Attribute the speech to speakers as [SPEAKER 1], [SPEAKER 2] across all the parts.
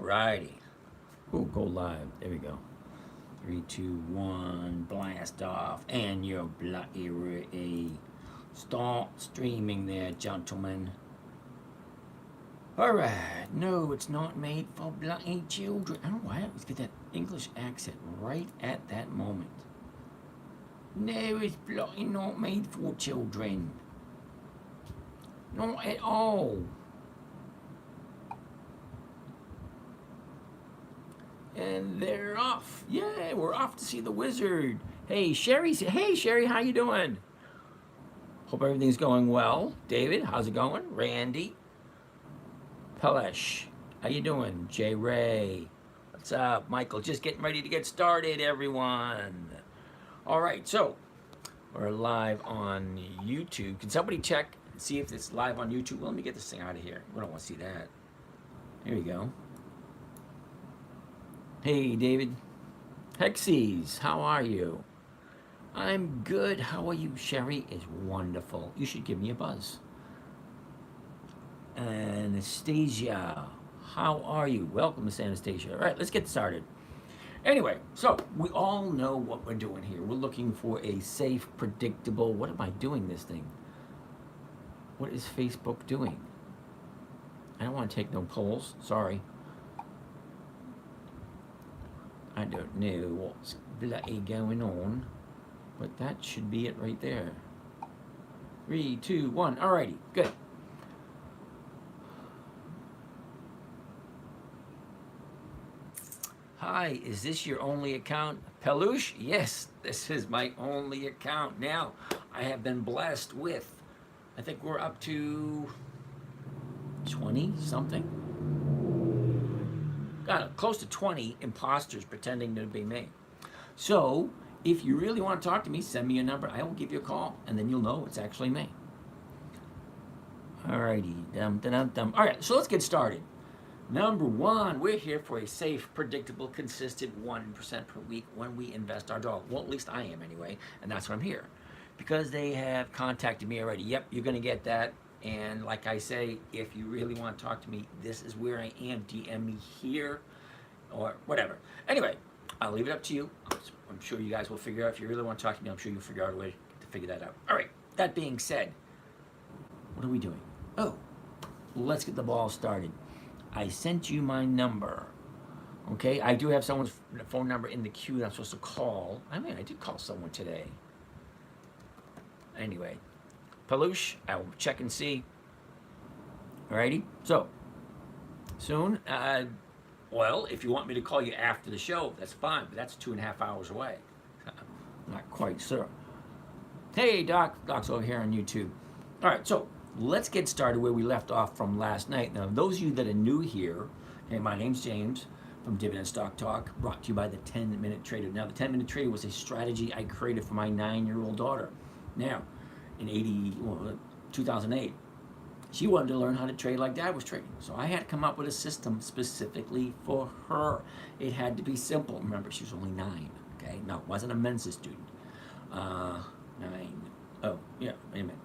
[SPEAKER 1] righty. Ooh, go live. There we go. 3, 2, 1, blast off. And you're bloody ready. Start streaming there, gentlemen. Alright. No, it's not made for bloody children. I don't know why I always get that English accent right at that moment. No, it's bloody not made for children. Not at all. And they're off. Yeah, we're off to see the wizard. Hey, Sherry. Hey, Sherry, how you doing? Hope everything's going well. David, how's it going? Randy. Pelesh, how you doing? Jay Ray. What's up? Michael, just getting ready to get started, everyone. All right, so we're live on YouTube. Can somebody check and see if it's live on YouTube? Well, let me get this thing out of here. We don't want to see that. Here we go. Hey, David. Hexies, how are you? I'm good. How are you? Sherry is wonderful. You should give me a buzz. Anastasia, how are you? Welcome, Miss Anastasia. All right, let's get started. Anyway, so we all know what we're doing here. We're looking for a safe, predictable. What am I doing this thing? What is Facebook doing? I don't want to take no polls. Sorry. I don't know what's bloody going on, but that should be it right there. 3, 2, 1. Alrighty, good. Hi, is this your only account? Peluche? Yes, this is my only account. Now, I have been blessed with, I think we're up to 20 something. Got close to 20 imposters pretending to be me. So, if you really want to talk to me, send me your number. I will give you a call, and then you'll know it's actually me. Alrighty, dum. All right, so let's get started. Number one, we're here for a safe, predictable, consistent 1% per week when we invest our dollar. Well, at least I am anyway, and that's why I'm here. Because they have contacted me already. Yep, you're going to get that. And like I say, if you really want to talk to me, this is where I am. DM me here or whatever. Anyway, I'll leave it up to you. I'm sure you guys will figure out. If you really want to talk to me, I'm sure you'll figure out a way to figure that out. All right, that being said, what are we doing? Oh, let's get the ball started. I sent you my number. Okay, I do have someone's phone number in the queue that I'm supposed to call. I mean, I did call someone today. Anyway. Peluche, I will check and see. Alrighty, so soon. Well, if you want me to call you after the show, that's fine, but that's 2.5 hours away. Not quite sure. Hey, Doc. Doc's over here on YouTube. All right, so let's get started where we left off from last night. Now, those of you that are new here, hey, my name's James from Dividend Stock Talk, brought to you by the 10-Minute Trader. Now, the 10-Minute Trader was a strategy I created for my 9-year-old daughter. Now, in 2008, she wanted to learn how to trade like Dad was trading. So I had to come up with a system specifically for her. It had to be simple. Remember, she was only 9, okay? No, wasn't a Mensa student. 9. Oh, yeah, wait a minute.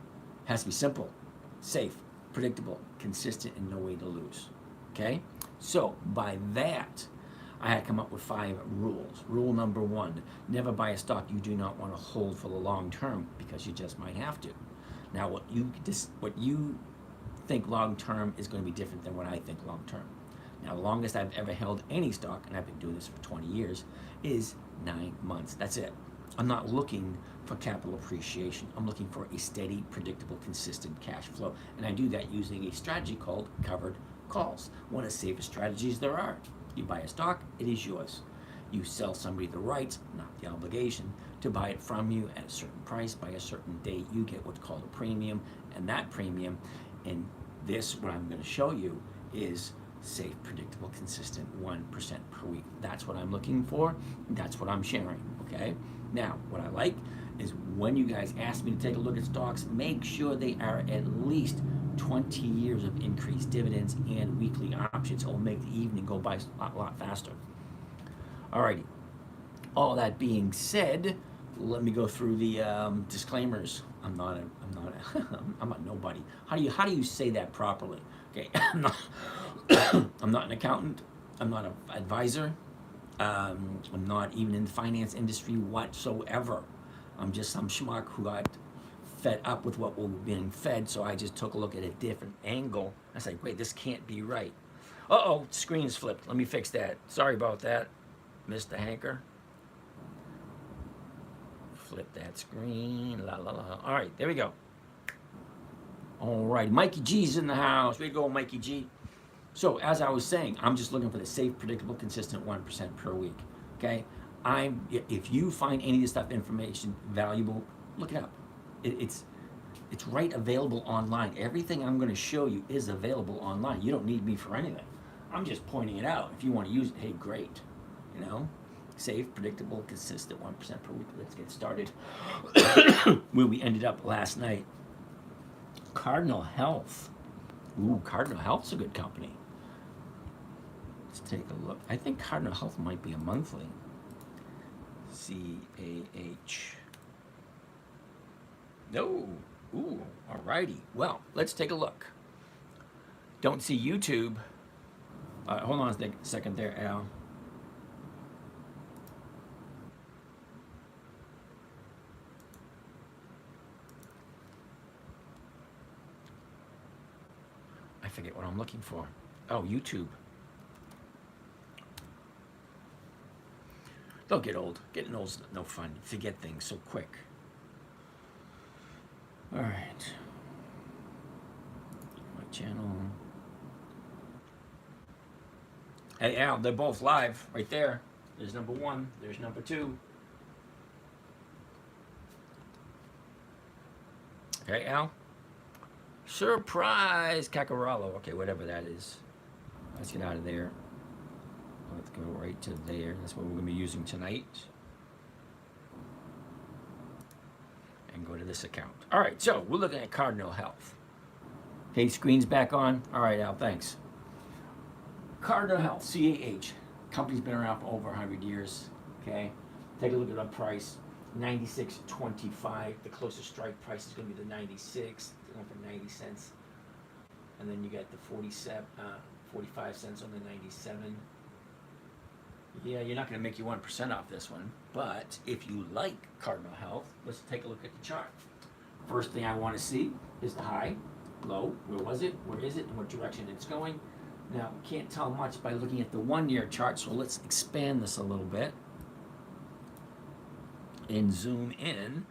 [SPEAKER 1] Has to be simple, safe, predictable, consistent, and no way to lose, okay? So by that, I had to come up with 5 rules. Rule number 1, never buy a stock you do not want to hold for the long term because you just might have to. Now, what you think long term is going to be different than what I think long term. Now, the longest I've ever held any stock, and I've been doing this for 20 years, is 9 months. That's it. I'm not looking for capital appreciation. I'm looking for a steady, predictable, consistent cash flow. And I do that using a strategy called covered calls. One of the safest strategies there are. You buy a stock, it is yours. You sell somebody the rights, not the obligation, to buy it from you at a certain price by a certain date. You get what's called a premium, and that premium, and this, what I'm going to show you, is safe, predictable, consistent 1% per week. That's what I'm looking for. That's what I'm sharing, okay? Now, what I like is when you guys ask me to take a look at stocks, make sure they are at least 20 years of increased dividends and weekly options. It will make the evening go by a lot faster. Alrighty. All that being said, let me go through the disclaimers. I'm not nobody. How do you say that properly? Okay, I'm not an accountant. I'm not an advisor. I'm not even in the finance industry whatsoever. I'm just some schmuck who got fed up with what we were being fed, so I just took a look at a different angle. I was like, wait, this can't be right. Uh-oh, screen's flipped. Let me fix that. Sorry about that, Mr. Hanker. Flip that screen. La, la, la. All right, there we go. All right, Mikey G's in the house. Way to go, Mikey G. So as I was saying, I'm just looking for the safe, predictable, consistent 1% per week. Okay, if you find any of this stuff information valuable, look it up. It's right available online. Everything I'm going to show you is available online. You don't need me for anything. I'm just pointing it out. If you want to use it, hey, great. You know, safe, predictable, consistent 1% per week. Let's get started. Where we ended up last night. Cardinal Health. Ooh, Cardinal Health's a good company. Let's take a look. I think Cardinal Health might be a monthly. CAH. No. Ooh, alrighty. Well, let's take a look. Don't see YouTube. Hold on a second there, Al. I forget what I'm looking for. Oh, YouTube. They'll get old. Getting old's no fun. You forget things so quick. All right. My channel. Hey, Al, they're both live right there. There's number 1. There's number 2. Okay, Al. Surprise, Cacarello. Okay, whatever that is. Let's get out of there. Let's go right to there. That's what we're going to be using tonight. And go to this account. All right, so we're looking at Cardinal Health. Okay, screen's back on. All right, Al, thanks. Cardinal Health, CAH. Company's been around for over 100 years. Okay, take a look at the price. 96.25. The closest strike price is going to be the 96. They're going for 90 cents. And then you get the 45 cents on the 97. Yeah, you're not going to make you 1% off this one. But if you like Cardinal Health, let's take a look at the chart. First thing I want to see is the high, low. Where was it? Where is it? And what direction it's going? Now, can't tell much by looking at the 1-year chart, so let's expand this a little bit and zoom in.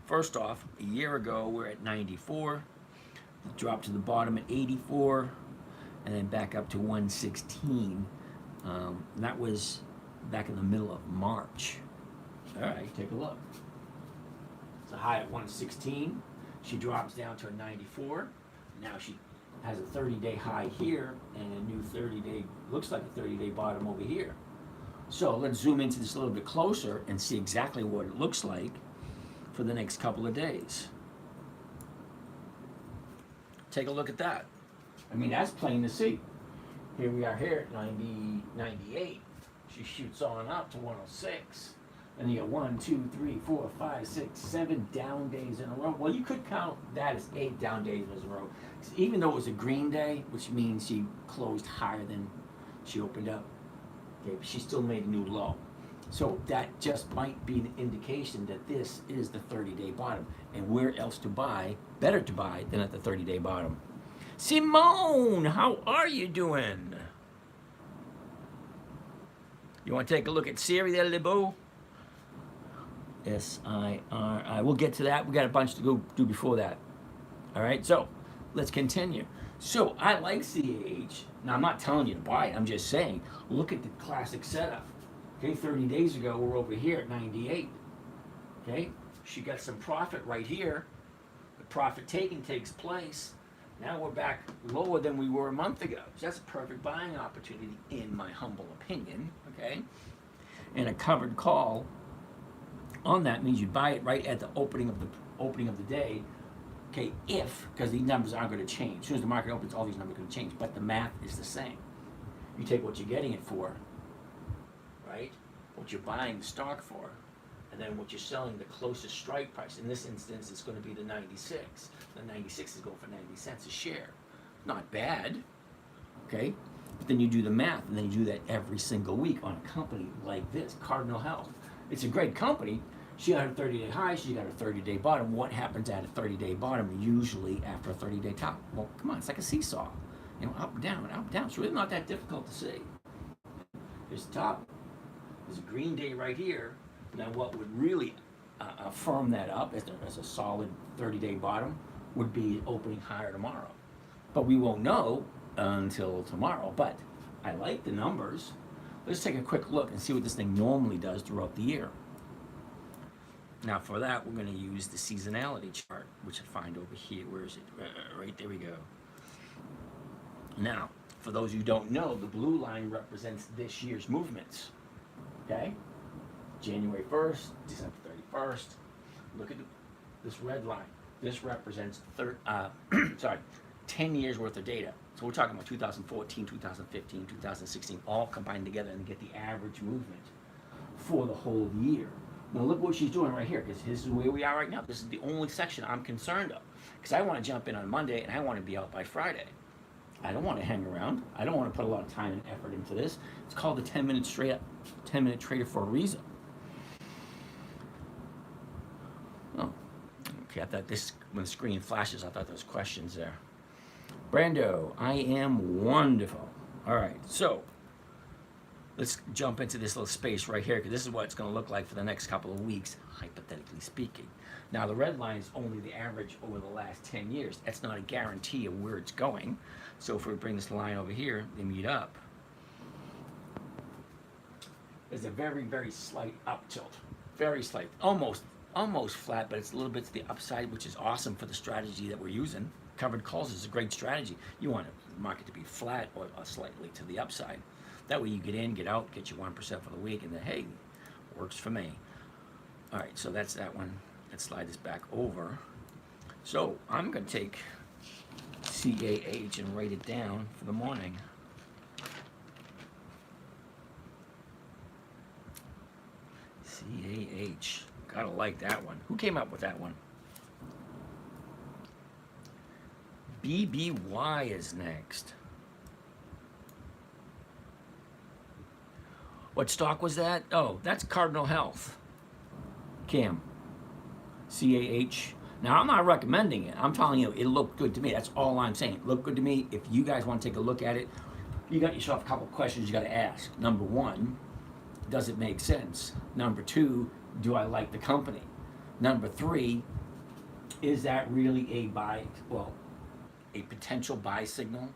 [SPEAKER 1] First off, a year ago we're at 94, dropped to the bottom at 84, and then back up to 116. That was back in the middle of March. All right, take a look. It's a high at 116. She drops down to a 94. Now she has a 30-day high here and a new 30-day, looks like a 30-day bottom over here. So let's zoom into this a little bit closer and see exactly what it looks like for the next couple of days. Take a look at that. I mean, that's plain to see. Here we are here at 90, 98. She shoots on up to 106. And you get 1, 2, 3, 4, 5, 6, 7 down days in a row. Well, you could count that as 8 down days in a row. Even though it was a green day, which means she closed higher than she opened up. Okay, but she still made a new low. So that just might be an indication that this is the 30-day bottom. And where else to buy, better to buy than at the 30-day bottom. Simone, how are you doing? You want to take a look at Siri there, Libo? S-I-R-I. We'll get to that. We got a bunch to go do before that. All right, so let's continue. So I like CAH. Now, I'm not telling you to buy it. I'm just saying, look at the classic setup. Okay, 30 days ago, we're over here at 98. Okay, she got some profit right here. The profit taking takes place. Now we're back lower than we were a month ago. So that's a perfect buying opportunity, in my humble opinion. Okay, and a covered call on that means you buy it right at the opening of the day. Okay, because these numbers aren't going to change. As soon as the market opens, all these numbers are going to change. But the math is the same. You take what you're getting it for, right? What you're buying the stock for, and then what you're selling the closest strike price. In this instance, it's going to be the 96. The 96 is going for 90 cents a share. Not bad. Okay, But then you do the math, and then you do that every single week on a company like this, Cardinal Health. It's a great company. She got her 30-day high, she got her 30-day bottom. What happens at a 30-day bottom usually after a 30-day top? Well, come on, it's like a seesaw. You know, up, down, up, down. It's really not that difficult to see. Here's the top. There's a green day right here. Now what would really firm that up as a solid 30-day bottom would be opening higher tomorrow. But we won't know until tomorrow. But I like the numbers. Let's take a quick look and see what this thing normally does throughout the year. Now for that, we're going to use the seasonality chart, which I find over here. Where is it? Right there we go. Now, for those who don't know, the blue line represents this year's movements. Okay? January 1st, December 31st. Look at this red line. This represents 10 years worth of data. So we're talking about 2014, 2015, 2016, all combined together and get the average movement for the whole year. Now look what she's doing right here, because this is where we are right now. This is the only section I'm concerned of, because I want to jump in on Monday and I want to be out by Friday. I don't want to hang around. I don't want to put a lot of time and effort into this. It's called the 10-minute trader for a reason. Oh, okay. I thought this, when the screen flashes, I thought there was questions there. Brando, I am wonderful. All right, so let's jump into this little space right here, because this is what it's going to look like for the next couple of weeks, hypothetically speaking. Now, the red line is only the average over the last 10 years. That's not a guarantee of where it's going. So if we bring this line over here, they meet up. There's a very, very slight up tilt. Very slight. Almost flat, but it's a little bit to the upside, which is awesome for the strategy that we're using. Covered calls is a great strategy. You want the market to be flat or slightly to the upside. That way you get in, get out, get your 1% for the week, and then, hey, works for me. All right, so that's that one. Let's slide this back over. So I'm going to take CAH and write it down for the morning. CAH. Gotta like that one. Who came up with that one? BBY is next. What stock was that? Oh, that's Cardinal Health. Cam. CAH. Now, I'm not recommending it. I'm telling you, it looked good to me. That's all I'm saying. It looked good to me. If you guys want to take a look at it, you got yourself a couple questions you got to ask. Number one, does it make sense? Number two, do I like the company? Number three, is that really a buy, well, a potential buy signal?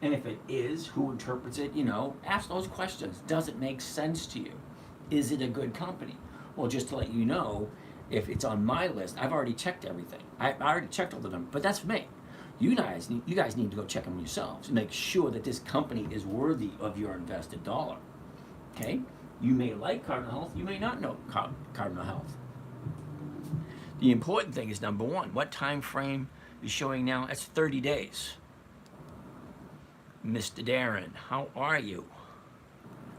[SPEAKER 1] And if it is, who interprets it? You know, ask those questions. Does it make sense to you? Is it a good company? Well, just to let you know, if it's on my list, I've already checked everything. I already checked all the numbers, but that's for me. You guys need to go check them yourselves and make sure that this company is worthy of your invested dollar. Okay? You may like Cardinal Health, you may not know Cardinal Health. The important thing is number one, what time frame is showing now? That's 30 days. Mr. Darren, how are you?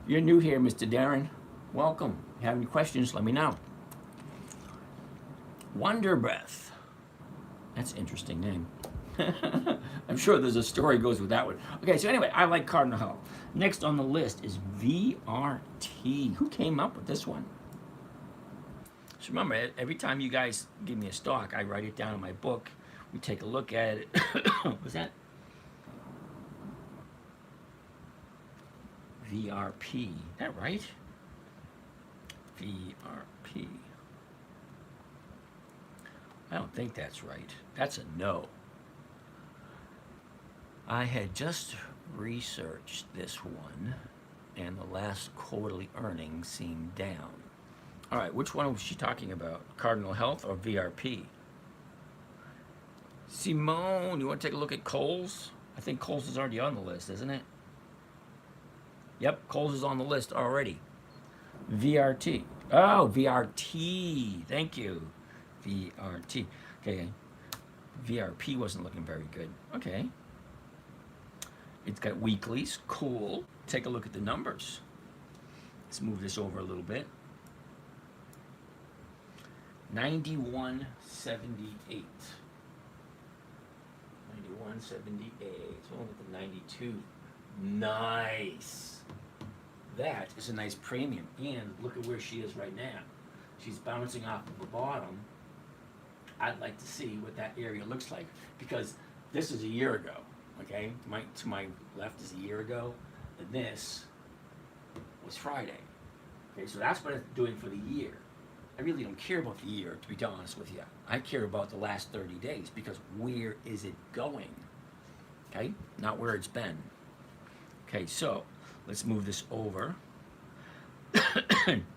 [SPEAKER 1] You're new here, Mr. Darren. Welcome. If you have any questions, let me know. Wonder Breath. That's an interesting name. I'm sure there's a story goes with that one. Okay, so anyway, I like Cardinal Health. Next on the list is VRT. Who came up with this one? So remember, every time you guys give me a stock, I write it down in my book. We take a look at it. What's that? VRP. Is that right? VRP. I don't think that's right. That's a no. I had just researched this one, and the last quarterly earnings seemed down. All right, which one was she talking about? Cardinal Health or VRP? Simone, you want to take a look at Kohl's? I think Kohl's is already on the list, isn't it? Yep, Kohl's is on the list already. VRT. Oh, VRT. Thank you. VRT. Okay. VRP wasn't looking very good. Okay. It's got weeklies. Cool. Take a look at the numbers. Let's move this over a little bit. 91.78. 91.78. So we'll look at the 92. Nice. That is a nice premium. And look at where she is right now. She's bouncing off of the bottom. I'd like to see what that area looks like because this is a year ago. Okay, to my left is a year ago, and this was Friday. Okay, so that's what it's doing for the year. I really don't care about the year, to be honest with you. I care about the last 30 days because where is it going? Okay, not where it's been. Okay, so let's move this over.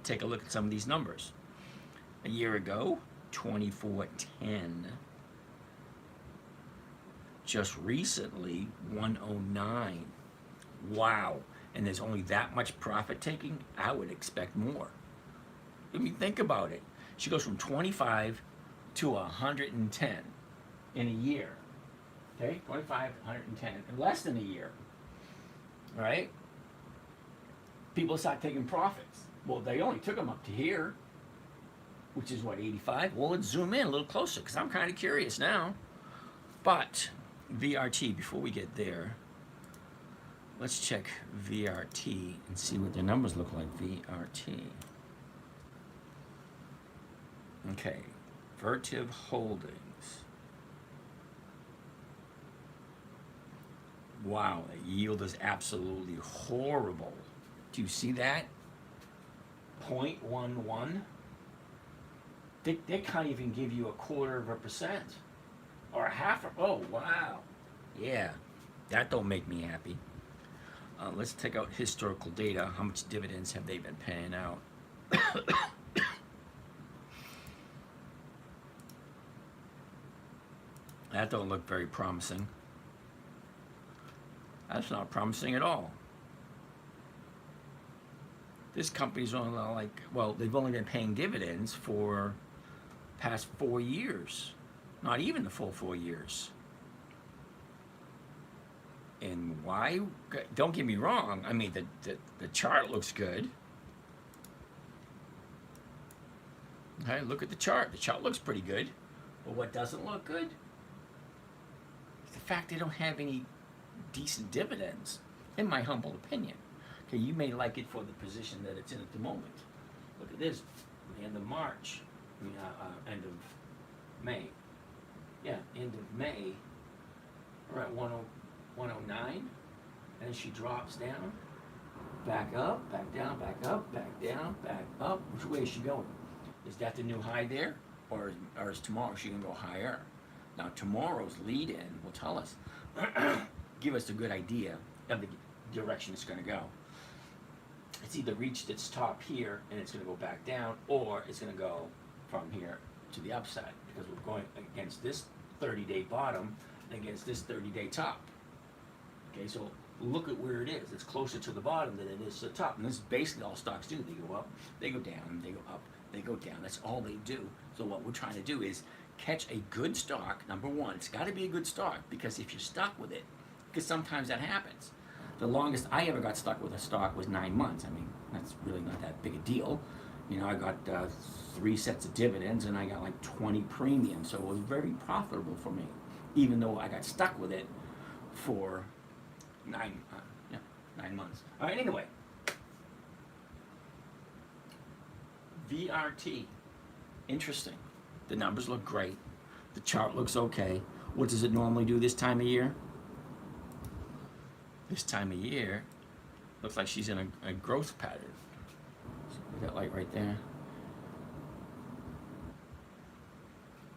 [SPEAKER 1] Take a look at some of these numbers. A year ago, 2410. Just recently, 109. Wow. And there's only that much profit taking? I would expect more. I mean, think about it. She goes from 25 to 110 in a year. Okay? 25, 110 in less than a year. All right? People start taking profits. Well, they only took them up to here, which is what, 85? Well, let's zoom in a little closer because I'm kind of curious now. But VRT, before we get there, let's check VRT and see what the numbers look like. VRT. Okay, Vertiv Holdings. Wow, the yield is absolutely horrible. Do you see that? 0.11. They can't even give you 1/4% or oh, wow. Yeah, that don't make me happy. Let's take out historical data. How much dividends have they been paying out? That don't look very promising. That's not promising at all. This company's only like, well, they've only been paying dividends for past 4 years. Not even the full 4 years. And why? Don't get me wrong. I mean, the chart looks good. Okay, look at the chart. The chart looks pretty good. But what doesn't look good? The fact they don't have any decent dividends, in my humble opinion. Okay, you may like it for the position that it's in at the moment. Look at this, the end of March, end of May. Yeah, end of May, we're at 109, and she drops down, back up, back down, back up, back down, back up. Which way is she going? Is that the new high there, or is tomorrow she gonna go higher? Now tomorrow's lead-in will tell us, give us a good idea of the direction it's gonna go. It's either reached its top here and it's going to go back down, or it's going to go from here to the upside because we're going against this 30-day bottom and against this 30-day top. Okay, so look at where it is. It's closer to the bottom than it is to the top. And this is basically all stocks do. They go up, they go down, they go up, they go down. That's all they do. So what we're trying to do is catch a good stock. Number one, it's got to be a good stock because if you're stuck with it, because sometimes that happens. The longest I ever got stuck with a stock was 9 months. I mean, that's really not that big a deal. You know, I got 3 sets of dividends and I got like 20 premiums. So it was very profitable for me, even though I got stuck with it for 9 months. All right, anyway. VRT. Interesting. The numbers look great. The chart looks okay. What does it normally do this time of year? This time of year, looks like she's in a growth pattern. So that light right there.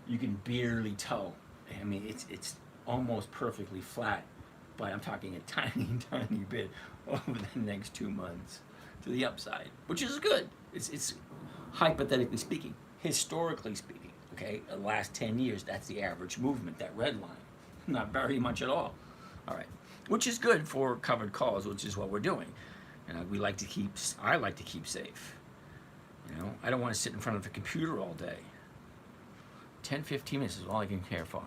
[SPEAKER 1] You can barely tell. I mean, it's almost perfectly flat, but I'm talking a tiny, tiny bit over the next 2 months to the upside, which is good. It's hypothetically speaking, historically speaking. Okay, the last 10 years, that's the average movement. That red line, not very much at all. All right. Which is good for covered calls, which is what we're doing. I like to keep safe. You know, I don't want to sit in front of a computer all day. 10, 15 minutes is all I can care for.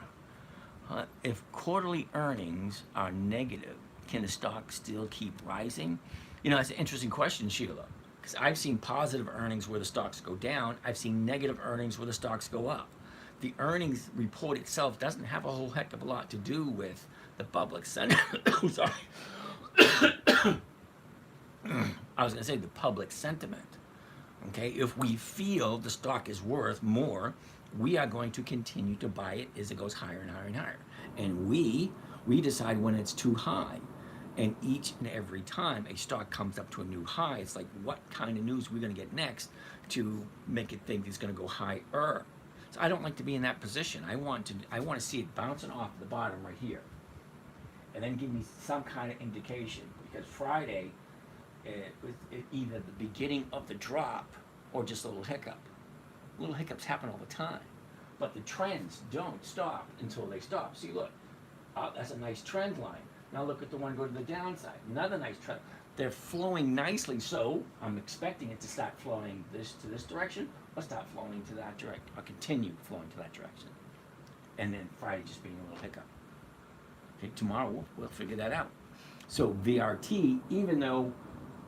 [SPEAKER 1] If quarterly earnings are negative, can the stock still keep rising? You know, that's an interesting question, Sheila, because I've seen positive earnings where the stocks go down. I've seen negative earnings where the stocks go up. The earnings report itself doesn't have a whole heck of a lot to do with the public sentiment. Sorry. I was going to say the public sentiment. Okay, if we feel the stock is worth more, we are going to continue to buy it as it goes higher and higher and higher. And we decide when it's too high. And each and every time a stock comes up to a new high, it's like, what kind of news are we going to get next to make it think it's going to go higher? So I don't like to be in that position. I want to see it bouncing off the bottom right here, and then give me some kind of indication. Because Friday, it was either the beginning of the drop or just a little hiccup. Little hiccups happen all the time, but the trends don't stop until they stop. See, look, that's a nice trend line. Now look at the one go to the downside. Another nice trend. They're flowing nicely, so I'm expecting it to start flowing this to this direction, or start flowing to that direction, or continue flowing to that direction. And then Friday just being a little hiccup. Okay, tomorrow we'll figure that out. So VRT, even though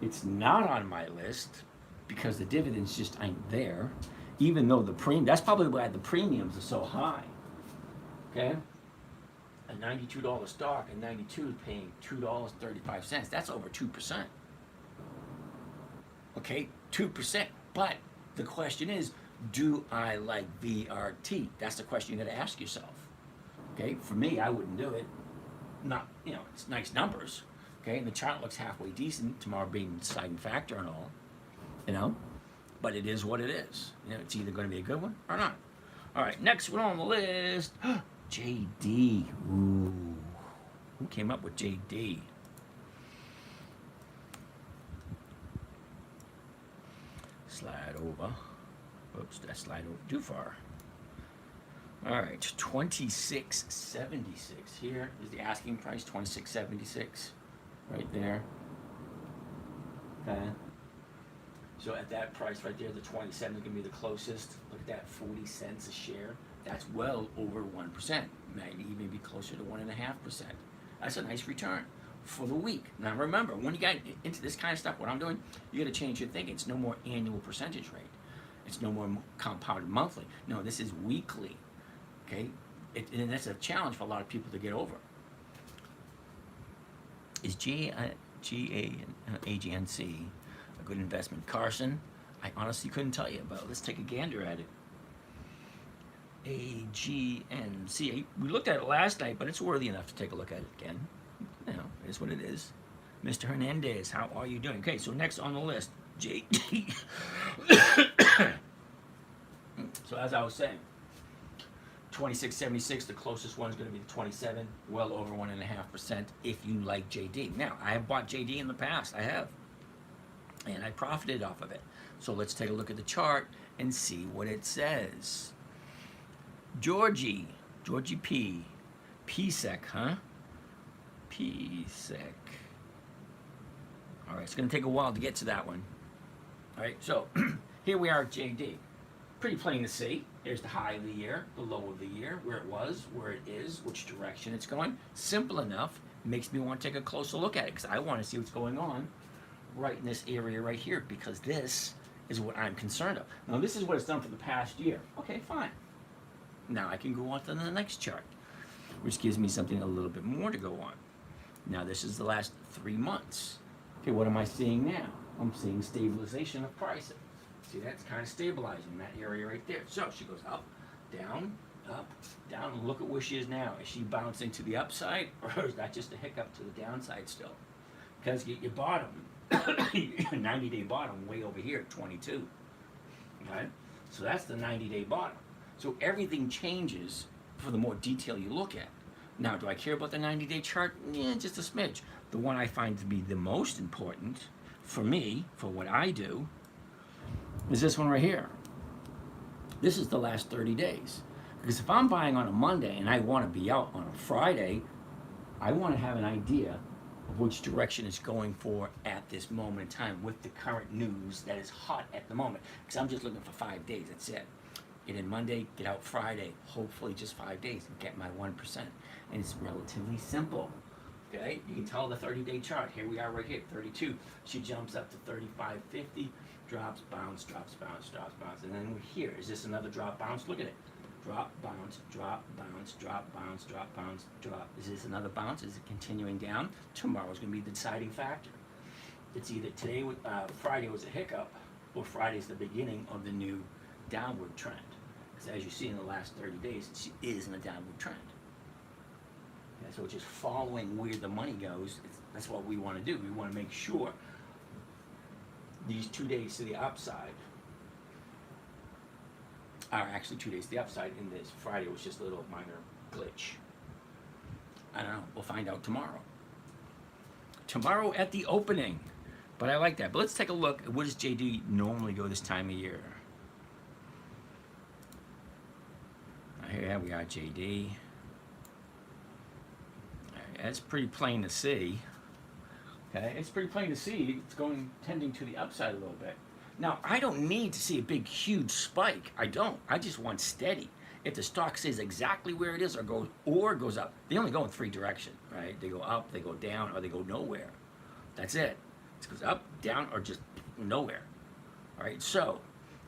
[SPEAKER 1] it's not on my list because the dividends just ain't there, even though the premium, that's probably why the premiums are so high. Okay? A $92 stock and 92 is paying $2.35. That's over 2%. Okay, 2%. But the question is, do I like VRT? That's the question you got to ask yourself. Okay, for me, I wouldn't do it. Not, it's nice numbers. Okay, and the chart looks halfway decent. Tomorrow being the deciding factor and all. But it is what it is. It's either going to be a good one or not. All right, next one on the list. JD. Ooh. Who came up with JD? Slide over. Oops, did I slide over too far? All right, 26.76. Here is the asking price, 26.76. Right there. Okay. So at that price right there, the 27 is going to be the closest. Look at that, 40 cents a share. That's well over 1%. Might even be closer to 1.5%. That's a nice return for the week. Now remember, when you get into this kind of stuff, what I'm doing, you got to change your thinking. It's no more annual percentage rate. It's no more compounded monthly. No, this is weekly. Okay? And that's a challenge for a lot of people to get over. Is AGNC a good investment? Carson, I honestly couldn't tell you about. Let's take a gander at it. AGNC. We looked at it last night, but it's worthy enough to take a look at it again. It is what it is. Mr. Hernandez, how are you doing? Okay, so next on the list, JD. So as I was saying, 26.76, the closest one is going to be the 27, well over 1.5% if you like JD. Now, I have bought JD in the past. I have. And I profited off of it. So let's take a look at the chart and see what it says. Georgie P. PSEC, huh? PSEC. All right, it's going to take a while to get to that one. All right, so here we are at JD. Pretty plain to see. There's the high of the year, the low of the year, where it was, where it is, which direction it's going. Simple enough. Makes me want to take a closer look at it because I want to see what's going on right in this area right here, because this is what I'm concerned of. Now, this is what it's done for the past year. Okay, fine. Now I can go on to the next chart, which gives me something a little bit more to go on. Now, this is the last 3 months. Okay, what am I seeing now? I'm seeing stabilization of pricing. See, that's kind of stabilizing that area right there. So she goes up, down, and look at where she is now. Is she bouncing to the upside, or is that just a hiccup to the downside still? Because your bottom, your 90-day bottom way over here at 22. Okay? So that's the 90-day bottom. So everything changes for the more detail you look at. Now, do I care about the 90-day chart? Yeah, just a smidge. The one I find to be the most important for me, for what I do, is this one right here. This is the last 30 days. Because if I'm buying on a Monday and I want to be out on a Friday, I want to have an idea of which direction it's going for at this moment in time with the current news that is hot at the moment. Because I'm just looking for 5 days, that's it. Get in Monday, get out Friday, hopefully just 5 days and get my 1%. And it's relatively simple. Okay, you can tell the 30-day chart. Here we are right here, 32. She jumps up to 35.50, drops, bounce, drops, bounce, drops, bounce. And then we're here. Is this another drop, bounce? Look at it. drop, bounce, drop, bounce, drop, bounce, drop, bounce, drop. Is this another bounce? Is it continuing down? Tomorrow's going to be the deciding factor. It's either today, Friday was a hiccup, or Friday's the beginning of the new downward trend. Because as you see in the last 30 days, it is in a downward trend. Okay, so it's just following where the money goes. That's what we want to do. We want to make sure these 2 days to the upside are actually 2 days to the upside, and this Friday was just a little minor glitch. I don't know. We'll find out tomorrow. Tomorrow at the opening. But I like that. But let's take a look at what does JD normally go this time of year. Here we are, JD. That's pretty plain to see. Okay, it's pretty plain to see. It's tending to the upside a little bit. Now, I don't need to see a big, huge spike. I don't. I just want steady. If the stock stays exactly where it is or goes up, they only go in 3 directions, right? They go up, they go down, or they go nowhere. That's it. It goes up, down, or just nowhere. All right, so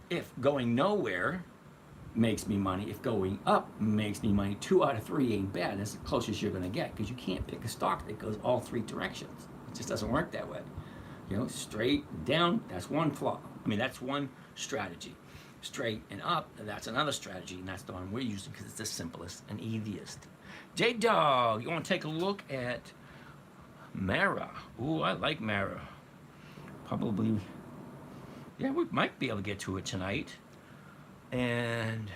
[SPEAKER 1] if going nowhere makes me money, if going up makes me money, 2 out of 3 ain't bad. That's the closest you're going to get, because you can't pick a stock that goes all 3 directions. It just doesn't work that way. You know, straight down, that's one flaw. I mean, that's one strategy. Straight and up, that's another strategy, and that's the one we're using because it's the simplest and easiest. J-Dog, you want to take a look at Mara? Ooh, I like Mara. Probably, yeah, we might be able to get to it tonight. And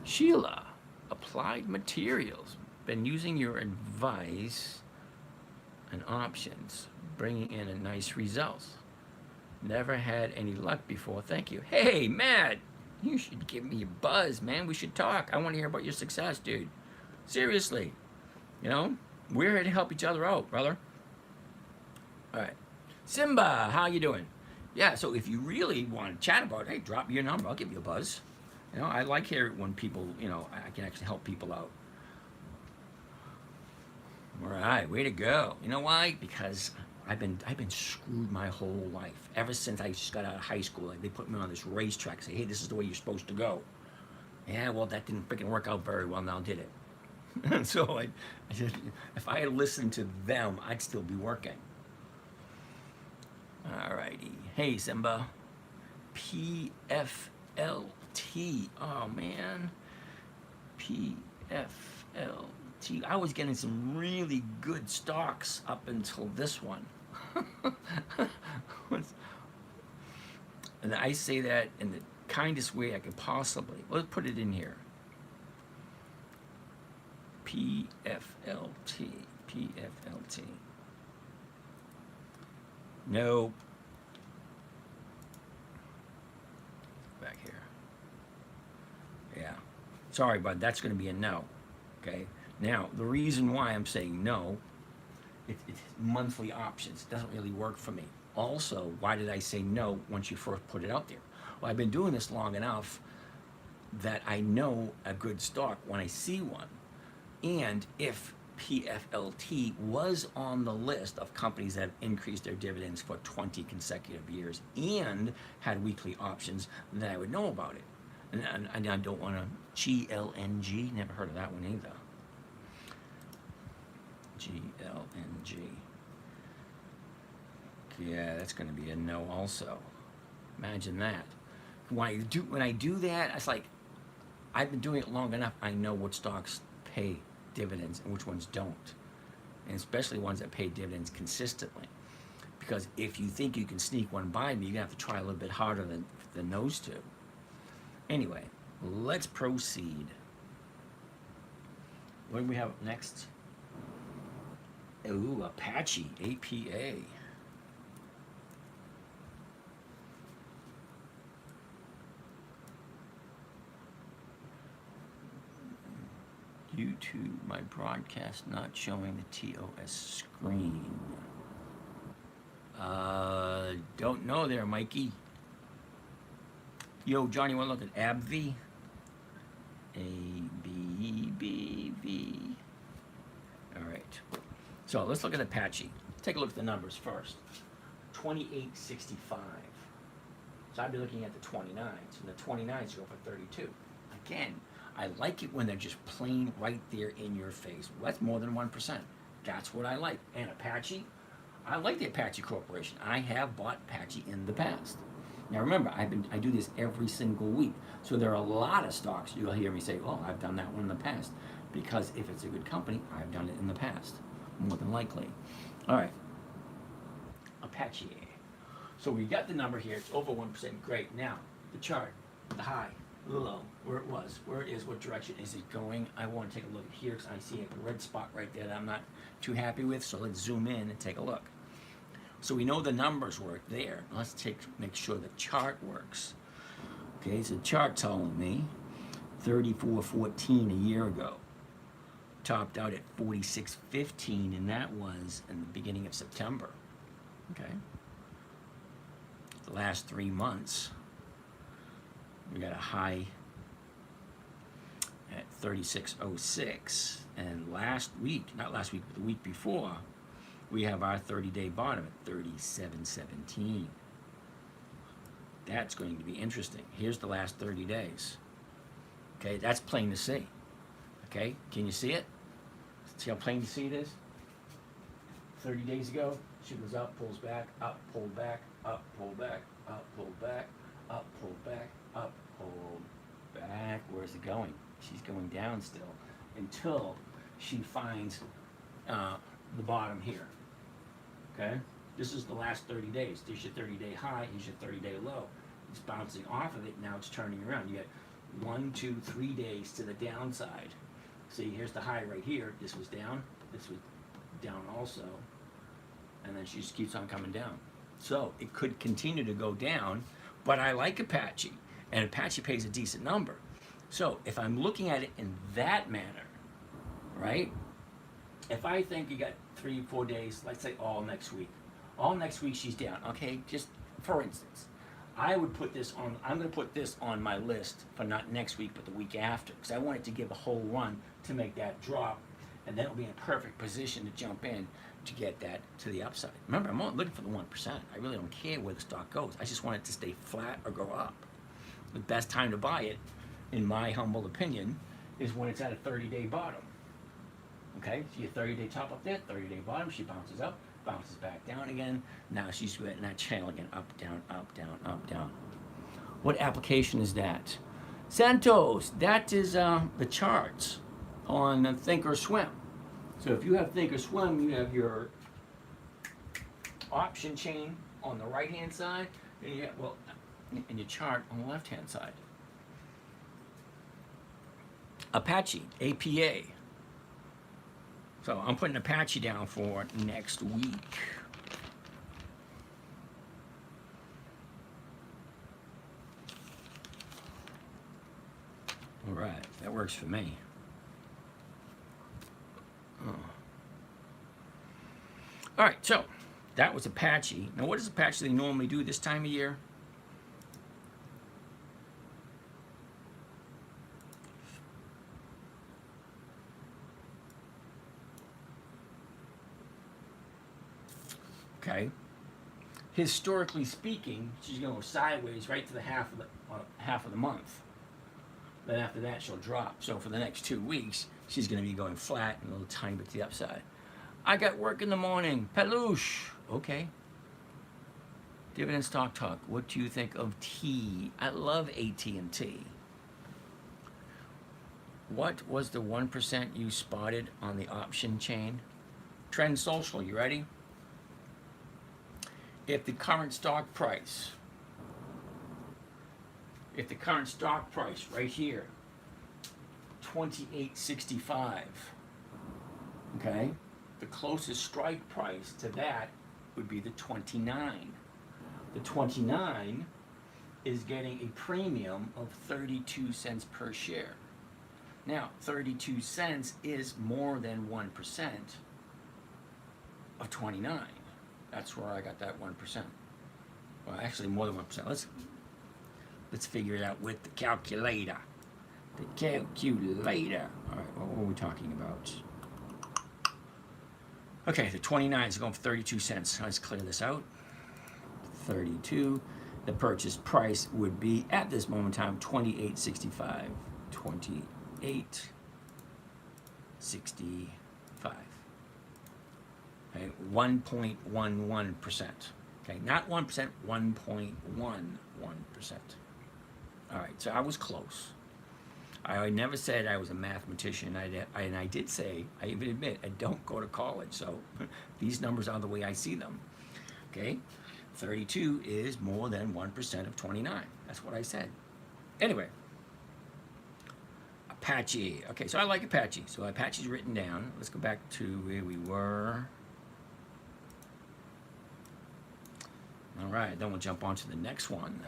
[SPEAKER 1] Sheila, Applied Materials, been using your advice and options, bringing in a nice results. Never had any luck before. Thank you. Hey, Matt, you should give me a buzz, man. We should talk. I want to hear about your success, dude. Seriously. You know, we're here to help each other out, brother. All right. Simba, how you doing? Yeah, so if you really want to chat about it, hey, drop me your number. I'll give you a buzz. You know, I like hearing when people, you know, I can actually help people out. All right, way to go. You know why? Because I've been screwed my whole life. Ever since I just got out of high school, like, they put me on this racetrack, say, hey, this is the way you're supposed to go. Yeah, well, that didn't freaking work out very well now, did it? And so I just, if I had listened to them, I'd still be working. All righty. Hey, Simba. PFLT. Oh, man. PFLT. I was getting some really good stocks up until this one. And I say that in the kindest way I could possibly. Let's put it in here. PFLT. PFLT. No. Back here. Yeah. Sorry, bud. That's going to be a no. Okay. Now, the reason why I'm saying no, it's monthly options. It doesn't really work for me. Also, why did I say no once you first put it out there? Well, I've been doing this long enough that I know a good stock when I see one. And if PFLT was on the list of companies that have increased their dividends for 20 consecutive years and had weekly options, then I would know about it. And I don't want to. GLNG, never heard of that one either. GLNG. Yeah, that's going to be a no also. Imagine that. When I do that, it's like, I've been doing it long enough, I know what stocks pay dividends and which ones don't, and especially ones that pay dividends consistently, because if you think you can sneak one by me, you're gonna have to try a little bit harder than those two. Anyway, let's proceed. What do we have next? Ooh, Apache, APA. YouTube, my broadcast not showing the TOS screen. Don't know there, Mikey. Yo, Johnny, want to look at ABV? A-B-B-V. All right. So let's look at Apache. Take a look at the numbers first. 28.65. So I'd be looking at the 29s, and the 29s go for 32. again, I like it when they're just plain right there in your face. Well, that's more than 1%. That's what I like. And Apache, I like the Apache Corporation. I have bought Apache in the past. Now remember, I do this every single week. So there are a lot of stocks you'll hear me say, "Oh, I've done that one in the past." Because if it's a good company, I've done it in the past, more than likely. All right, Apache. So we got the number here. It's over 1%. Great. Now the chart, the high, the low, where it was, where it is, what direction is it going? I want to take a look at here because I see a red spot right there that I'm not too happy with. So let's zoom in and take a look. So we know the numbers work there. Let's make sure the chart works. Okay, so the chart telling me 34.14 a year ago. Topped out at 46.15, and that was in the beginning of September. Okay. The last 3 months, we got a high at 36.06, and last week, not last week, but the week before, we have our 30-day bottom at 37.17. That's going to be interesting. Here's the last 30 days. Okay, that's plain to see. Okay, can you see it? See how plain to see it is? 30 days ago, she was up, pulls back, up, pull back, up, pull back, up, pull back, up, pull back, up, pull back. Where's it going? She's going down still until she finds the bottom here. Okay? This is the last 30 days. There's your 30-day high, here's your 30-day low. It's bouncing off of it, now it's turning around. You got 1, 2, 3 days to the downside. See, here's the high right here. This was down, this was down also, and then she just keeps on coming down. So it could continue to go down, but I like Apache, and Apache pays a decent number. So if I'm looking at it in that manner, right? If I think you got 3, 4 days, let's say all next week she's down, okay? Just for instance, I would put this on, I'm going to put this on my list for not next week, but the week after, because I want it to give a whole run to make that drop, and then it'll be in a perfect position to jump in to get that to the upside. Remember, I'm only looking for the 1%. I really don't care where the stock goes. I just want it to stay flat or go up. The best time to buy it, in my humble opinion, is when it's at a 30-day bottom. Okay, so your 30-day top up there, 30-day bottom, she bounces up, bounces back down again. Now she's in that channel again, up, down, up, down, up, down. What application is that? Santos, that is the charts on Thinkorswim. So if you have Thinkorswim, you have your option chain on the right-hand side, and you have, well, and your chart on the left-hand side. Apache, APA. So I'm putting Apache down for next week. All right, that works for me. Oh. All right, so that was Apache. Now, what does Apache normally do this time of year? Okay. Historically speaking, she's going to go sideways right to the half of the month. Then after that, she'll drop. So for the next 2 weeks, she's going to be going flat and a little tiny bit to the upside. I got work in the morning. Peluche. Okay. Dividend stock talk. What do you think of T? I love AT&T. What was the 1% you spotted on the option chain? Trend Social, you ready? If the current stock price right here, 28.65, okay, the closest strike price to that would be the 29. The 29 is getting a premium of 32 cents per share. Now, 32 cents is more than 1% of 29. That's where I got that 1%. Well, actually more than 1%. Let's figure it out with the calculator. The calculator. All right, what were we talking about? Okay, the 29 is going for 32 cents. Let's clear this out. 32. The purchase price would be, at this moment in time, 28.65. 28.65. Okay, 1.11%. Okay, not 1%, 1.11%. All right, so I was close. I never said I was a mathematician. And I did say, I even admit, I don't go to college. So these numbers are the way I see them. Okay, 32 is more than 1% of 29. That's what I said. Anyway, Apache. Okay, so I like Apache. So Apache's written down. Let's go back to where we were. All right, then we'll jump on to the next one.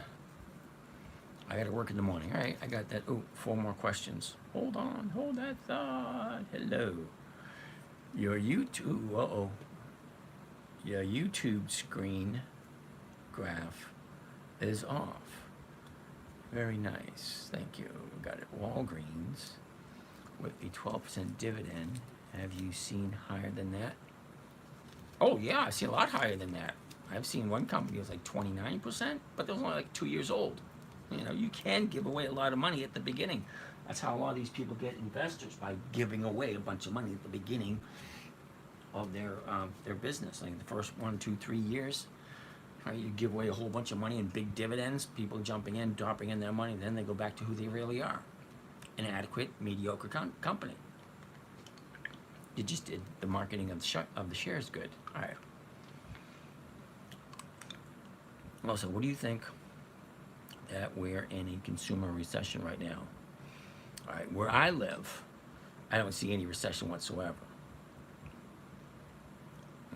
[SPEAKER 1] I got to work in the morning. All right, I got that. Oh, 4 more questions. Hold on, hold that thought. Hello. Your YouTube, your YouTube screen graph is off. Very nice, thank you. Got it. Walgreens with a 12% dividend. Have you seen higher than that? Oh yeah, I've seen a lot higher than that. I've seen one company was like 29%, but they was only like 2 years old. You know, you can give away a lot of money at the beginning. That's how a lot of these people get investors, by giving away a bunch of money at the beginning of their business. Like the first 1, 2, 3 years, right? You give away a whole bunch of money in big dividends, people jumping in, dropping in their money, then they go back to who they really are, an adequate, mediocre company. You just did the marketing of the shares good. All right. Also, what do you think that we're in a consumer recession right now? All right, where I live, I don't see any recession whatsoever.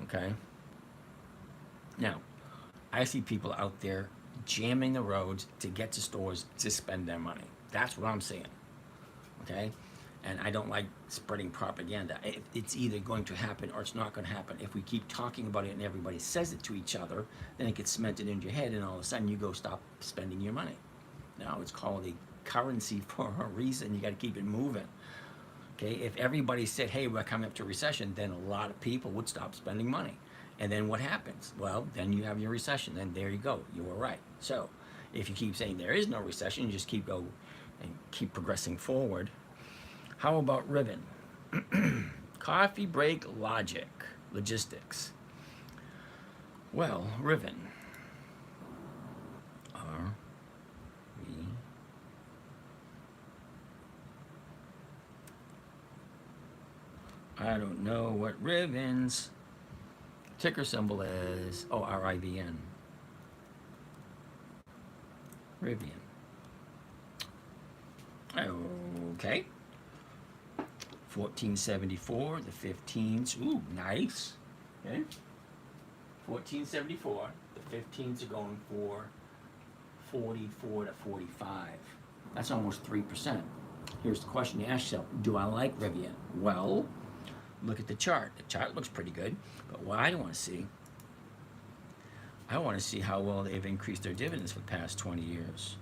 [SPEAKER 1] Okay? Now, I see people out there jamming the roads to get to stores to spend their money. That's what I'm seeing. Okay? And I don't like spreading propaganda. It's either going to happen or it's not going to happen. If we keep talking about it and everybody says it to each other, then it gets cemented into your head, and all of a sudden you go stop spending your money. Now it's called a currency for a reason. You got to keep it moving. Okay? If everybody said, hey, we're coming up to a recession, then a lot of people would stop spending money. And then what happens? Well, then you have your recession. Then there you go. You were right. So if you keep saying there is no recession, you just keep progressing forward. How about Ribbon? Coffee break logistics. Well, Ribbon. I don't know what Ribbon's ticker symbol is. Oh, RIBN. Rivian. Okay. 1474, the 15s. Ooh, nice. Okay. 1474. The 15s are going for 44 to 45. That's almost 3%. Here's the question you ask yourself: do I like Rivian? Well, look at the chart. The chart looks pretty good, but what I want to see, I want to see how well they've increased their dividends for the past 20 years.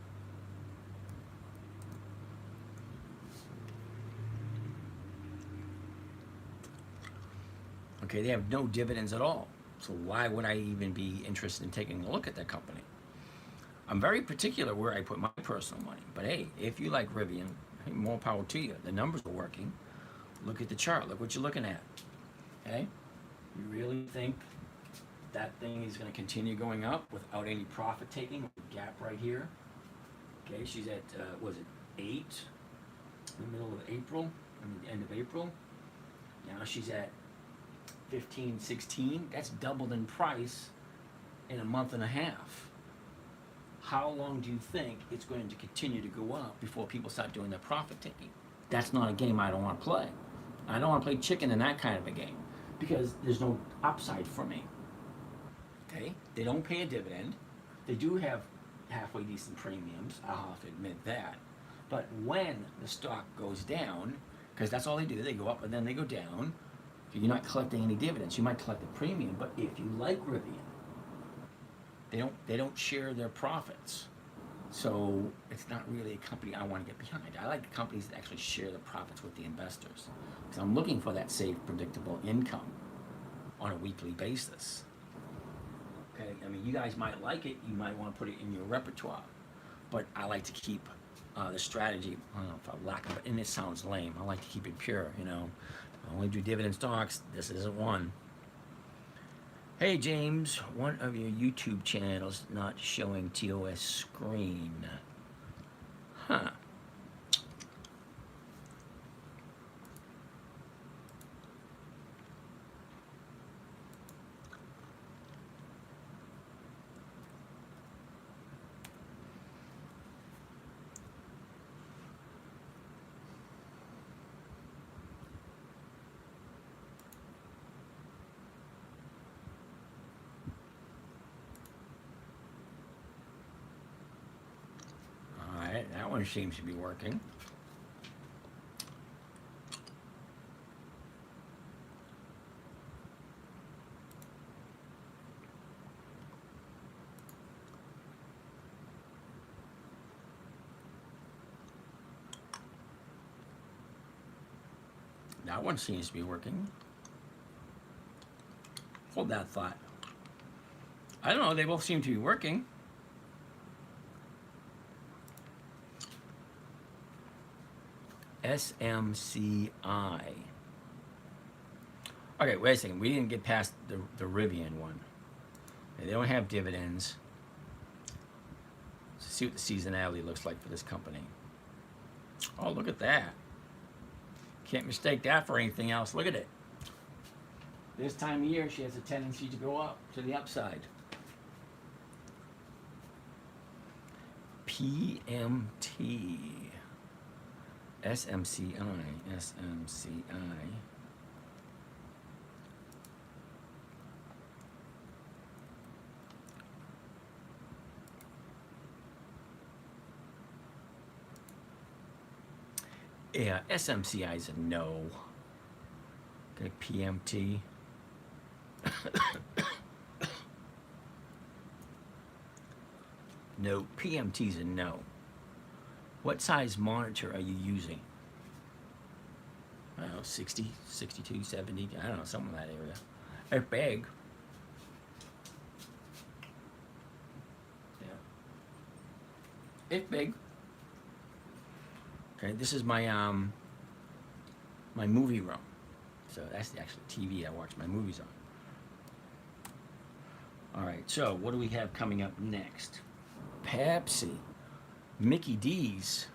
[SPEAKER 1] Okay, they have no dividends at all. So why would I even be interested in taking a look at that company? I'm very particular where I put my personal money. But hey, if you like Rivian, hey, more power to you. The numbers are working. Look at the chart. Look what you're looking at. Okay? You really think that thing is going to continue going up without any profit taking? Gap right here. Okay, she's at, was it 8 in the middle of April? I mean, the end of April. Now she's at 15, 16. That's doubled in price in a month and a half. How long do you think it's going to continue to go up before people start doing their profit taking? That's not a game I don't want to play. I don't want to play chicken in that kind of a game because there's no upside for me. Okay? They don't pay a dividend. They do have halfway decent premiums. I'll have to admit that. But when the stock goes down, because that's all they do, they go up and then they go down, you're not collecting any dividends. You might collect a premium, but if you like Rivian, they don't share their profits. So it's not really a company I want to get behind. I like companies that actually share the profits with the investors, because I'm looking for that safe, predictable income on a weekly basis. Okay, I mean, you guys might like it. You might want to put it in your repertoire, but I like to keep the strategy. I don't know if I lack of it, and it sounds lame. I like to keep it pure, you know. I only do dividend stocks. This isn't one. Hey James, one of your YouTube channels not showing TOS screen. Huh. Alright, that one seems to be working. That one seems to be working. Hold that thought. I don't know, they both seem to be working. SMCI. Okay, wait a second. We didn't get past the Rivian one. They don't have dividends. Let's see what the seasonality looks like for this company. Oh, look at that. Can't mistake that for anything else. Look at it. This time of year, she has a tendency to go up to the upside. PMT. SMCI. SMCI. Yeah, SMCI is a no. Okay, PMT. No, PMT's a no. What size monitor are you using? I don't know, 60, 62, 70, I don't know, something in that area. They're big. Yeah. It's big. Okay, this is my my movie room. So that's the actual TV I watch my movies on. All right, so what do we have coming up next? Pepsi, Mickey D's.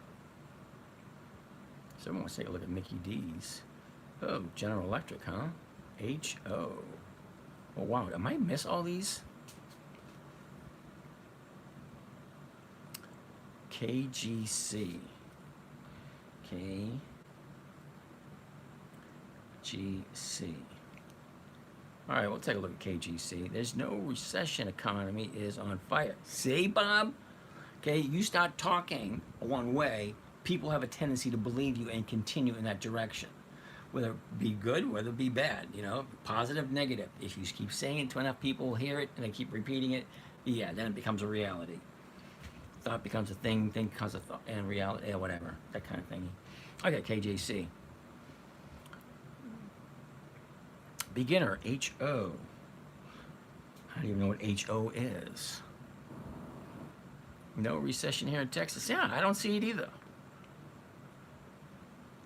[SPEAKER 1] Someone wants to take a look at Mickey D's. Oh, General Electric, huh? HO. Oh wow, am I miss all these? KGC. KGC. All right, we'll take a look at KGC. There's no recession, economy is on fire. See, Bob? Okay, you start talking one way, people have a tendency to believe you and continue in that direction. Whether it be good, whether it be bad, you know, positive, negative. If you keep saying it to enough people, hear it, and they keep repeating it, yeah, then it becomes a reality. Thought becomes a thing becomes a thought, and reality, yeah, whatever, that kind of thing. Okay, KJC. Beginner, HO. I don't even know what HO is. No recession here in Texas. Yeah, I don't see it either.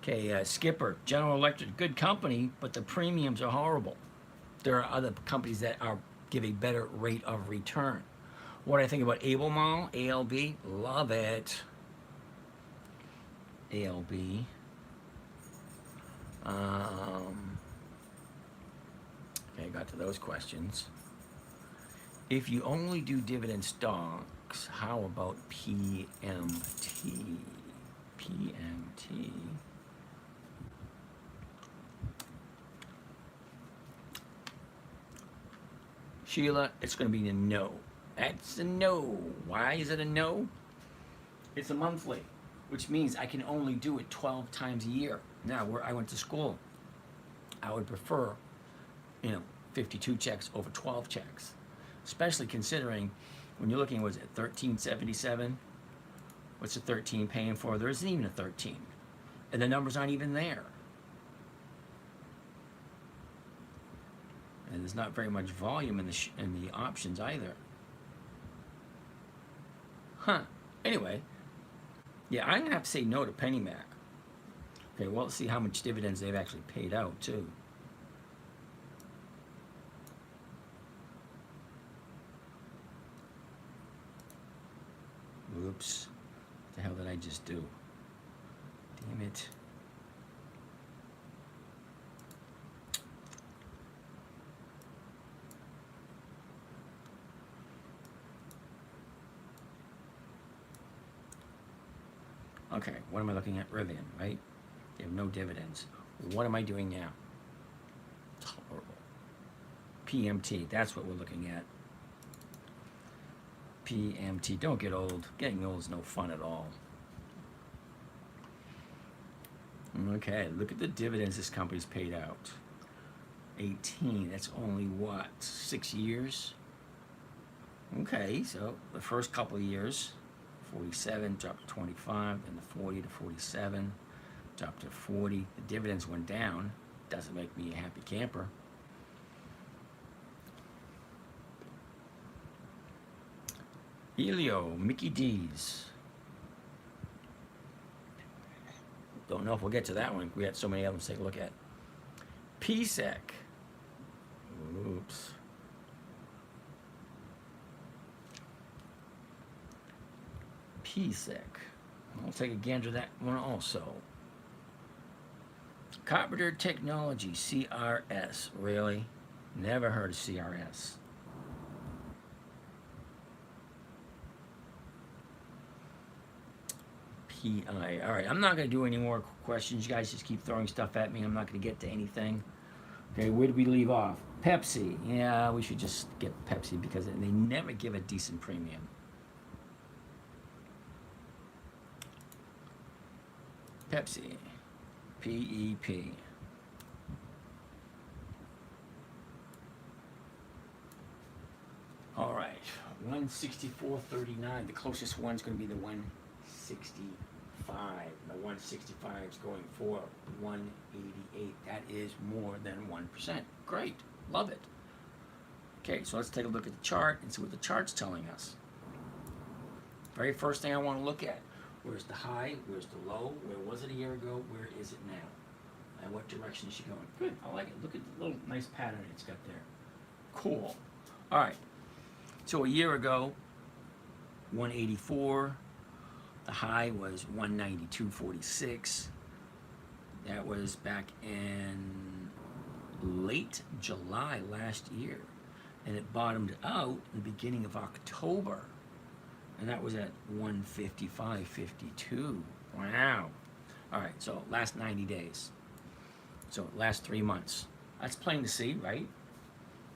[SPEAKER 1] Okay, Skipper, General Electric, good company, but the premiums are horrible. There are other companies that give a better rate of return. What I think about Albemarle, ALB, love it. ALB. Okay, got to those questions. If you only do dividend stocks, how about PMT? PMT. Sheila, it's going to be a no. That's a no. Why is it a no? It's a monthly, which means I can only do it 12 times a year. Now, where I went to school, I would prefer, 52 checks over 12 checks, especially considering when you're looking, was it 1377? What's the 13 paying for? There isn't even a 13, and the numbers aren't even there. And there's not very much volume in the options either. Huh. Anyway, Yeah, I'm gonna have to say no to PennyMac. Okay, well, let's see how much dividends they've actually paid out too. Oops. What the hell did I just do? Damn it. Okay, what am I looking at? Rivian, right? They have no dividends. What am I doing now? Horrible. PMT, that's what we're looking at. PMT, don't get old. Getting old is no fun at all. Okay, look at the dividends this company's paid out. 18, that's only what, 6 years? Okay, so the first couple of years, 47, dropped to 25, then the 40 to 47, dropped to 40. The dividends went down. Doesn't make me a happy camper. Helio, Mickey D's. Don't know if we'll get to that one. We had so many of them to take a look at. PSEC. Oops. PSEC. I'll take a gander at that one also. Carpenter Technology, CRS. Really? Never heard of CRS. PI. All right, I'm not going to do any more questions. You guys just keep throwing stuff at me. I'm not going to get to anything. Okay, where did we leave off? Pepsi. Yeah, we should just get Pepsi because they never give a decent premium. Pepsi. PEP. All right, 164.39. The closest one's going to be the 165. The 165 is going for 188. That is more than 1%. Great, love it. Okay, so let's take a look at the chart and see what the chart's telling us. Very first thing I want to look at. Where's the high? Where's the low? Where was it a year ago? Where is it now? And what direction is she going? Good, I like it. Look at the little nice pattern it's got there. Cool. All right. So a year ago, 184. The high was 192.46. That was back in late July last year. And it bottomed out in the beginning of October. And that was at 155.52. Wow. All right, so last 90 days. So last 3 months. That's plain to see, right?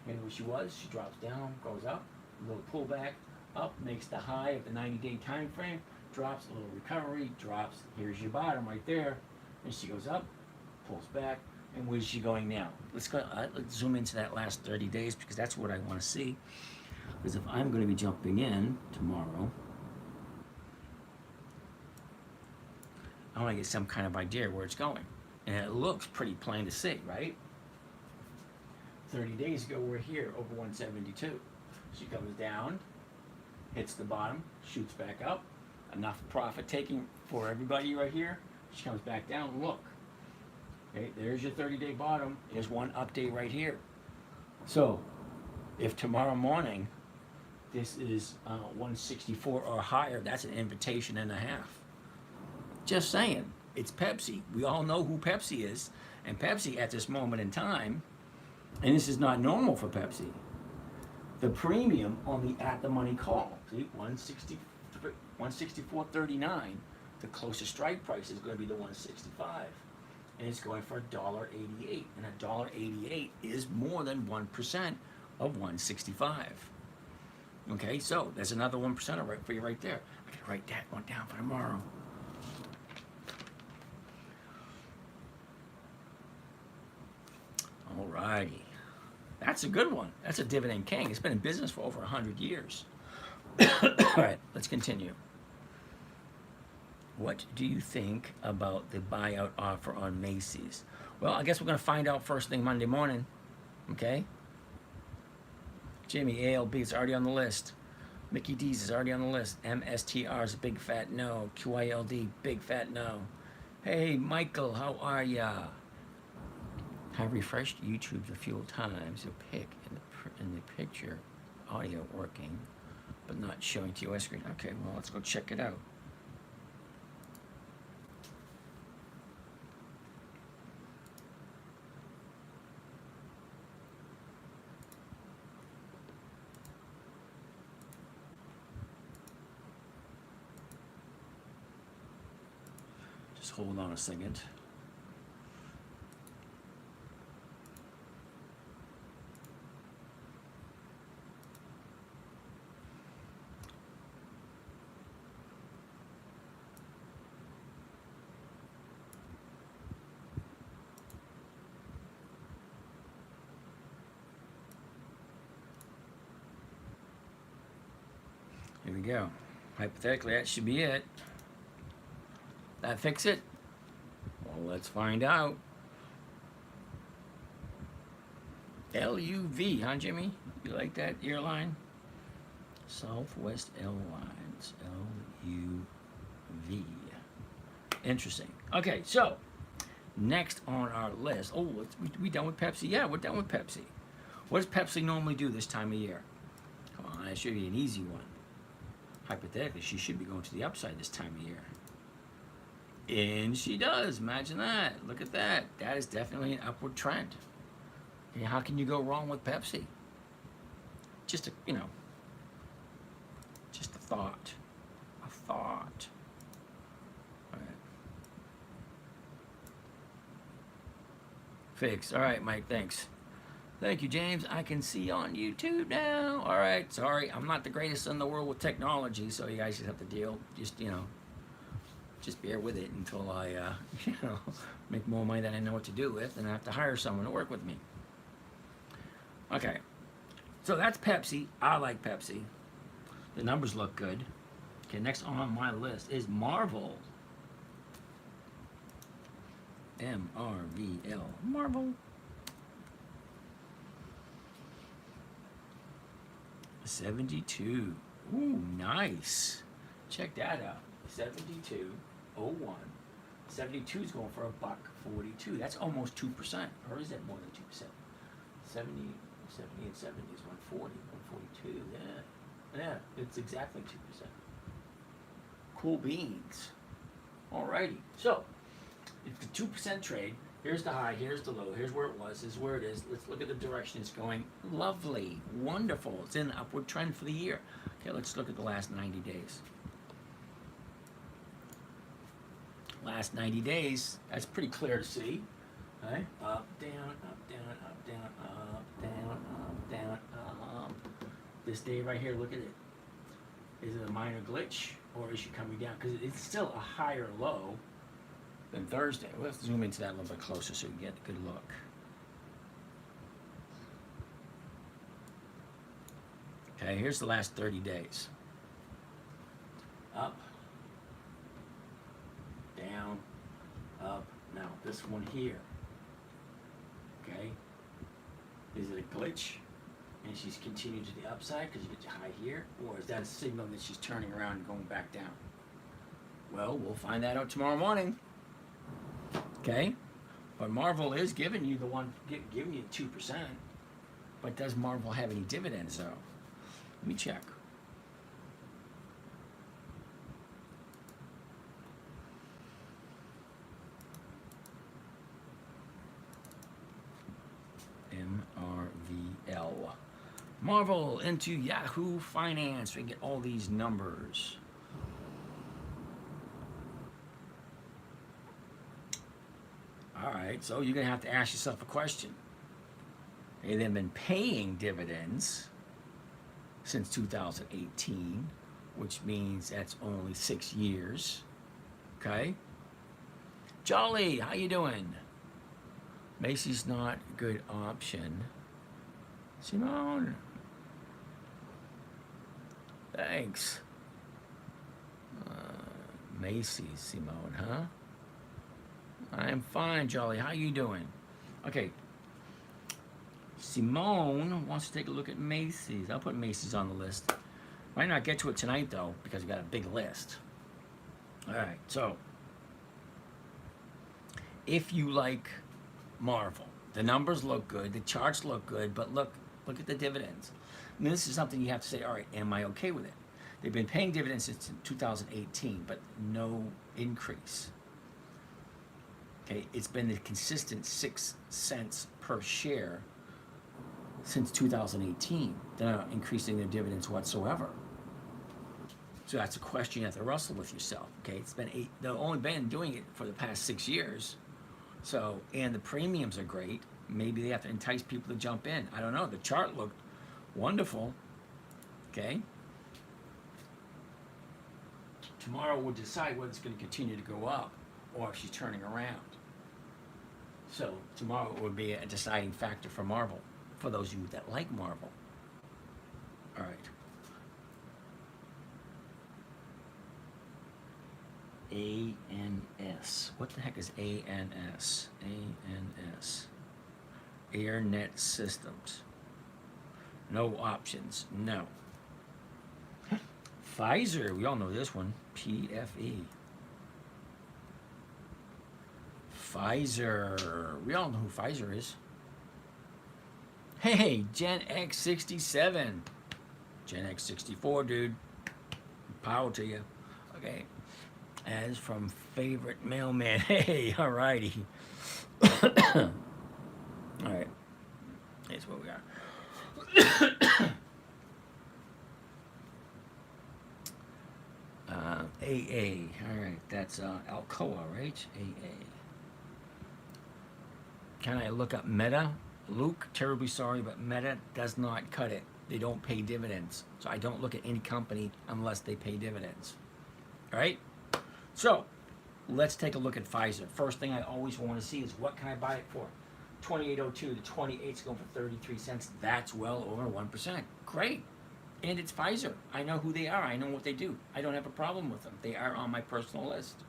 [SPEAKER 1] And where she was, she drops down, goes up, a little pullback, up, makes the high of the 90-day time frame, drops, a little recovery, drops, here's your bottom right there, and she goes up, pulls back, and where's she going now? Let's go. Let's zoom into that last 30 days because that's what I want to see. Because if I'm going to be jumping in tomorrow, I want to get some kind of idea where it's going. And it looks pretty plain to see, right? 30 days ago, we're here over 172. She comes down, hits the bottom, shoots back up. Enough profit taking for everybody right here. She comes back down, look. Okay, there's your 30-day bottom. There's one update right here. So, if tomorrow morning this is 164 or higher, that's an invitation and a half. Just saying, it's Pepsi. We all know who Pepsi is. And Pepsi at this moment in time, and this is not normal for Pepsi, the premium on the at-the-money call, see, 164.39, the closest strike price is going to be the 165. And it's going for $1.88. And $1.88 is more than 1% of 165. Okay, so there's another 1% right for you right there. I can write that one down for tomorrow. All righty. That's a good one. That's a dividend king. It's been in business for over 100 years. All right, let's continue. What do you think about the buyout offer on Macy's? Well, I guess we're going to find out first thing Monday morning. Okay? Jimmy, ALB, it's already on the list. Mickey D's is already on the list. MSTR is a big fat no. QILD, big fat no. Hey, Michael, how are ya? Have refreshed YouTube a few times. You'll pick in the picture, audio working, but not showing TOS screen. Okay, well, let's go check it out. Just hold on a second. Here we go. Hypothetically, that should be it. That fix it? Well, let's find out. LUV, huh, Jimmy? You like that airline? Southwest Airlines, LUV. Interesting. Okay, so next on our list. Oh, we done with Pepsi? Yeah, we're done with Pepsi. What does Pepsi normally do this time of year? Come on, that should be an easy one. Hypothetically, she should be going to the upside this time of year. And she does. Imagine that. Look at that. That is definitely an upward trend. And how can you go wrong with Pepsi? Just a, just a thought. A thought. All right. Fix. All right, Mike. Thanks. Thank you, James. I can see on YouTube now. All right. Sorry, I'm not the greatest in the world with technology, so you guys just have to deal. Just bear with it until I, make more money than I know what to do with, and I have to hire someone to work with me. Okay, so that's Pepsi. I like Pepsi. The numbers look good. Okay, next on my list is Marvel. MRVL. Marvel. 72. Ooh, nice. Check that out. 72.01. 72 is going for $1.42. That's almost 2%. Or is that more than 2%? 70 and 70 is 140, 142. Yeah, it's exactly 2%. Cool beans. Alrighty. So, it's the 2% trade. Here's the high, here's the low, here's where it was, here's where it is. Let's look at the direction it's going. Lovely, wonderful. It's in an upward trend for the year. Okay, let's look at the last 90 days. Last 90 days, that's pretty clear to see. Okay? Up, down, up, down, up, down, up, down, up, down, up. This day right here, look at it. Is it a minor glitch, or is she coming down? Because it's still a higher low than Thursday. Let's zoom into that a little bit closer so you get a good look. Okay, here's the last 30 days. Up, down, up. Now, this one here, okay, is it a glitch and she's continuing to the upside because you get your high here, or is that a signal that she's turning around and going back down? Well, we'll find that out tomorrow morning. Okay, but Marvel is giving you giving you 2%. But does Marvel have any dividends though? Let me check. MRVL. Marvel into Yahoo Finance. We can get all these numbers. All right, so you're going to have to ask yourself a question. They've been paying dividends since 2018, which means that's only 6 years. Okay? Jolly, how you doing? Macy's not a good option. Simone. Thanks. Macy's, Simone, huh? I'm fine, Jolly. How you doing? Okay. Simone wants to take a look at Macy's. I'll put Macy's on the list. Might not get to it tonight though, because we got a big list. All right, so if you like Marvel, the numbers look good, the charts look good, but look at the dividends. I mean, this is something you have to say, all right, am I okay with it? They've been paying dividends since 2018, but no increase. Okay, it's been a consistent 6 cents per share since 2018. They're not increasing their dividends whatsoever. So that's a question you have to wrestle with yourself. Okay, it's been they've only been doing it for the past 6 years. So, and the premiums are great. Maybe they have to entice people to jump in. I don't know. The chart looked wonderful. Okay. Tomorrow we'll decide whether it's going to continue to go up or if she's turning around. So tomorrow would be a deciding factor for Marvel, for those of you that like Marvel. All right. ANS. What the heck is ANS? ANS. AirNet Systems. No options. No. Pfizer. We all know this one. PFE. Pfizer. We all know who Pfizer is. Hey, Gen X 67. Gen X 64, dude. Power to you. Okay. As from favorite mailman. Hey, alrighty. Alright. Here's what we got. AA. Alright, that's Alcoa, right? AA. Can I look up Meta? Luke, terribly sorry, but Meta does not cut it. They don't pay dividends. So I don't look at any company unless they pay dividends. Alright? So, let's take a look at Pfizer. First thing I always want to see is what can I buy it for? 28.02, the 28's going for 33 cents. That's well over 1%. Great. And it's Pfizer. I know who they are. I know what they do. I don't have a problem with them. They are on my personal list.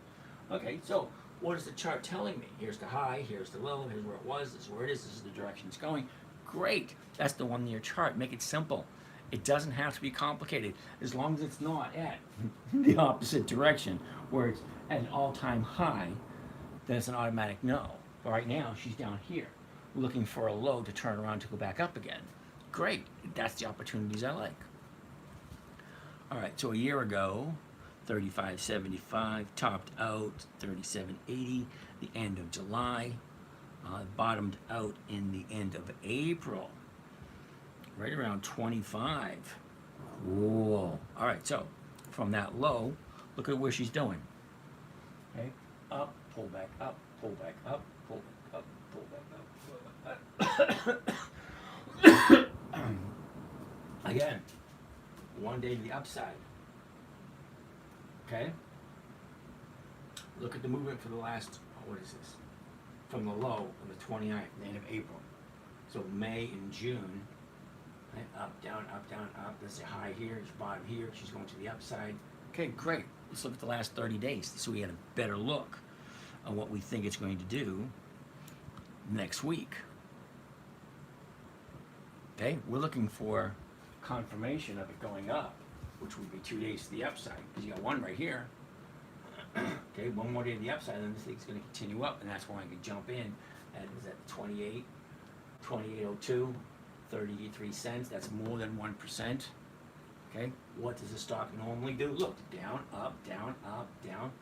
[SPEAKER 1] Okay, so what is the chart telling me? Here's the high, here's the low, here's where it was, this is where it is, this is the direction it's going. Great. That's the 1 year chart. Make it simple. It doesn't have to be complicated as long as it's not at the opposite direction where it's at an all-time high, then it's an automatic no. But right now, she's down here looking for a low to turn around to go back up again. Great. That's the opportunities I like. All right, so a year ago, 35.75 topped out 37.80 the end of July, bottomed out in the end of April, right around 25. Cool. All right, so from that low, look at where she's doing. Okay, up, pull back up, pull back up, pull back up, pull back up. Again, 1 day to the upside. Okay? Look at the movement for the last, what is this? From the low on the 29th, the end of April. So May and June, right? Up, down, up. There's a high here, there's a bottom here. She's going to the upside. Okay, great. Let's look at the last 30 days so we get a better look on what we think it's going to do next week. Okay, we're looking for confirmation of it going up, which would be 2 days to the upside, because you got one right here. Okay, one more day to the upside, and then this thing's going to continue up, and that's where I can jump in. And is that 28, 28.02, 33 cents? That's more than 1%. Okay, what does the stock normally do? Look, down, up, down, up, down.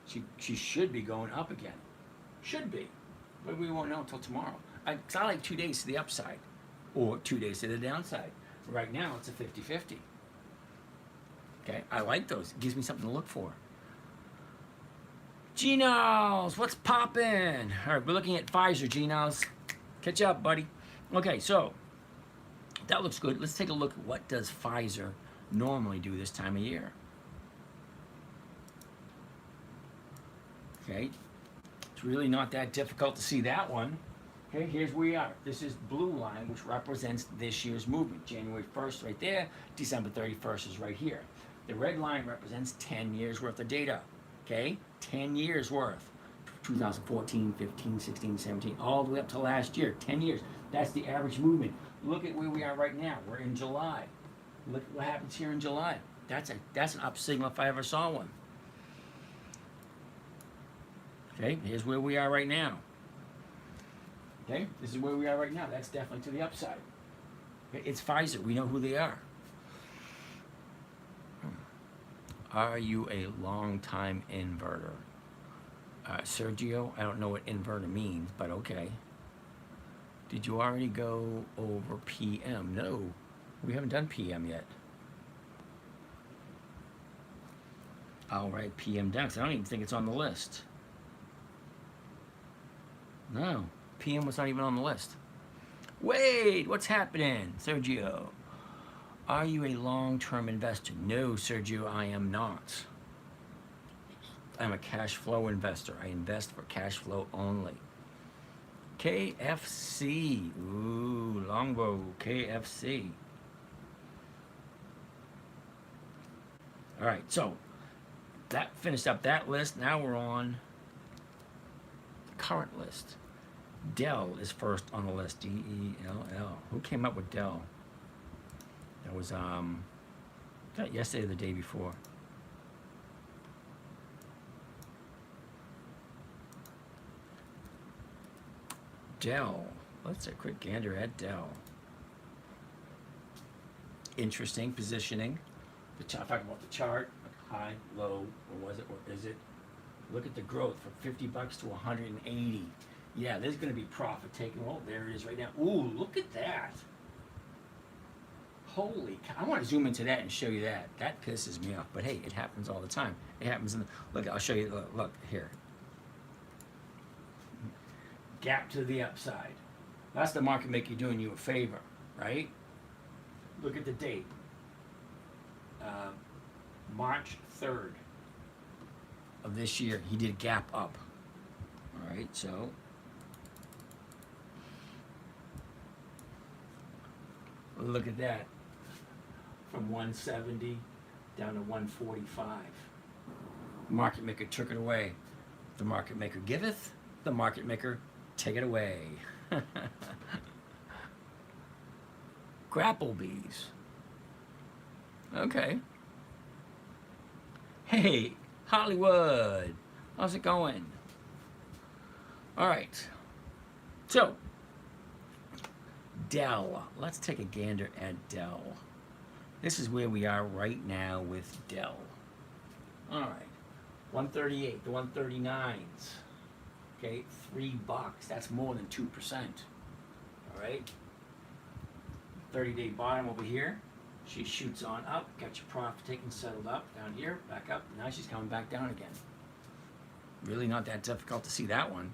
[SPEAKER 1] She should be going up again. Should be, but we won't know until tomorrow. I like 2 days to the upside, or 2 days to the downside. Right now, it's a 50-50. Okay, I like those. It gives me something to look for. Genos, what's poppin'? All right, we're looking at Pfizer, Genos. Catch up, buddy. Okay, so that looks good. Let's take a look at what does Pfizer normally do this time of year. Okay, it's really not that difficult to see that one. Okay, here's where we are. This is blue line, which represents this year's movement. January 1st right there, December 31st is right here. The red line represents 10 years worth of data. Okay, 10 years worth. 2014, 15, 16, 17, all the way up to last year, 10 years. That's the average movement. Look at where we are right now. We're in July. Look at what happens here in July. That's an up signal if I ever saw one. Okay, here's where we are right now. Okay, this is where we are right now. That's definitely to the upside. Okay, it's Pfizer. We know who they are. Are you a long-time inverter? Sergio, I don't know what inverter means, but okay. Did you already go over PM? No, we haven't done PM yet. I'll write PM down, 'cause I don't even think it's on the list. No, PM was not even on the list. Wait, what's happening, Sergio? Are you a long-term investor? No, Sergio, I am not. I'm a cash flow investor. I invest for cash flow only. KFC. Ooh, Longbow, KFC. All right, so that finished up that list. Now we're on the current list. Dell is first on the list. DELL. Who came up with Dell? That was not yesterday or the day before. Dell. Let's take a quick gander at Dell. Interesting positioning. Talk about the chart. High, low, or was it, or is it? Look at the growth from 50 bucks to 180. Yeah, there's going to be profit taking. Oh, there it is right now. Ooh, look at that. Holy cow. I want to zoom into that and show you that. That pisses me off. But hey, it happens all the time. It happens in the, look, I'll show you, look here. Gap to the upside. That's the market maker doing you a favor, right? Look at the date. March 3rd of this year, he did gap up. All right, so look at that. From 170 down to 145. Market maker took it away. The market maker giveth, the market maker take it away. Grapplebees. Okay. Hey, Hollywood. How's it going? All right. So, Dell. Let's take a gander at Dell. This is where we are right now with Dell. All right. 138 to 139s. Okay, $3. That's more than 2%. All right. 30-day bottom over here. She shoots on up, got your profit taken, settled up, down here, back up. Now she's coming back down again. Really not that difficult to see that one.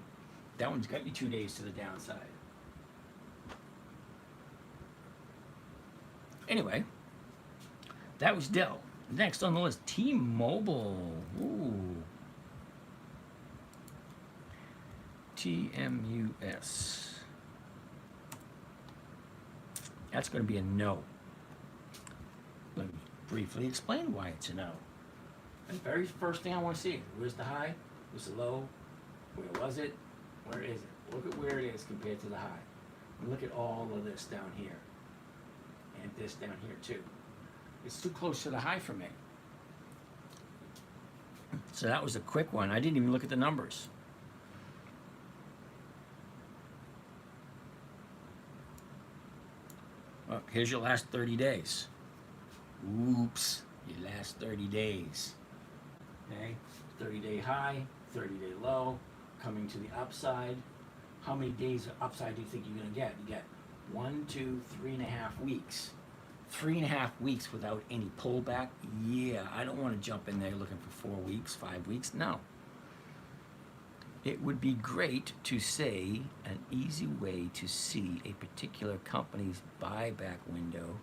[SPEAKER 1] That one's got you 2 days to the downside. Anyway, that was Dell. Next on the list, T-Mobile. Ooh. TMUS. That's going to be a no. Let me briefly explain why it's a no. The very first thing I want to see, where's the high? Where's the low? Where was it? Where is it? Look at where it is compared to the high. And look at all of this down here. And this down here too. It's too close to the high for me. So that was a quick one. I didn't even look at the numbers. Well, here's your last 30 days. Oops, your last 30 days. Okay, 30-day high, 30-day low, coming to the upside. How many days of upside do you think you're going to get? You get 1, 2, 3.5 weeks. 3.5 weeks without any pullback? Yeah, I don't want to jump in there looking for 4 weeks, 5 weeks. No. It would be great to say an easy way to see a particular company's buyback window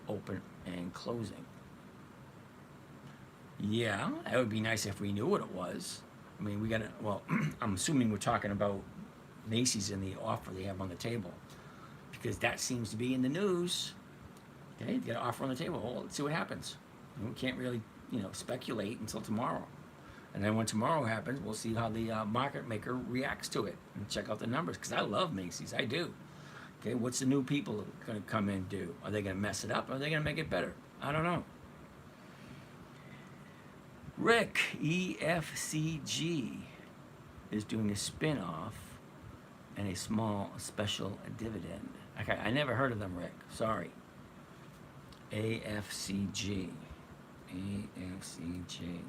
[SPEAKER 1] open and closing. Yeah, that would be nice if we knew what it was. I mean, we got to, well, I'm assuming we're talking about Macy's and the offer they have on the table, because that seems to be in the news. Okay, you got an offer on the table. Well, let's see what happens. And we can't really, speculate until tomorrow. And then when tomorrow happens, we'll see how the market maker reacts to it and check out the numbers, because I love Macy's. I do. Okay, what's the new people going to come in and do? Are they going to mess it up, or are they going to make it better? I don't know. Rick, EFCG, is doing a spin-off and a small special dividend. Okay, I never heard of them, Rick. Sorry. AFCG. AFCG.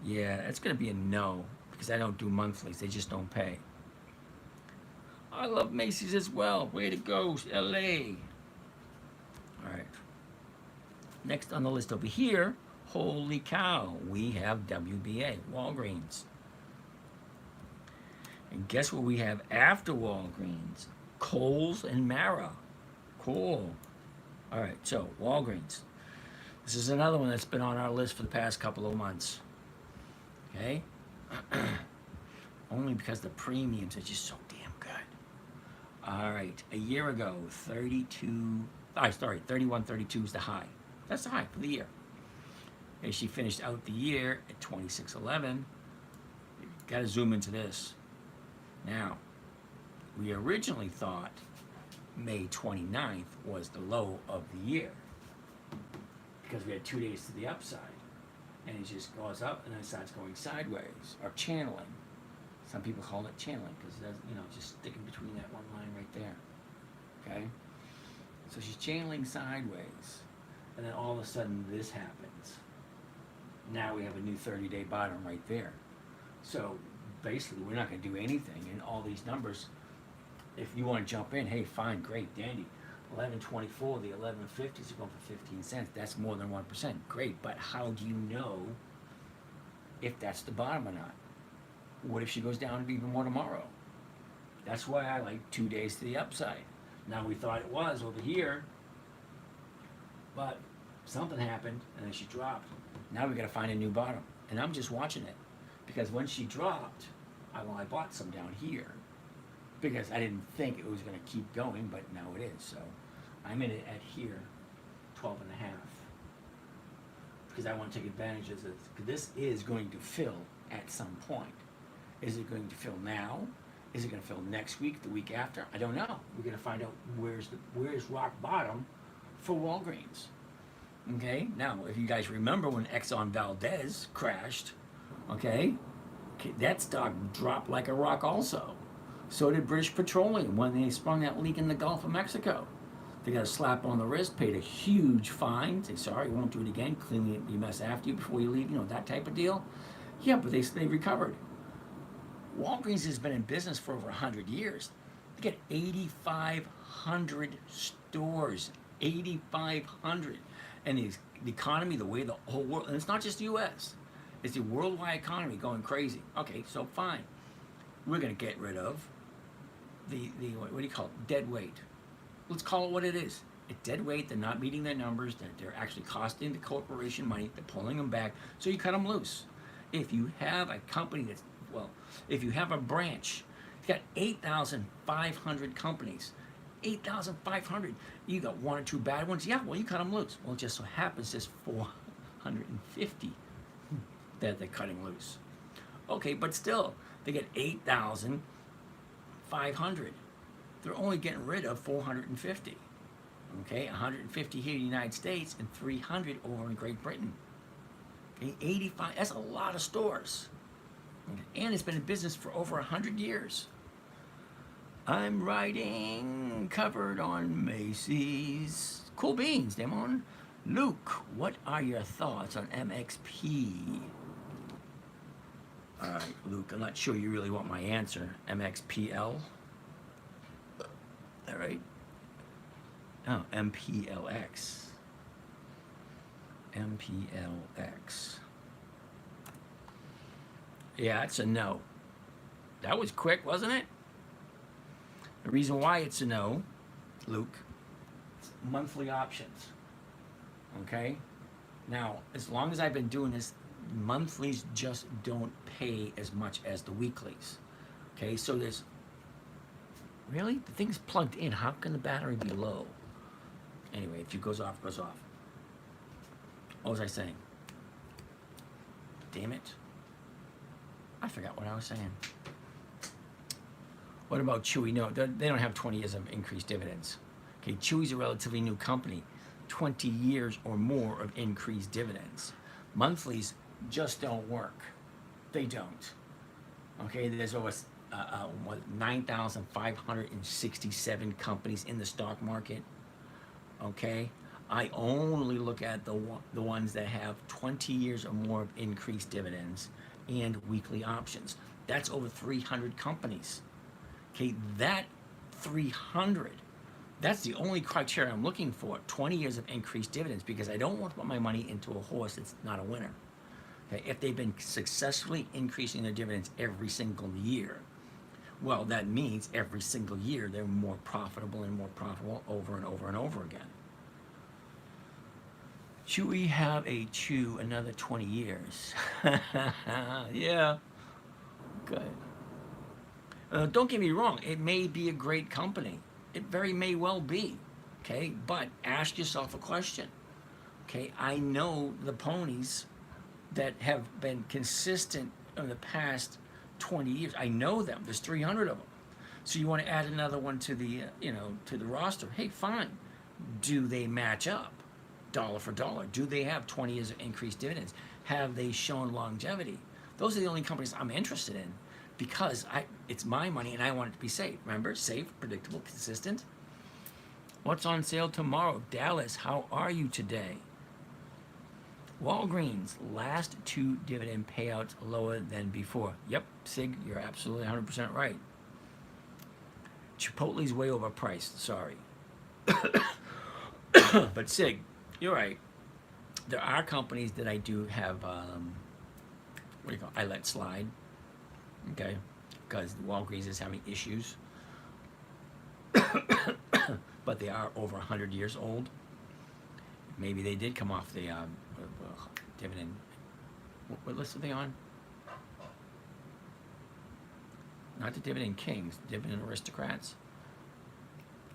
[SPEAKER 1] Yeah, that's going to be a no because I don't do monthlies. They just don't pay. I love Macy's as well. Way to go, LA. All right. Next on the list over here, holy cow, we have WBA, Walgreens. And guess what we have after Walgreens? Kohl's and Mara. Cool. All right, so Walgreens. This is another one that's been on our list for the past couple of months. Okay? Only because the premiums are just so damn good. All right, a year ago, 31.32 is the high. That's the high for the year. And she finished out the year at 26.11. Got to zoom into this. Now, we originally thought May 29th was the low of the year because we had 2 days to the upside. And it just goes up and then it starts going sideways or channeling. Some people call it channeling because it does, just sticking between that one line right there. Okay? So she's channeling sideways. And then all of a sudden this happens. Now we have a new 30-day bottom right there. So basically we're not going to do anything. And all these numbers, if you want to jump in, hey, fine, great, dandy. 11.24, the 11.50s are going for 15 cents. That's more than 1%. Great, but how do you know if that's the bottom or not? What if she goes down even more tomorrow? That's why I like 2 days to the upside. Now we thought it was over here, but something happened and then she dropped. Now we got to find a new bottom, and I'm just watching it because when she dropped, I bought some down here because I didn't think it was going to keep going, but now it is. So I'm in it at here, 12 and a half, because I want to take advantage of this. This is going to fill at some point. Is it going to fill now? Is it going to fill next week, the week after? I don't know. We're going to find out where's rock bottom for Walgreens. Okay, now if you guys remember when Exxon Valdez crashed, okay, that stock dropped like a rock also. So did British Petroleum when they sprung that leak in the Gulf of Mexico. They got a slap on the wrist, paid a huge fine, say sorry, won't do it again, clean your mess after you before you leave, that type of deal. Yeah, but they recovered. Walgreens has been in business for over 100 years. They got 8,500 stores, 8,500. And the economy, the way the whole world, and it's not just the U.S., it's the worldwide economy going crazy. Okay, so fine. We're going to get rid of the what do you call it? Dead weight. Let's call it what it is. It's dead weight. They're not meeting their numbers. They're actually costing the corporation money. They're pulling them back. So you cut them loose. If you have a company if you have a branch, you've got 8,500 companies. 8,500. You got one or two bad ones. Yeah, well, you cut them loose. Well, it just so happens there's 450 that they're cutting loose. Okay, but still, they get 8,500. They're only getting rid of 450. Okay, 150 here in the United States and 300 over in Great Britain. Okay, 85. That's a lot of stores. Okay, and it's been in business for over 100 years. I'm writing covered on Macy's. Cool beans, Damon. Luke, what are your thoughts on MXP? All right, Luke, I'm not sure you really want my answer. MXPL. All right. Oh, MPLX. MPLX. Yeah, it's a no. That was quick, wasn't it? The reason why it's a no, Luke, it's monthly options. Okay? Now, as long as I've been doing this, monthlies just don't pay as much as the weeklies. Okay, so there's really the thing's plugged in. How can the battery be low? Anyway, if it goes off, it goes off. What was I saying? Damn it. I forgot what I was saying. What about Chewy? No, they don't have 20 years of increased dividends. Okay, Chewy's a relatively new company. 20 years or more of increased dividends. Monthlies just don't work. They don't. Okay, there's over 9,567 companies in the stock market. Okay, I only look at the ones that have 20 years or more of increased dividends and weekly options. That's over 300 companies. Okay, that 300, that's the only criteria I'm looking for. 20 years of increased dividends, because I don't want to put my money into a horse that's not a winner. Okay, if they've been successfully increasing their dividends every single year, well, that means every single year they're more profitable and more profitable over and over and over again. Should we have a chew another 20 years? Yeah, good. Don't get me wrong, it may be a great company. It very may well be. Okay, but ask yourself a question. Okay, I know the ponies that have been consistent in the past 20 years. I know them. There's 300 of them. So you want to add another one to the to the roster. Hey, fine. Do they match up dollar for dollar? Do they have 20 years of increased dividends? Have they shown longevity? Those are the only companies I'm interested in, because it's my money and I want it to be safe. Remember, safe, predictable, consistent. What's on sale tomorrow? Dallas, how are you today? Walgreens, last 2 dividend payouts lower than before. Yep, Sig, you're absolutely 100% right. Chipotle's way overpriced, sorry. But Sig, you're right. There are companies that I do have, what do you call it? I let slide, okay, because Walgreens is having issues. But they are over 100 years old. Maybe they did come off the dividend. What list are they on? Not the dividend kings, dividend aristocrats.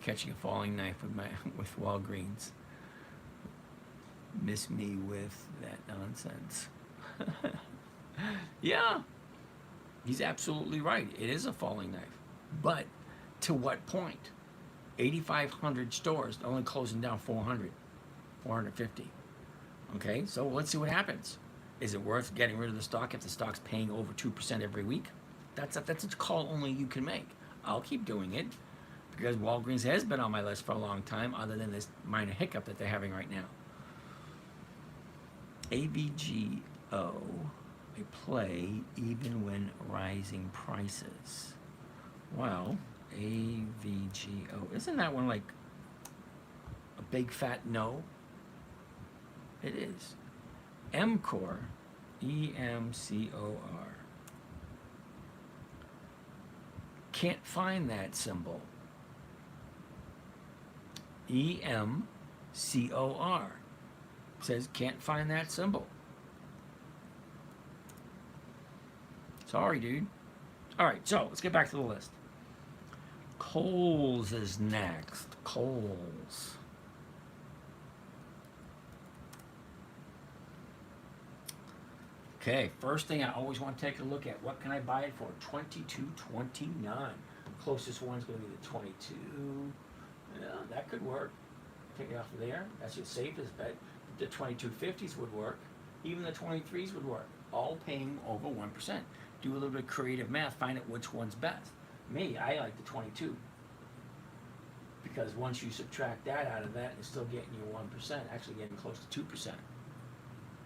[SPEAKER 1] Catching a falling knife with Walgreens. Miss me with that nonsense. Yeah, he's absolutely right. It is a falling knife. But to what point? 8,500 stores, only closing down 400, 450. Okay, so let's see what happens. Is it worth getting rid of the stock if the stock's paying over 2% every week? That's a call only you can make. I'll keep doing it because Walgreens has been on my list for a long time, other than this minor hiccup that they're having right now. AVGO, a play even when rising prices. Well, AVGO, isn't that one like a big fat no? It is. EMCOR, EMCOR. Can't find that symbol. EMCOR. Says can't find that symbol. Sorry, dude. All right, so let's get back to the list. Kohl's is next. Kohl's. Okay, first thing I always want to take a look at, what can I buy it for? $22.29. Closest one's going to be the 22. Yeah, that could work. Take it off of there. That's your safest bet. The 22.50s would work. Even the 23s would work. All paying over 1%. Do a little bit of creative math. Find out which one's best. Me, I like the 22. Because once you subtract that out of that, it's still getting you 1%. Actually getting close to 2%.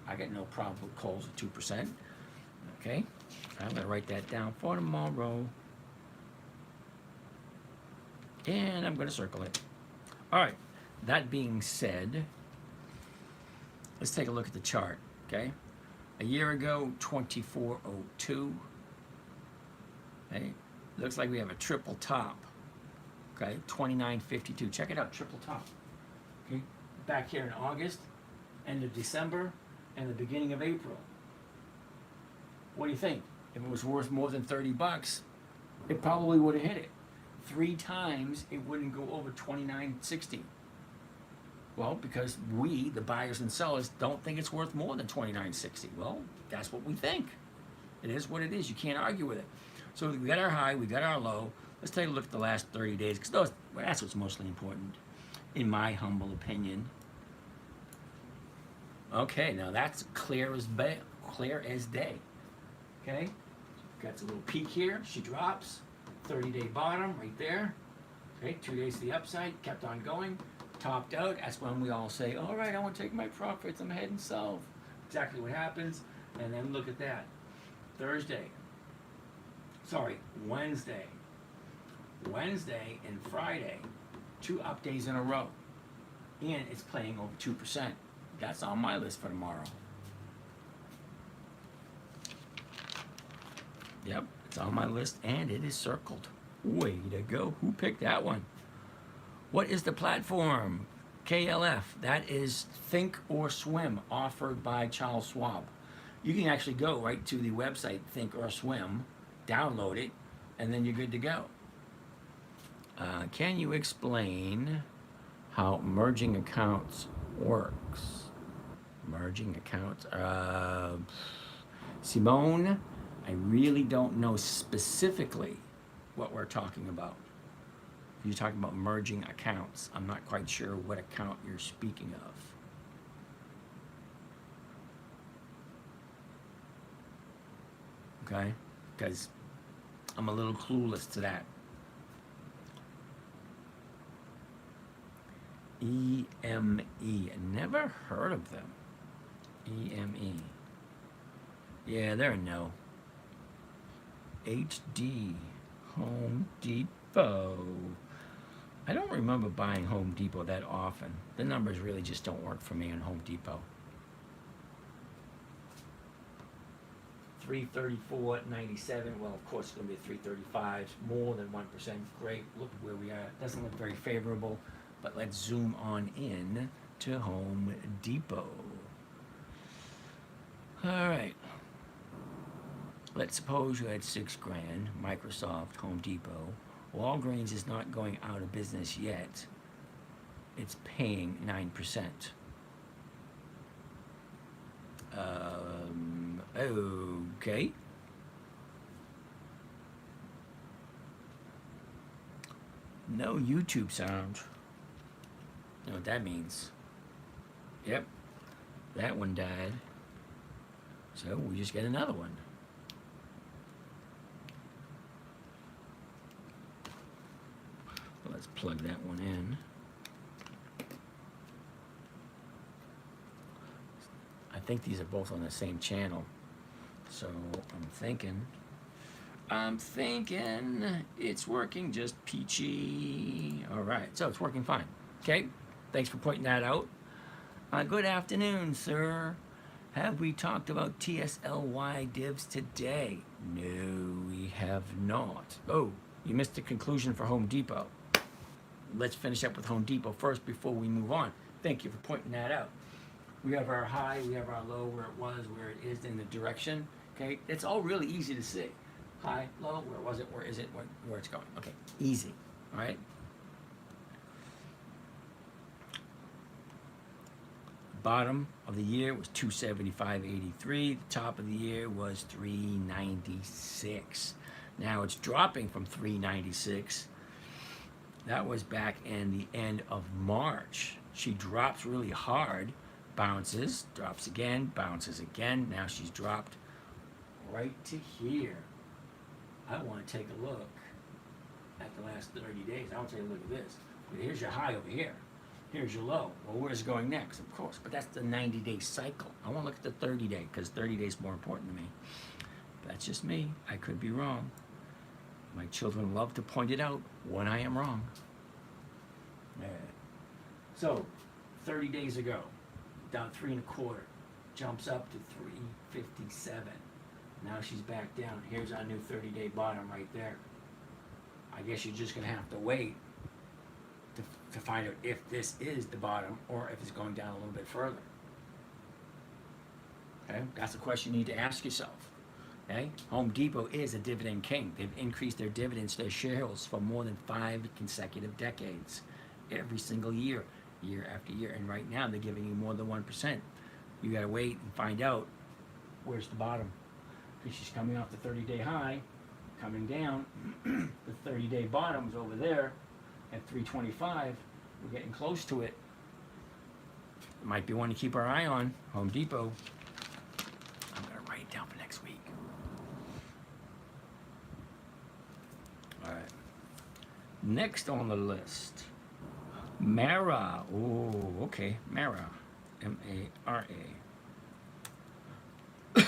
[SPEAKER 1] I got no problem with Kohl's at 2%. Okay, I'm going to write that down for tomorrow. And I'm going to circle it. All right, that being said, let's take a look at the chart, okay? A year ago, 2402. Okay, looks like we have a triple top. Okay, 2952. Check it out, triple top. Okay, back here in August, end of December, and the beginning of April. What do you think? If it was worth more than 30 bucks, it probably would have hit it. 3 times it wouldn't go over 29.60. Well, because we, the buyers and sellers, don't think it's worth more than 29.60. Well, that's what we think. It is what it is. You can't argue with it. So we got our high, we got our low. Let's take a look at the last 30 days, because that's what's mostly important, in my humble opinion. Okay, now that's clear as day. Okay, got a little peak here. She drops, 30-day bottom right there. Okay, 2 days to the upside, kept on going, topped out. That's when we all say, all right, I want to take my profits. I'm ahead and sell. Exactly what happens. And then look at that. Wednesday and Friday, 2 up days in a row. And it's playing over 2%. That's on my list for tomorrow. Yep, it's on my list and it is circled. Way to go. Who picked that one? What is the platform? KLF. That is Think or Swim, offered by Charles Schwab. You can actually go right to the website Think or Swim, download it, and then you're good to go. Can you explain how merging accounts works? Merging accounts. Simone, I really don't know specifically what we're talking about. You're talking about merging accounts. I'm not quite sure what account you're speaking of. Okay? Because I'm a little clueless to that. EME. Never heard of them. EME. Yeah, they're a no. HD. Home Depot. I don't remember buying Home Depot that often. The numbers really just don't work for me on Home Depot. 334.97. Well, of course, it's going to be 335. More than 1%. Great. Look where we are. Doesn't look very favorable. But let's zoom on in to Home Depot. All right. Let's suppose you had $6 grand. Microsoft, Home Depot. Walgreens is not going out of business yet. It's paying 9%. Okay. No YouTube sound. You know what that means? Yep. That one died. So we just get another one. Let's plug that one in. I think these are both on the same channel. So I'm thinking it's working just peachy. All right, so it's working fine. Okay, thanks for pointing that out. Good afternoon, sir. Have we talked about TSLY divs today? No, we have not. Oh, you missed the conclusion for Home Depot. Let's finish up with Home Depot first before we move on. Thank you for pointing that out. We have our high, we have our low, where it was, where it is in the direction. Okay, it's all really easy to see. High, low, where was it, where is it, where it's going. Okay, easy, all right? Bottom of the year was 275.83. The top of the year was 396. Now it's dropping from 396. That was back in the end of March. She drops really hard, bounces, drops again, bounces again. Now she's dropped right to here. I want to take a look at the last 30 days. I want to take a look at this. Here's your high over here. Here's your low. Well, where's it going next? Of course, but that's the 90-day cycle. I want to look at the 30-day because 30 days is more important to me. That's just me. I could be wrong. My children love to point it out when I am wrong. So, 30 days ago, down 3.25, jumps up to 357. Now she's back down. Here's our new 30-day bottom right there. I guess you're just gonna have to wait to find out if this is the bottom or if it's going down a little bit further. Okay, that's a question you need to ask yourself. Okay, Home Depot is a dividend king. They've increased their dividends to their shareholders for more than 5 consecutive decades, every single year, year after year. And right now they're giving you more than 1%. You gotta wait and find out where's the bottom, because she's coming off the 30-day high, coming down. The 30-day bottom is over there at 325. We're getting close to it. Might be one to keep our eye on. Home Depot. I'm gonna write it down for next week. All right. Next on the list, Mara. Oh, okay, Mara. M-A-R-A. All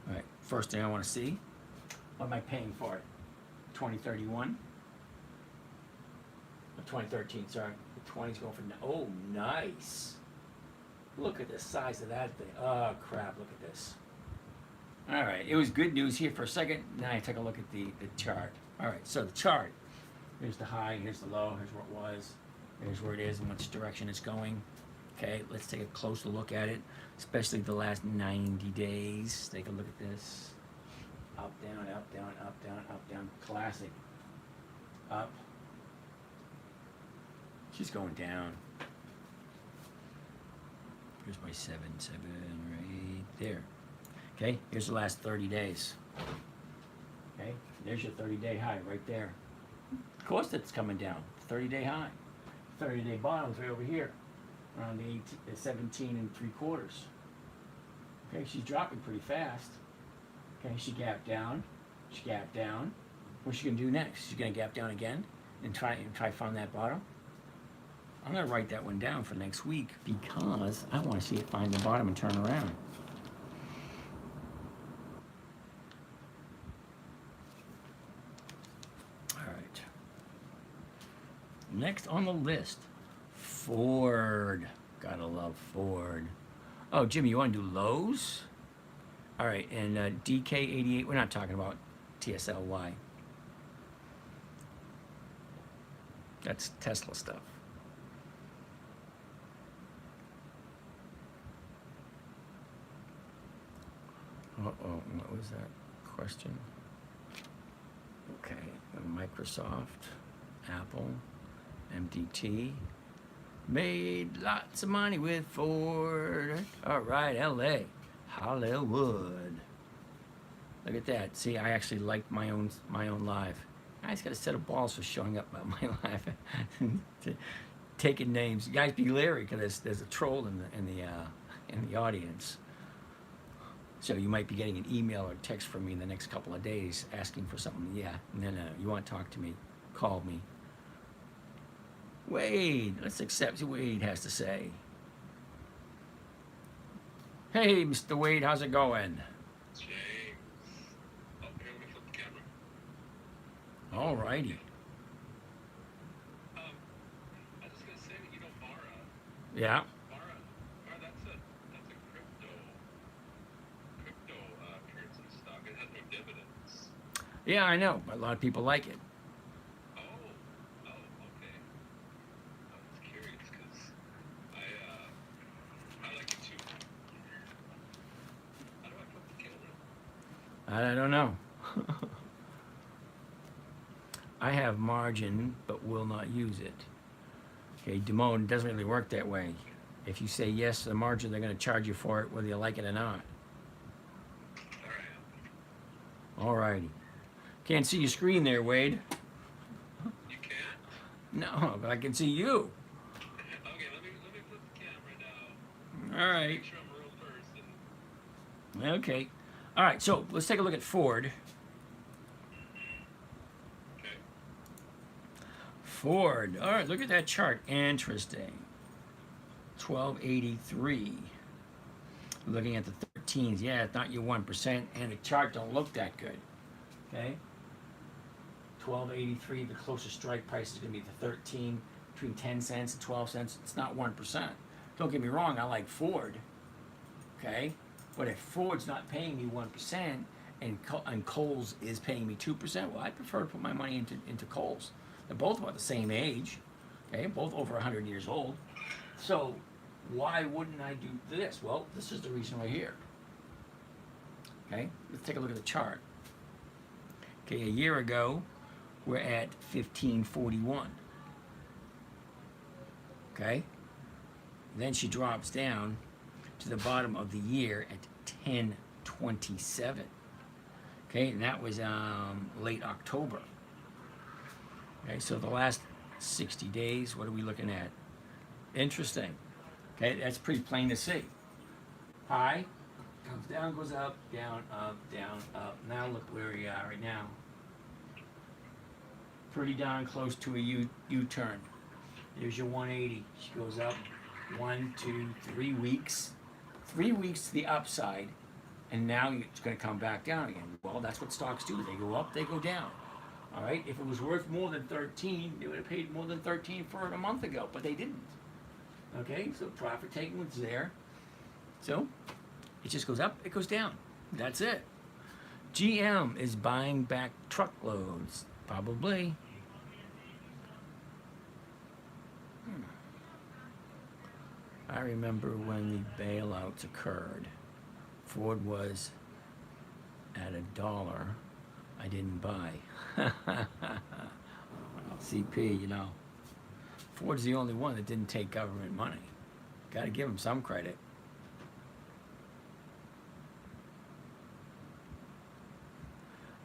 [SPEAKER 1] right. First thing I want to see. What am I paying for it? 2031. 2013, sorry. The 20's going for, oh, nice. Look at the size of that thing. Oh, crap, look at this. All right, it was good news here for a second. Now I take a look at the chart. All right, so the chart. Here's the high, here's the low, here's where it was. Here's where it is and which direction it's going. Okay, let's take a closer look at it, especially the last 90 days. Take a look at this. Up, down, up, down, up, down, up, down. Classic. Up. She's going down. Here's my 7 right there. Okay, here's the last 30 days. Okay, there's your 30-day high right there. Of course it's coming down. 30-day high. 30-day bottom's right over here, around the 17 3/4. Okay, she's dropping pretty fast. Okay, she gapped down. She gapped down. What's she gonna do next? She's gonna gap down again and try find that bottom. I'm gonna write that one down for next week because I want to see it find the bottom and turn around. All right. Next on the list, Ford. Gotta love Ford. Oh, Jimmy, you want to do Lowe's? All right, and DK88. We're not talking about TSLY. That's Tesla stuff. Uh-oh, what was that question? Okay, Microsoft, Apple, MDT. Made lots of money with Ford. All right, LA, Hollywood. Look at that. See, I actually liked my own live. I just got a set of balls for showing up at my live, taking names. You guys be leery because there's a troll in the audience. So you might be getting an email or text from me in the next couple of days asking for something. Yeah, no, you want to talk to me, call me. Wade, let's accept what Wade has to say. Hey, Mr. Wade, how's it going?
[SPEAKER 2] James. Oh, here, let me flip the camera.
[SPEAKER 1] All righty.
[SPEAKER 2] I was just going to say that, Mara.
[SPEAKER 1] Yeah.
[SPEAKER 2] Mara, that's a cryptocurrency stock. It has no dividends.
[SPEAKER 1] Yeah, I know. A lot of people like it.
[SPEAKER 2] Oh, okay. I was curious because I like it too. How do I flip the camera?
[SPEAKER 1] I don't know. I have margin, but will not use it. Okay, Damone, it doesn't really work that way. If you say yes to the margin, they're going to charge you for it, whether you like it or not. All righty. Can't see your screen there, Wade.
[SPEAKER 2] You can't?
[SPEAKER 1] No, but I can see you.
[SPEAKER 2] Okay, let me flip the camera now.
[SPEAKER 1] All right.
[SPEAKER 2] Make sure I'm a real person.
[SPEAKER 1] Okay. All right, so let's take a look at Ford.
[SPEAKER 2] Okay.
[SPEAKER 1] Ford. All right, look at that chart. Interesting. 1283. Looking at the 13s. Yeah, it's not your 1%, and the chart don't look that good. Okay. 1283. The closest strike price is going to be the 13, between 10 cents and 12 cents. It's not 1%. Don't get me wrong. I like Ford. Okay. But if Ford's not paying me 1% and Kohl's is paying me 2%, well, I prefer to put my money into Kohl's. They're both about the same age, okay, both over 100 years old. So why wouldn't I do this? Well, this is the reason right here. Okay, let's take a look at the chart. Okay, a year ago, we're at 1541. Okay, then she drops down to the bottom of the year at 1027. Okay, and that was late October. Okay, so the last 60 days, what are we looking at? Interesting. Okay, that's pretty plain to see. High, comes down, goes up, down, up, down, up. Now look where we are right now. Pretty darn close to a U-turn. There's your 180. She goes up 1, 2, 3 weeks. 3 weeks to the upside, and now it's going to come back down again. Well, that's what stocks do. They go up, they go down. All right. If it was worth more than 13, they would have paid more than 13 for it a month ago, but they didn't. Okay. So profit taking was there. So it just goes up, it goes down. That's it. GM is buying back truckloads, probably. I remember when the bailouts occurred. Ford was at $1. I didn't buy. Well, CP, you know. Ford's the only one that didn't take government money. Got to give him some credit.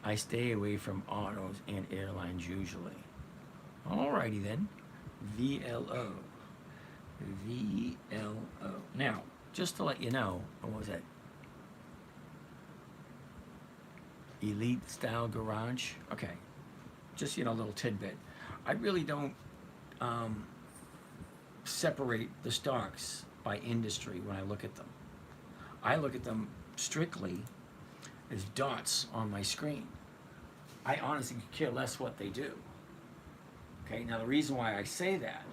[SPEAKER 1] I stay away from autos and airlines usually. Alrighty then. VLO. VLO. Now, just to let you know, what was that? Elite Style Garage. Okay. Just, a little tidbit. I really don't separate the stocks by industry when I look at them. I look at them strictly as dots on my screen. I honestly could care less what they do. Okay, now the reason why I say that,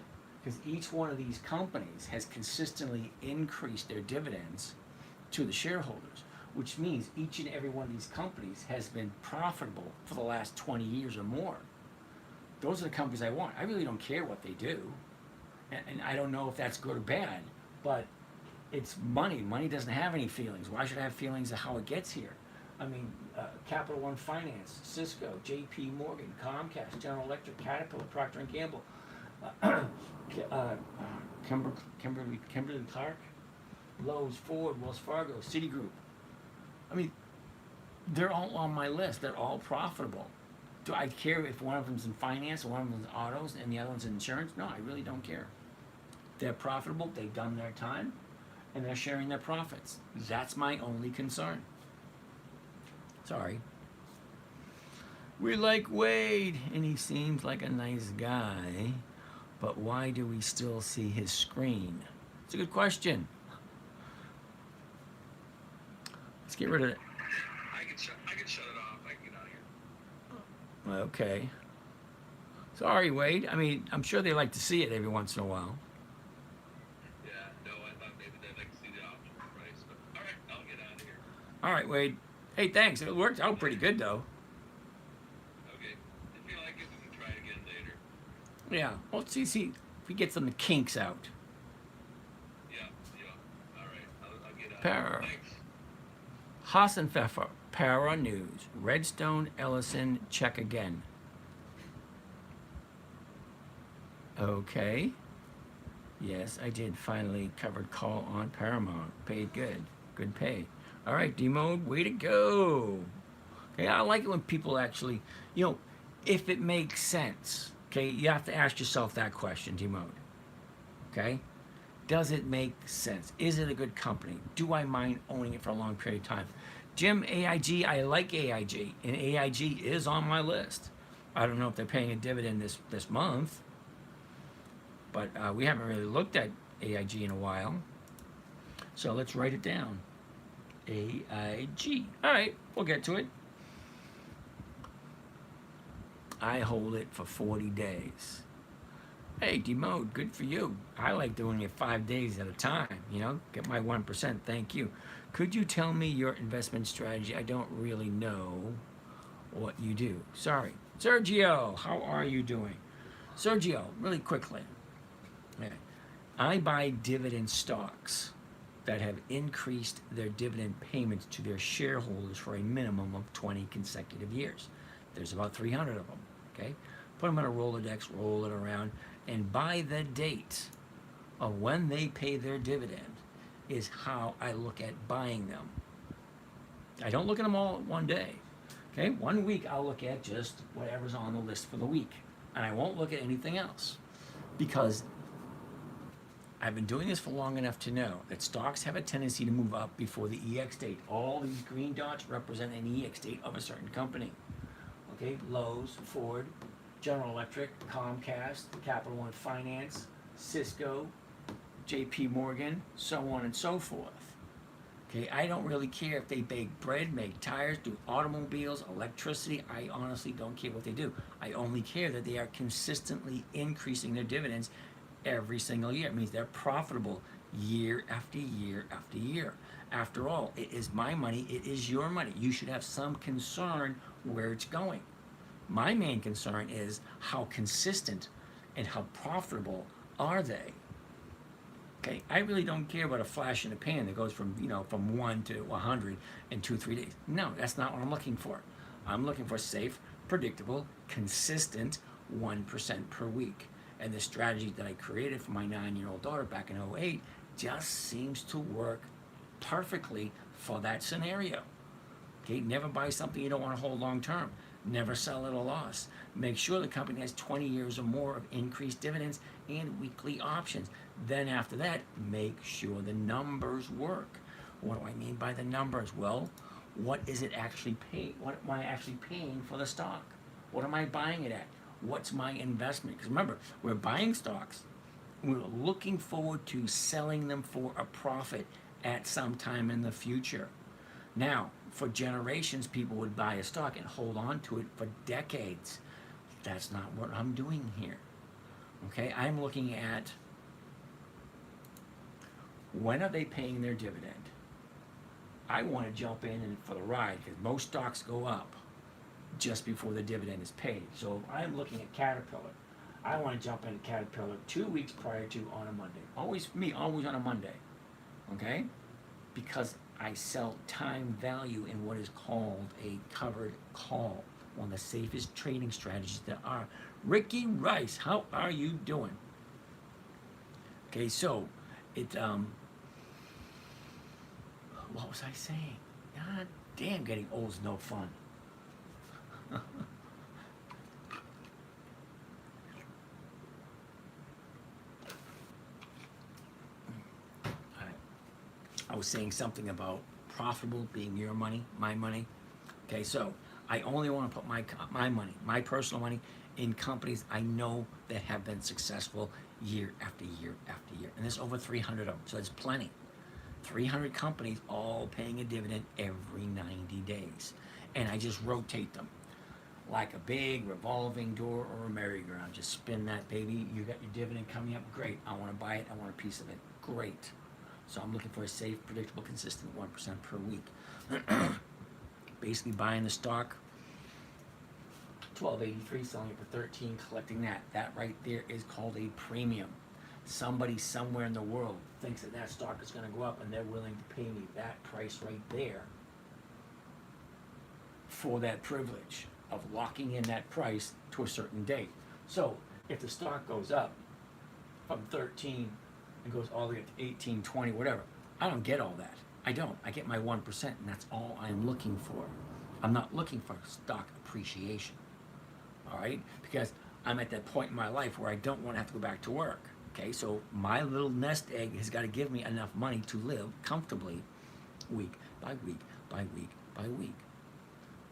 [SPEAKER 1] because each one of these companies has consistently increased their dividends to the shareholders, which means each and every one of these companies has been profitable for the last 20 years or more. Those are the companies I want. I really don't care what they do. And I don't know if that's good or bad, but it's money. Money doesn't have any feelings. Why should I have feelings of how it gets here? I mean, Capital One Finance, Cisco, J.P. Morgan, Comcast, General Electric, Caterpillar, Procter and Gamble, Kimberly Clark, Lowe's, Ford, Wells Fargo, Citigroup. I mean, they're all on my list. They're all profitable. Do I care if one of them's in finance, or one of them's in autos, and the other one's in insurance? No, I really don't care. They're profitable. They've done their time, and they're sharing their profits. That's my only concern. Sorry. We like Wade, and he seems like a nice guy, but why do we still see his screen? It's a good question. Let's get rid of it.
[SPEAKER 2] I can shut it off. I can get out of here.
[SPEAKER 1] Okay. Sorry, Wade. I mean, I'm sure they like to see it every once in a while.
[SPEAKER 2] Yeah, no, I thought maybe they'd like to see the option price, but all right, I'll get out of here.
[SPEAKER 1] All right, Wade. Hey, thanks. It worked out pretty good, though.
[SPEAKER 2] Okay, if you like it, we can try it again later.
[SPEAKER 1] Yeah. Well, let's see if we get some kinks out.
[SPEAKER 2] Yeah. All right, I'll get out.
[SPEAKER 1] Para.
[SPEAKER 2] Thanks.
[SPEAKER 1] Hassenpfeffer, Para News. Redstone, Ellison, check again. Okay. Yes, I did finally covered call on Paramount. Paid good. Good pay. All right, D-Mode, way to go. Okay, I like it when people actually, if it makes sense. Okay, you have to ask yourself that question, D-Mode. Okay? Does it make sense? Is it a good company? Do I mind owning it for a long period of time? Jim, AIG, I like AIG, and AIG is on my list. I don't know if they're paying a dividend this month, but we haven't really looked at AIG in a while. So let's write it down. AIG. All right, we'll get to it. I hold it for 40 days. Hey, D-Mode, good for you. I like doing it 5 days at a time, get my 1%, thank you. Could you tell me your investment strategy? I don't really know what you do. Sorry. Sergio, how are you doing? Sergio, really quickly. Okay. I buy dividend stocks that have increased their dividend payments to their shareholders for a minimum of 20 consecutive years. There's about 300 of them, okay? Put them in a Rolodex, roll it around, and by the date of when they pay their dividend is how I look at buying them. I don't look at them all one day, okay? 1 week I'll look at just whatever's on the list for the week. and I won't look at anything else, because I've been doing this for long enough to know that stocks have a tendency to move up before the EX date. All these green dots represent an EX date of a certain company. Okay, Lowe's, Ford, General Electric, Comcast, Capital One Finance, Cisco, JP Morgan, so on and so forth. Okay, I don't really care if they bake bread, make tires, do automobiles, electricity. I honestly don't care what they do. I only care that they are consistently increasing their dividends every single year. It means they're profitable year after year after year. After all, it is my money, it is your money. You should have some concern where it's going. My main concern is how consistent and how profitable are they. Okay, I really don't care about a flash in the pan that goes from, from 1 to 100 in 2-3 days. No, that's not what I'm looking for. I'm looking for safe, predictable, consistent 1% per week. And the strategy that I created for my 9-year-old daughter back in '08 just seems to work perfectly for that scenario. Okay, never buy something you don't want to hold long term. Never sell at a loss. Make sure the company has 20 years or more of increased dividends and weekly options. Then after that, make sure the numbers work. What do I mean by the numbers? Well, what is it actually paying? What am I actually paying for the stock? What am I buying it at? What's my investment? Because remember, we're buying stocks. We're looking forward to selling them for a profit at some time in the future. Now, for generations, people would buy a stock and hold on to it for decades. That's not what I'm doing here. Okay, I'm looking at when are they paying their dividend. I want to jump in and for the ride because most stocks go up just before the dividend is paid. So if I'm looking at Caterpillar, I want to jump into Caterpillar 2 weeks prior to on a Monday. Always on a Monday. Okay? Because I sell time value in what is called a covered call. One of the safest trading strategies there are. Ricky Rice, how are you doing? Okay, so what was I saying? God damn, getting old is no fun. I was saying something about profitable being your money, my money. Okay, so I only want to put my money, my personal money, in companies I know that have been successful year after year after year. And there's over 300 of them, so it's plenty. 300 companies all paying a dividend every 90 days. And I just rotate them like a big revolving door or a merry-go-round. Just spin that baby. You got your dividend coming up. Great. I want to buy it. I want a piece of it. Great. So I'm looking for a safe, predictable, consistent 1% per week. Basically buying the stock, $12.83, selling it for $13, collecting that. That right there is called a premium. Somebody somewhere in the world thinks that that stock is going to go up and they're willing to pay me that price right there for that privilege of locking in that price to a certain date. So if the stock goes up from 13 and goes all the way up to 18, 20, whatever, I don't get all that. I don't. I get my 1%, and that's all I'm looking for. I'm not looking for stock appreciation, all right? Because I'm at that point in my life where I don't want to have to go back to work, okay? So my little nest egg has got to give me enough money to live comfortably week by week by week by week.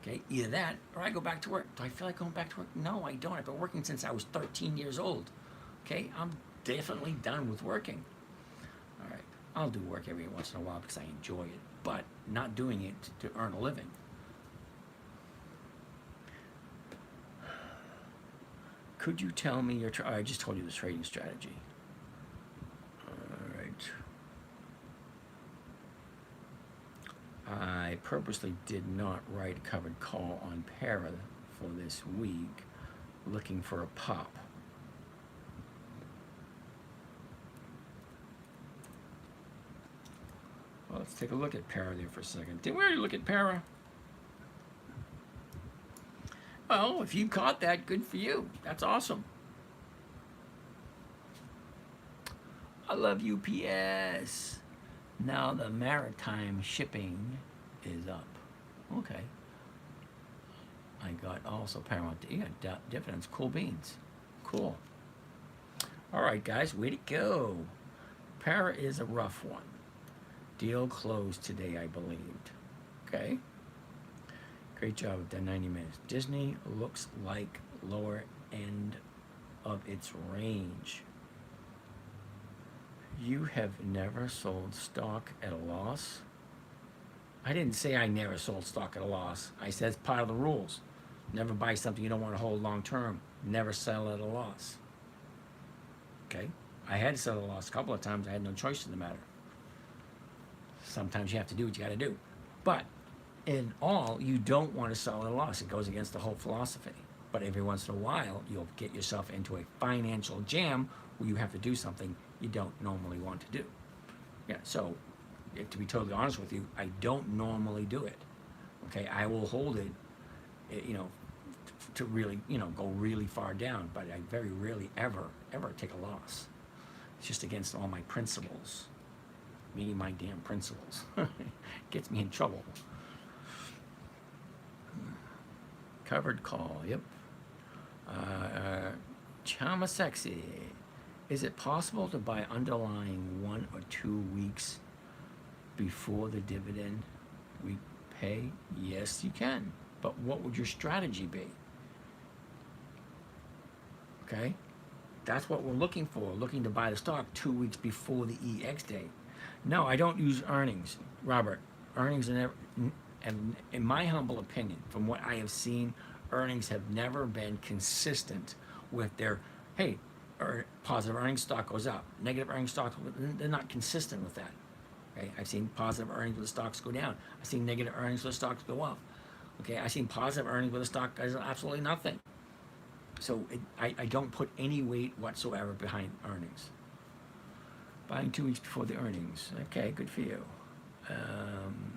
[SPEAKER 1] Okay, either that or I go back to work. Do I feel like going back to work? No, I don't. I've been working since I was 13 years old. Okay, I'm definitely done with working. All right, I'll do work every once in a while because I enjoy it, but not doing it to earn a living. Could you tell me your, I just told you the trading strategy. All right. I purposely did not write a covered call on Para for this week, looking for a pop. Well, let's take a look at Para there for a second. Did we already look at Para? Well, if you caught that, good for you. That's awesome. I love UPS. Now the maritime shipping is up. Okay. I got also Paramount. Yeah, dividends, cool beans. Cool. All right, guys, way to go. Para is a rough one. Deal closed today, I believed. Okay. Great job with that 90 minutes. Disney looks like lower end of its range. You have never sold stock at a loss? I didn't say I never sold stock at a loss. I said it's part of the rules. Never buy something you don't want to hold long term. Never sell at a loss. Okay? I had to sell at a loss a couple of times. I had no choice in the matter. Sometimes you have to do what you got to do. But in all, you don't want to sell at a loss. It goes against the whole philosophy. But every once in a while, you'll get yourself into a financial jam where you have to do something you don't normally want to do. Yeah, so to be totally honest with you, I don't normally do it. Okay, I will hold it, to really, go really far down, but I very rarely ever take a loss. It's just against all my principles. Me, my damn principles. Gets me in trouble. Covered call, yep. Chama Sexy. Is it possible to buy underlying 1 or 2 weeks before the dividend we pay? Yes, you can. But what would your strategy be? Okay? That's what we're looking for. Looking to buy the stock 2 weeks before the EX date. No, I don't use earnings, Robert. Earnings are never, and in my humble opinion, from what I have seen, earnings have never been consistent with their, hey, positive earnings, stock goes up. Negative earnings, stock, they're not consistent with that. Okay, I've seen positive earnings where the stocks go down. I've seen negative earnings where the stocks go up. Okay, I've seen positive earnings where the stock does absolutely nothing. So I don't put any weight whatsoever behind earnings. Buying 2 weeks before the earnings. Okay, good for you.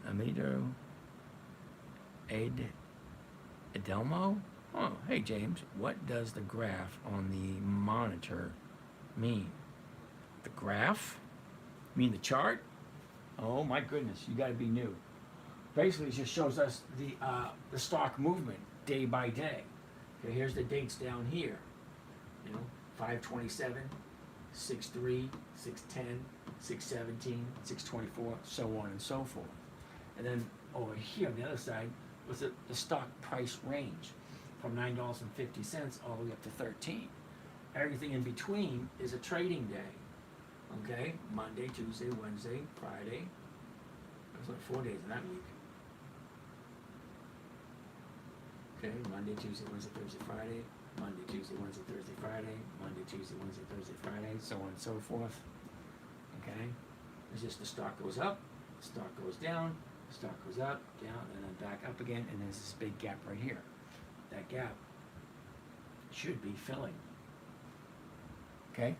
[SPEAKER 1] Amido Edelmo? Oh, hey James, what does the graph on the monitor mean? The graph? You mean the chart? Oh my goodness, you gotta be new. Basically, it just shows us the stock movement day by day. Okay, here's the dates down here. 5/27, 6/3, 6/10, 6/17, 6/24, so on and so forth. And then over here on the other side was the stock price range from $9.50 all the way up to 13. Everything in between is a trading day. Okay, Monday, Tuesday, Wednesday, Friday. There's like 4 days in that week. Okay, Monday, Tuesday, Wednesday, Thursday, Friday. Monday, Tuesday, Wednesday, Thursday, Friday. Monday, Tuesday, Wednesday, Thursday, Friday, so on and so forth. Okay, it's just the stock goes up, the stock goes down, the stock goes up, down, and then back up again, and there's this big gap right here. That gap should be filling. Okay.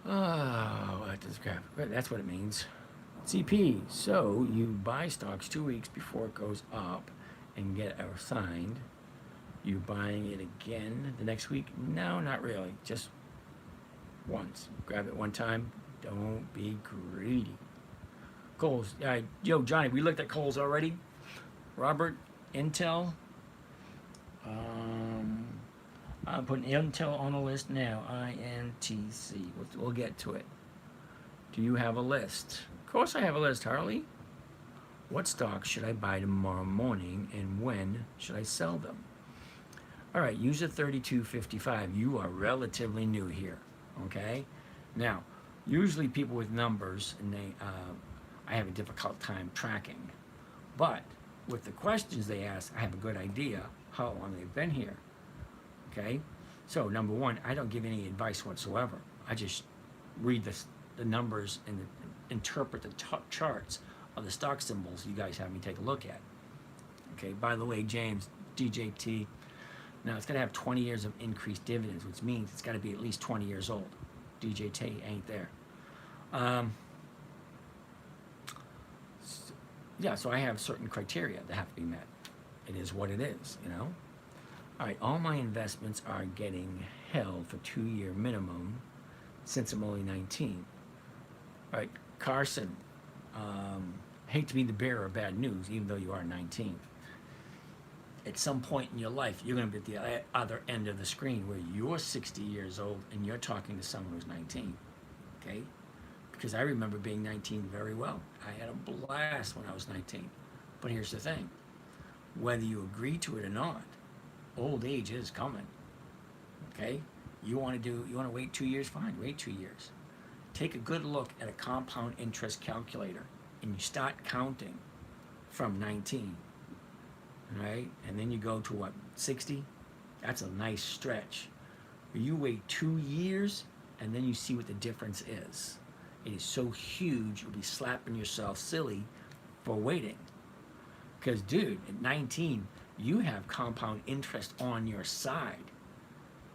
[SPEAKER 1] Oh, what does graph? That's what it means. CP. So you buy stocks 2 weeks before it goes up and get assigned. You buying it again the next week? No, not really. Just once. Grab it one time. Don't be greedy. Coles. Yo, Johnny, we looked at Coles already. Robert, Intel. I'm putting Intel on the list now. INTC. We'll get to it. Do you have a list? Of course I have a list, Harley. What stocks should I buy tomorrow morning and when should I sell them? All right, user 3255. You are relatively new here, okay? Now, usually people with numbers, and I have a difficult time tracking. But with the questions they ask, I have a good idea how long they've been here. Okay, so number one, I don't give any advice whatsoever. I just read the numbers and interpret the charts of the stock symbols you guys have me take a look at. Okay, by the way, James, DJT, now it's got to have 20 years of increased dividends, which means it's got to be at least 20 years old. DJT ain't there. Yeah, so I have certain criteria that have to be met. It is what it is, All right, all my investments are getting held for 2-year minimum since I'm only 19. All right, Carson, hate to be the bearer of bad news, even though you are 19. at some point in your life, you're going to be at the other end of the screen where you're 60 years old and you're talking to someone who's 19. Okay? Because I remember being 19 very well. I had a blast when I was 19. But here's the thing, whether you agree to it or not, old age is coming. Okay? You want to wait 2 years? Fine, wait 2 years. Take a good look at a compound interest calculator and you start counting from 19. Right? And then you go to what, 60? That's a nice stretch. You wait 2 years and then you see what the difference is. It is so huge, you'll be slapping yourself silly for waiting. Because, dude, at 19, you have compound interest on your side.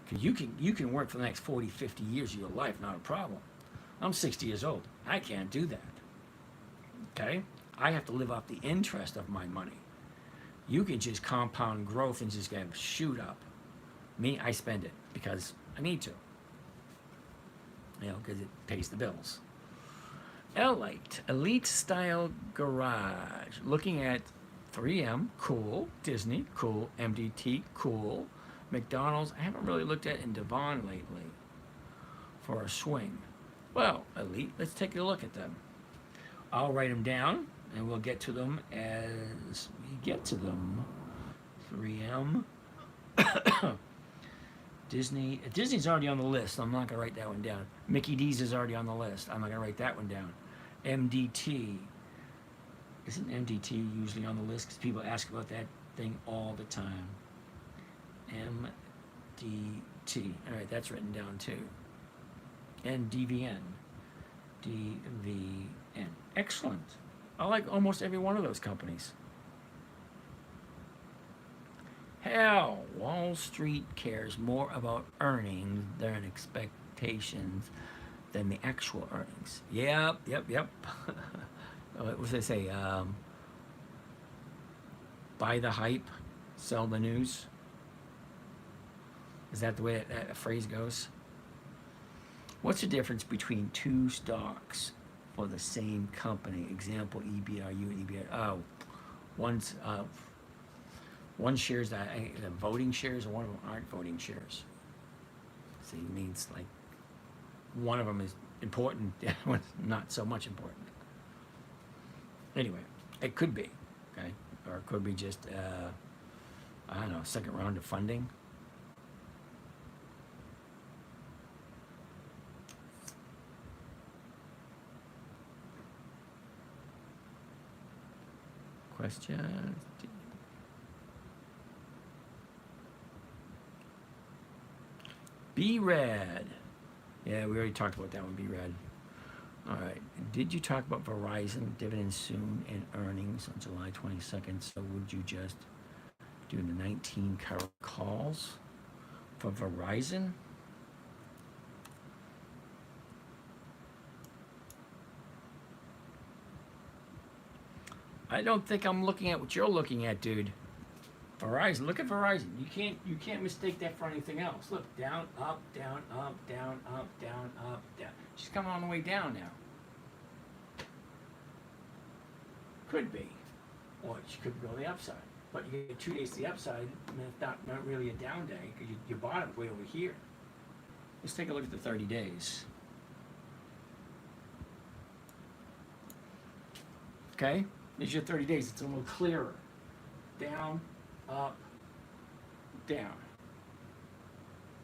[SPEAKER 1] Because you can work for the next 40, 50 years of your life, not a problem. I'm 60 years old. I can't do that. Okay? I have to live off the interest of my money. You can just compound growth and just get shoot up. Me, I spend it because I need to. You know, because it pays the bills. Elite, Elite Style Garage. Looking at 3M, cool. Disney, cool. MDT, cool. McDonald's, I haven't really looked at in Devon lately for a swing. Well, Elite, let's take a look at them. I'll write them down and we'll get to them as we get to them. 3M. Disney's already on the list. I'm not going to write that one down. Mickey D's is already on the list. I'm not going to write that one down. MDT. Isn't MDT usually on the list? Because people ask about that thing all the time. MDT. All right, that's written down too. And DVN. DVN. Excellent. I like almost every one of those companies. Hell, Wall Street cares more about earnings than expectations than the actual earnings. Yep. What was they say? Buy the hype, sell the news. Is that the way that phrase goes? What's the difference between two stocks for the same company? Example, EBRU and EBR. Oh, one shares that the voting shares, and one of them aren't voting shares. So it means like one of them is important, the other one's not so much important. Anyway, it could be, okay, or it could be just I don't know, second round of funding. Questions? Be Red. Yeah, we already talked about that one, Be Red. All right. Did you talk about Verizon dividends soon and earnings on July 22nd? So would you just do the 19 current calls for Verizon? I don't think I'm looking at what you're looking at, dude. Verizon, look at Verizon. You can't mistake that for anything else. Look, down, up, down, up, down, up, down, up, down. She's coming on the way down now. Could be. Or she could go the upside. But you get 2 days to the upside, and it's not really a down day, because your bottom's way over here. Let's take a look at the 30 days. Okay? There's your 30 days. It's a little clearer. Down, up, down.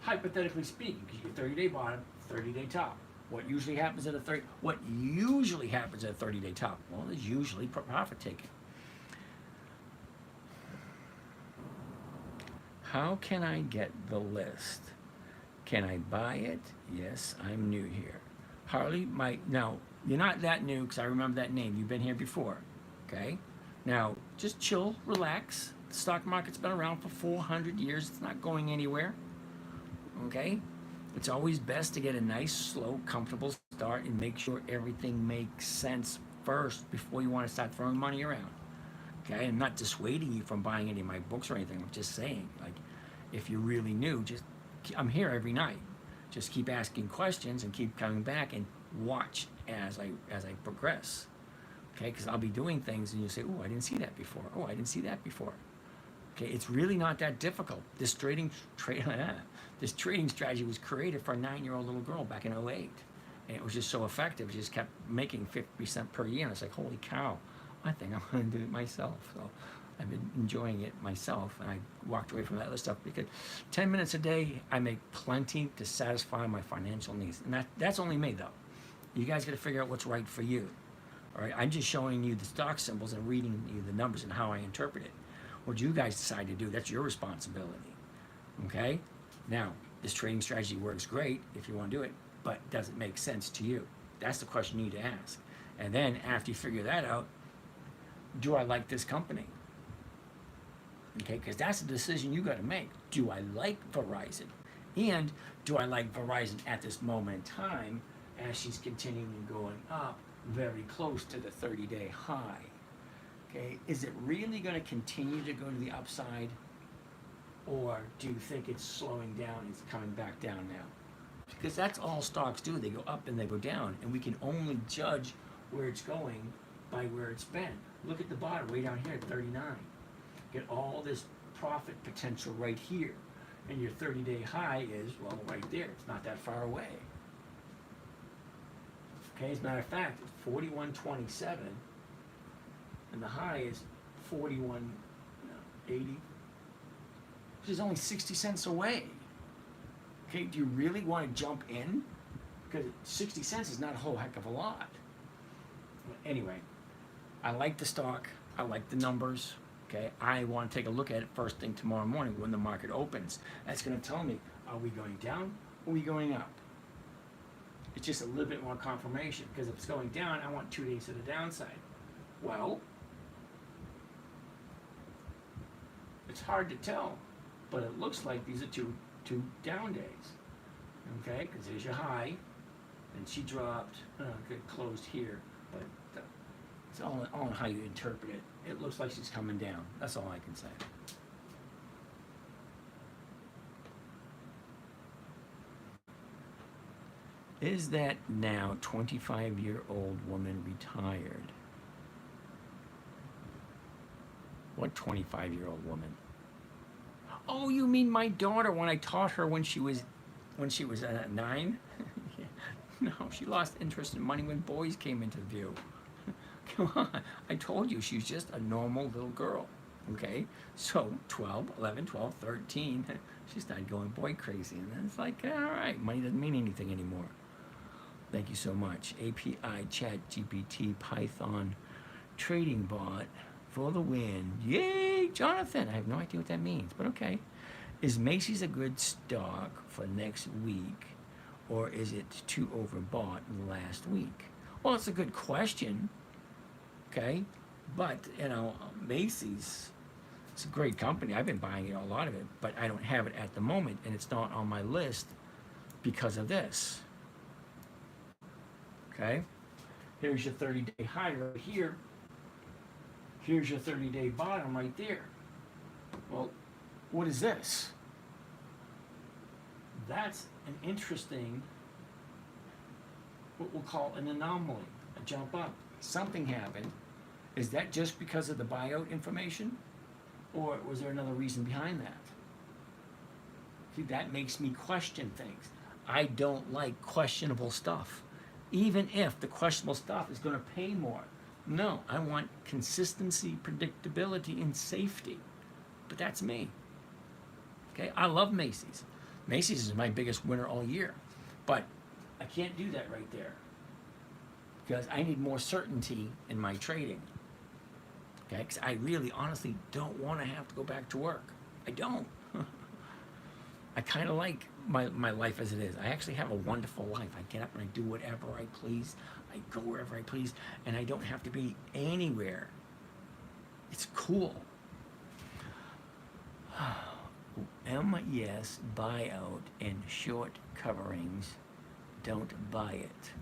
[SPEAKER 1] Hypothetically speaking, because your 30-day bottom, 30-day top. What usually happens at a 30-day top? Well, there's usually profit taking. How can I get the list? Can I buy it? Yes, I'm new here. Harley, now you're not that new because I remember that name. You've been here before, okay? Now just chill, relax. The stock market's been around for 400 years. It's not going anywhere. Okay? It's always best to get a nice, slow, comfortable start and make sure everything makes sense first before you want to start throwing money around. Okay? I'm not dissuading you from buying any of my books or anything. I'm just saying, like, if you're really new, I'm here every night. Just keep asking questions and keep coming back and watch as I progress. Okay? Because I'll be doing things and you'll say, oh, I didn't see that before. Oh, I didn't see that before. Okay, it's really not that difficult. This trading strategy was created for a 9-year-old little girl back in '08. And it was just so effective. It just kept making 50% per year. And it's like, holy cow, I think I'm going to do it myself. So I've been enjoying it myself. And I walked away from that other stuff because 10 minutes a day, I make plenty to satisfy my financial needs. And that's only me, though. You guys got to figure out what's right for you. All right, I'm just showing you the stock symbols and reading you the numbers and how I interpret it. What you guys decide to do, that's your responsibility. Okay? Now, this trading strategy works great if you want to do it, but does it make sense to you? That's the question you need to ask. And then after you figure that out, do I like this company? Okay, because that's a decision you got to make. Do I like Verizon? And do I like Verizon at this moment in time as she's continuing going up very close to the 30-day high? Okay, is it really going to continue to go to the upside? Or do you think it's slowing down, it's coming back down now? Because that's all stocks do. They go up and they go down. And we can only judge where it's going by where it's been. Look at the bottom, way down here at 39. Get all this profit potential right here. And your 30-day high is, well, right there. It's not that far away. Okay, as a matter of fact, it's 41.27. And the high is 41.80. Which is only 60 cents away. Okay, do you really want to jump in? Because 60 cents is not a whole heck of a lot. Anyway, I like the stock. I like the numbers. Okay, I want to take a look at it first thing tomorrow morning when the market opens. That's going to tell me, are we going down or are we going up? It's just a little bit more confirmation. Because if it's going down, I want 2 days to the downside. Well, it's hard to tell. But it looks like these are two down days. Okay, because there's your high, and she dropped, good, closed here, but it's all on how you interpret it. It looks like she's coming down. That's all I can say. Is that now 25-year-old woman retired? What 25-year-old woman? Oh, you mean my daughter when I taught her when she was 9? Yeah. No, she lost interest in money when boys came into view. Come on, I told you she's just a normal little girl. Okay, so 12, 11, 12, 13, she started going boy crazy, and then it's like, all right, money doesn't mean anything anymore. Thank you so much. API, Chat, GPT, Python, Trading Bot. For the win. Yay, Jonathan. I have no idea what that means, but okay. Is Macy's a good stock for next week, or is it too overbought last week? Well, it's a good question, okay? But, Macy's, it's a great company. I've been buying a lot of it, but I don't have it at the moment, and it's not on my list because of this, okay? Here's your 30-day high right here. Here's your 30-day bottom right there. Well, what is this? That's an interesting, what we'll call an anomaly, a jump up. Something happened. Is that just because of the buyout information? Or was there another reason behind that? See, that makes me question things. I don't like questionable stuff. Even if the questionable stuff is going to pay more. No, I want consistency, predictability, and safety. But that's me. Okay, I love Macy's. Macy's is my biggest winner all year. But I can't do that right there. Because I need more certainty in my trading. Okay, because I really, honestly don't want to have to go back to work. I don't. I kind of like my life as it is. I actually have a wonderful life. I get up and I do whatever I please. I go wherever I please, and I don't have to be anywhere. It's cool. Yes, buyout and short coverings. Don't buy it.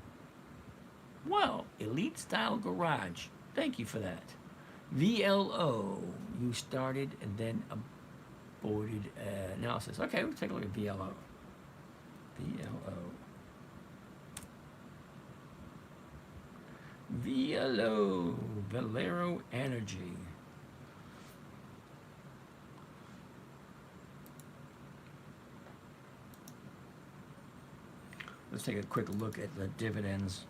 [SPEAKER 1] Well, Elite Style Garage. Thank you for that. VLO. You started and then aborted analysis. Okay, we'll take a look at VLO. VLO. Valero Energy. Let's take a quick look at the dividends.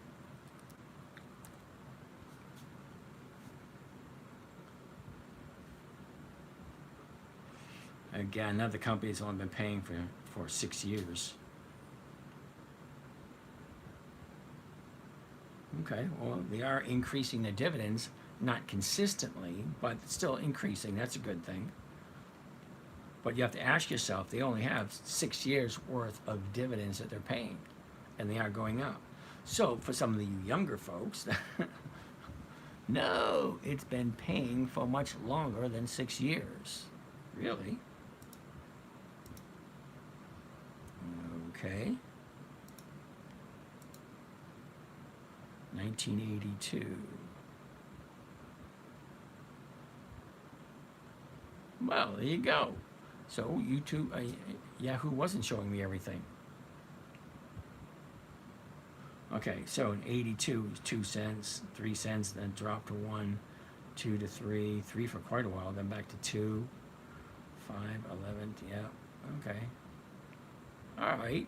[SPEAKER 1] Again, another company that's only been paying for 6 years. Okay, well, they are increasing the dividends, not consistently, but still increasing. That's a good thing. But you have to ask yourself, they only have 6 years worth of dividends that they're paying, and they are going up. So for some of the younger folks, no, it's been paying for much longer than 6 years. Really? Okay. 1982. Well, there you go. So YouTube, Yahoo wasn't showing me everything. Okay, so in 82 was 2 cents, 3 cents, then dropped to 1, 2 to 3, 3 for quite a while, then back to 2, 5, 11, yeah, okay. All right.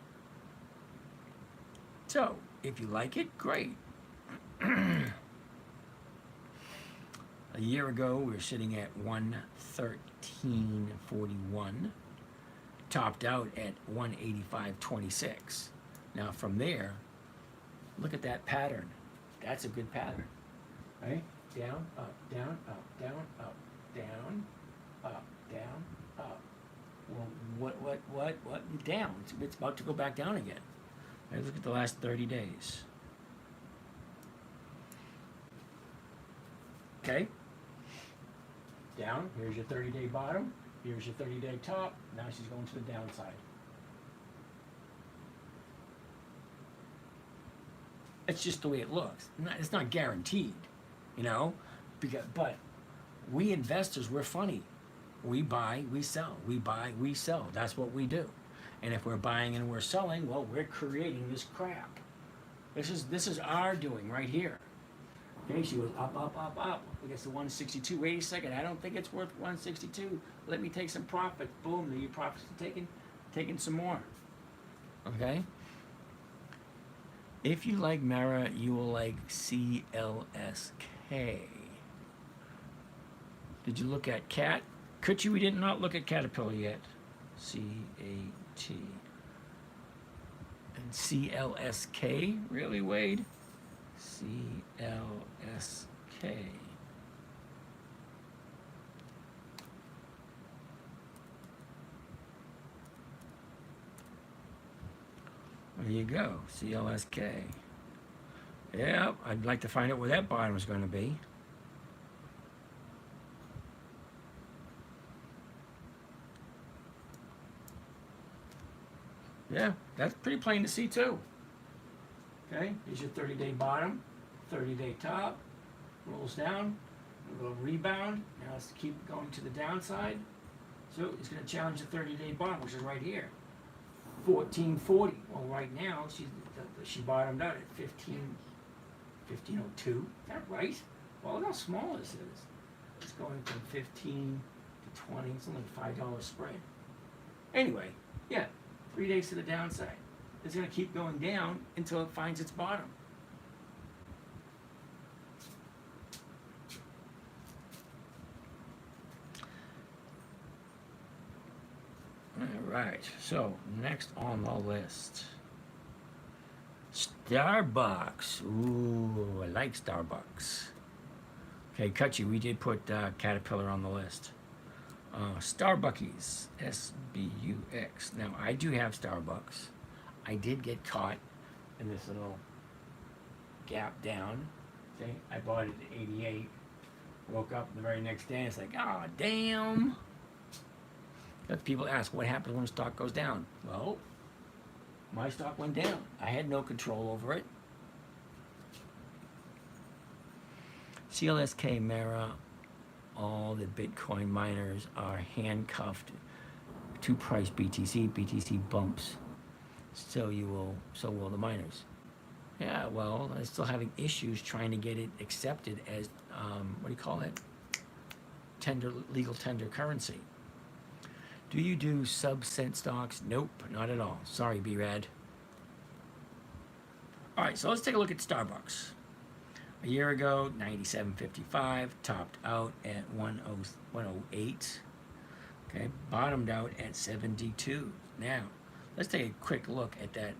[SPEAKER 1] So, if you like it, great. A year ago, we were sitting at 113.41, topped out at 185.26. Now, from there, look at that pattern. That's a good pattern, right? Down, up, down, up, down, up, down, up, down, up. Well, what? Down. It's about to go back down again. Right, look at the last 30 days. Okay? Down. Here's your 30-day bottom. Here's your 30-day top. Now she's going to the downside. It's just the way it looks. It's not guaranteed, you know? But we investors, we're funny. We buy, we sell. We buy, we sell. That's what we do. And if we're buying and we're selling, well, we're creating this crap. This is our doing right here. Okay, she goes up, up, up, up. We get to 162. Wait a second, I don't think it's worth 162. Let me take some profit. Boom, your profits are taking some more. Okay? If you like Mara, you will like CLSK. Did you look at Cat? Could you? We did not look at Caterpillar yet. CAT. And CLSK? Really, Wade? CLSK. There you go, CLSK. Yeah, I'd like to find out where that bottom is going to be. Yeah, that's pretty plain to see too. Okay, here's your 30-day bottom, 30-day top, rolls down, a little rebound. Now let's keep going to the downside. So it's going to challenge the 30-day bottom, which is right here, 1440. Well, right now she bottomed out at 1502. Is that right? Well, look how small this is. It's going from 15 to 20. It's only a $5 spread. Anyway, yeah. 3 days to the downside. It's going to keep going down until it finds its bottom. All right, so next on the list, Starbucks. Ooh, I like Starbucks. Okay, Kutchi, we did put Caterpillar on the list. Starbuckies, SBUX. Now, I do have Starbucks. I did get caught in this little gap down. Okay, I bought it at 88. Woke up the very next day and it's like, oh, damn. But people ask, what happens when a stock goes down? Well, my stock went down. I had no control over it. CLSK, Mara, all the Bitcoin miners are handcuffed to price BTC. BTC bumps, so will the miners. Yeah, well, they're still having issues trying to get it accepted as what do you call it? Legal tender currency. Do you do sub-cent stocks? Nope, not at all. Sorry, B-Rad. All right, so let's take a look at Starbucks. A year ago, 97.55, topped out at 108. Okay, bottomed out at 72. Now, let's take a quick look at that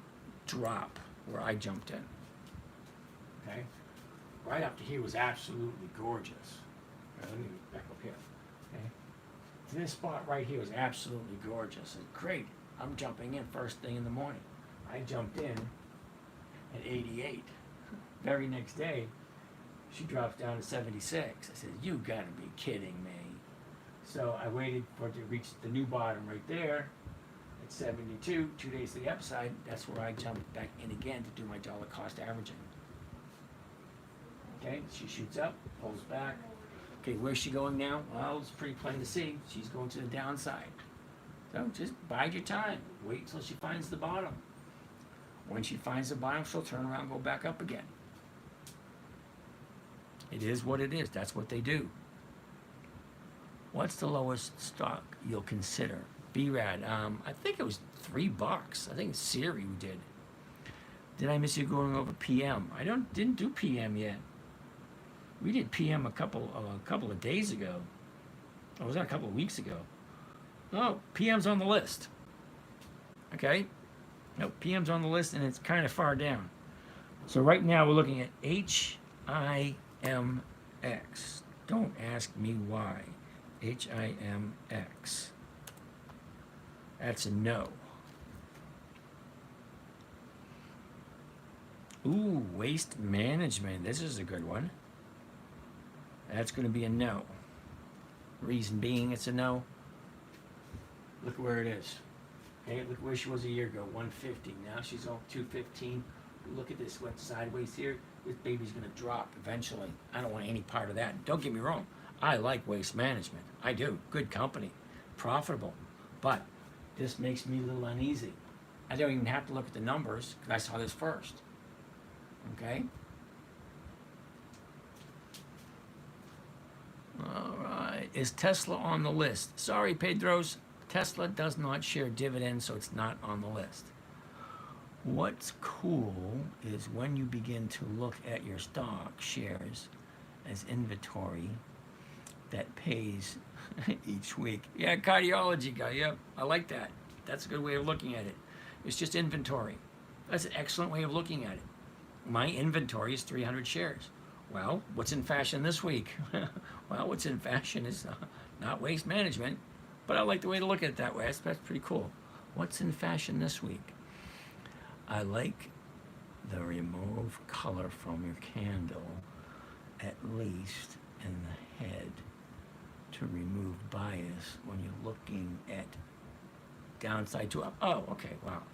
[SPEAKER 1] drop where I jumped in. Okay, right up to here was absolutely gorgeous. Let me back up here. Okay, this spot right here was absolutely gorgeous. It's great. I'm jumping in first thing in the morning. I jumped in at 88. Very next day, she drops down to 76. I said, "You gotta be kidding me." So I waited for it to reach the new bottom right there at 72. 2 days to the upside. That's where I jumped back in again to do my dollar cost averaging. Okay, she shoots up, pulls back. Okay, where's she going now? Well, it's pretty plain to see. She's going to the downside. So just bide your time. Wait till she finds the bottom. When she finds the bottom, she'll turn around and go back up again. It is what it is. That's what they do. What's the lowest stock you'll consider? BRAD. I think it was $3. I think Siri did. Did I miss you going over PM? I didn't do PM yet. We did PM a couple of days ago. Oh, was that a couple of weeks ago? Oh, PM's on the list. Okay. No, PM's on the list and it's kind of far down. So right now we're looking at HIMX. Don't ask me why. HIMX. That's a no. Ooh, waste management. This is a good one. That's going to be a no. Reason being it's a no. Look where it is. Okay, look where she was a year ago, 150. Now she's on 215. Look at this, went sideways here. This baby's going to drop eventually. I don't want any part of that. Don't get me wrong. I like waste management. I do. Good company. Profitable. But this makes me a little uneasy. I don't even have to look at the numbers because I saw this first. Okay? All right. Is Tesla on the list? Sorry, Pedros. Tesla does not share dividends, so it's not on the list. What's cool is when you begin to look at your stock shares as inventory that pays each week. Yeah, cardiology guy. Yep, I like that. That's a good way of looking at it. It's just inventory. That's an excellent way of looking at it. My inventory is 300 shares. Well, what's in fashion this week? Well, what's in fashion is not waste management, but I like the way to look at it that way. That's pretty cool. What's in fashion this week? I like the remove color from your candle, at least in the head, to remove bias when you're looking at downside to up. Oh, okay, wow.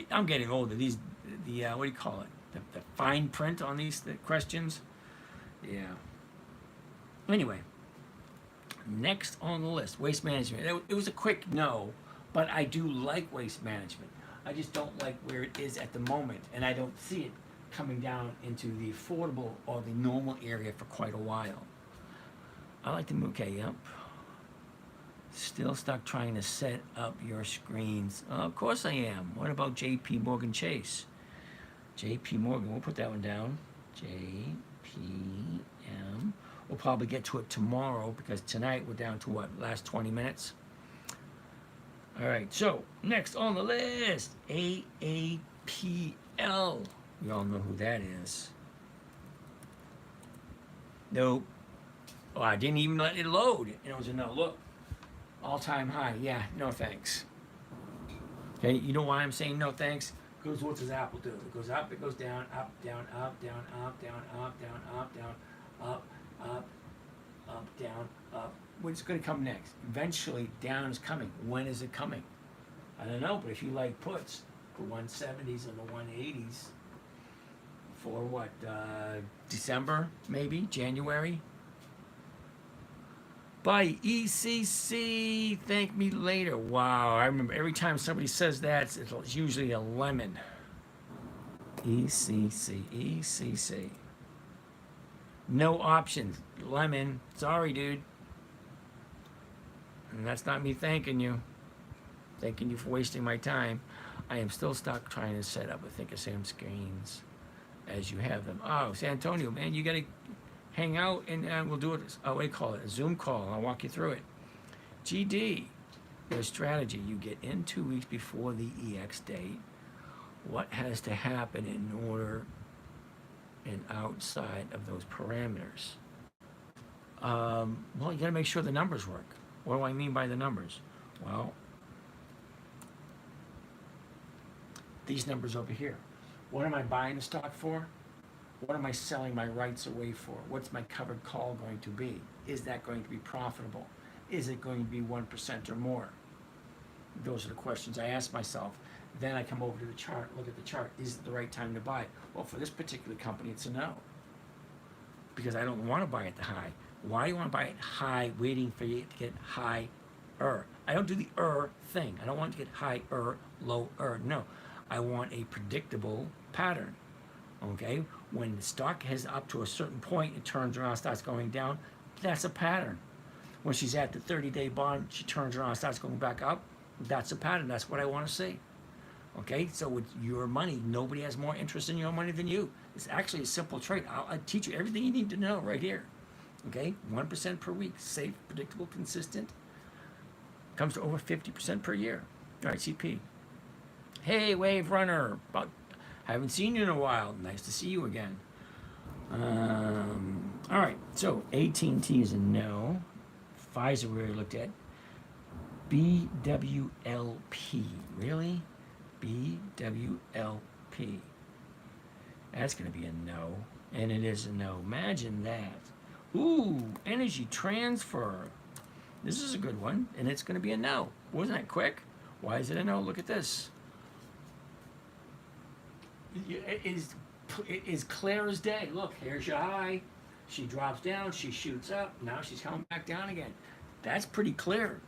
[SPEAKER 1] I'm getting older. What do you call it? The fine print on these questions? Yeah. Anyway, next on the list, waste management. It was a quick no, but I do like waste management. I just don't like where it is at the moment, and I don't see it coming down into the affordable or the normal area for quite a while. I like to move, okay, yep. Still stuck trying to set up your screens. Of course I am. What about JP Morgan Chase? JP Morgan, we'll put that one down. JPM. We'll probably get to it tomorrow because tonight we're down to what, last 20 minutes? All right, so next on the list, AAPL. We all know who that is. Nope. Oh, I didn't even let it load. And it was a no. Look, all-time high. Yeah, no thanks. Okay, you know why I'm saying no thanks? Because what does Apple do? It goes up, it goes down, up, down, up, down, up, down, up, down, up, down, up, up, down, up. What's going to come next? Eventually, down is coming. When is it coming? I don't know, but if you like puts, the 170s and the 180s, for what, December, maybe, January? Buy ECC, thank me later. Wow, I remember every time somebody says that, it's usually a lemon. ECC. No options, lemon. Sorry, dude. And that's not me thanking you. Thanking you for wasting my time. I am still stuck trying to set up a Thinkorswim screens. as you have them. Oh, San Antonio, man, you got to hang out and we'll do it. Oh, what do you call it? A Zoom call. I'll walk you through it. GD, your strategy. You get in 2 weeks before the EX date. What has to happen in order and outside of those parameters? Well, you got to make sure the numbers work. What do I mean by the numbers? Well, these numbers over here. What am I buying the stock for? What am I selling my rights away for? What's my covered call going to be? Is that going to be profitable? Is it going to be 1% or more? Those are the questions I ask myself. Then I come over to the chart, look at the chart. Is it the right time to buy? Well, for this particular company, it's a no. Because I don't want to buy at the high. Why do you want to buy it high, waiting for you to get higher? I don't do the thing. I don't want to get higher, lower. No. I want a predictable pattern. Okay? When the stock has up to a certain point, it turns around, starts going down. That's a pattern. When she's at the 30-day bond, she turns around, starts going back up. That's a pattern. That's what I want to see. Okay? So with your money, nobody has more interest in your money than you. It's actually a simple trade. I'll teach you everything you need to know right here. Okay? 1% per week. Safe, predictable, consistent. Comes to over 50% per year. All right, CP. Hey, Wave Runner. Haven't seen you in a while. Nice to see you again. All right, so AT&T is a no. Pfizer we already looked at. BWLP. Really? BWLP. That's going to be a no. And it is a no. Imagine that. Ooh, Energy Transfer. This is a good one, and it's going to be a no. Wasn't that quick? Why is it a no? Look at this. It is clear as day. Look, here's your high. She drops down. She shoots up. Now she's coming back down again. That's pretty clear.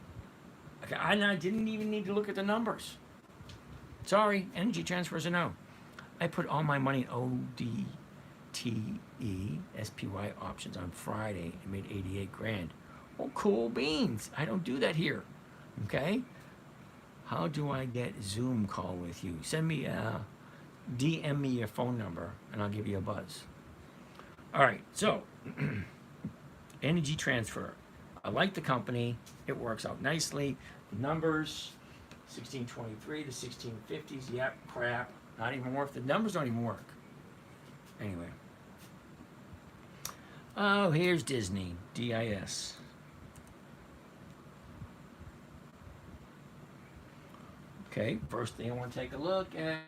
[SPEAKER 1] Okay, I didn't even need to look at the numbers. Sorry, Energy Transfer is a no. I put all my money in ODTE SPY options on Friday and made 88 grand. Oh, cool beans. I don't do that here. Okay? How do I get Zoom call with you? Send me DM me your phone number and I'll give you a buzz. All right, so Energy Transfer. I like the company. It works out nicely. The numbers, 1623 to 1650s. Yep, crap. Not even worth. The numbers don't even work. Anyway. Oh, here's Disney. DIS. Okay, first thing I want to take a look at.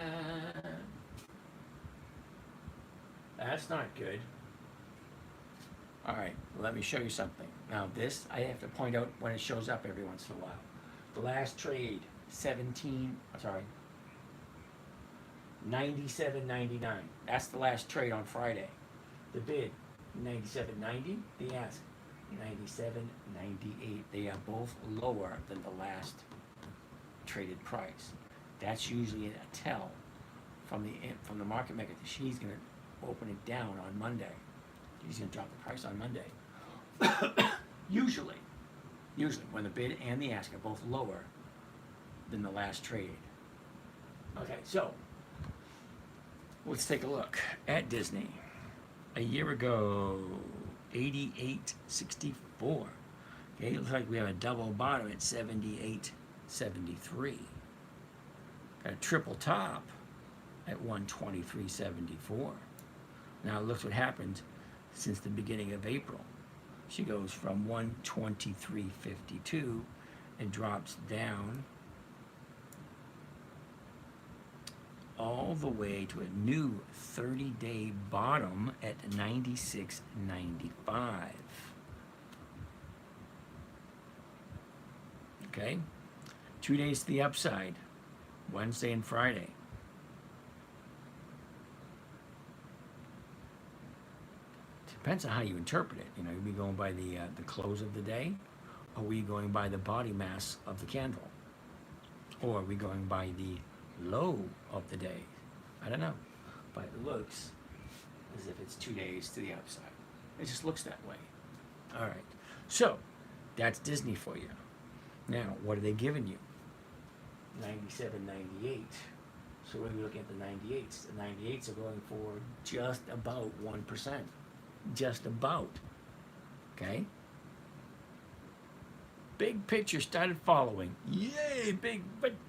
[SPEAKER 1] That's not good. All right, let me show you something. Now this, I have to point out when it shows up every once in a while. The last trade, 97.99. That's the last trade on Friday. The bid, 97.90. The ask, 97.98. They are both lower than the last traded price. That's usually a tell from the market maker that she's going to open it down on Monday. She's going to drop the price on Monday. usually when the bid and the ask are both lower than the last trade. Okay, so let's take a look at Disney. A year ago, 88.64. Okay, it looks like we have a double bottom at 78.73. Got a triple top at 123.74. Now look what happened since the beginning of April. She goes from 123.52 and drops down all the way to a new 30-day bottom at 96.95. Okay, 2 days to the upside, Wednesday and Friday. Depends on how you interpret it. You know, are we going by the close of the day? Or are we going by the body mass of the candle? Or are we going by the low of the day? I don't know. But it looks as if it's 2 days to the upside. It just looks that way. All right. So, that's Disney for you. Now, what are they giving you? 97.98. So we're looking at the 98s. The 98s are going for just about 1%. Just about. Okay? Big picture started following. Yay, big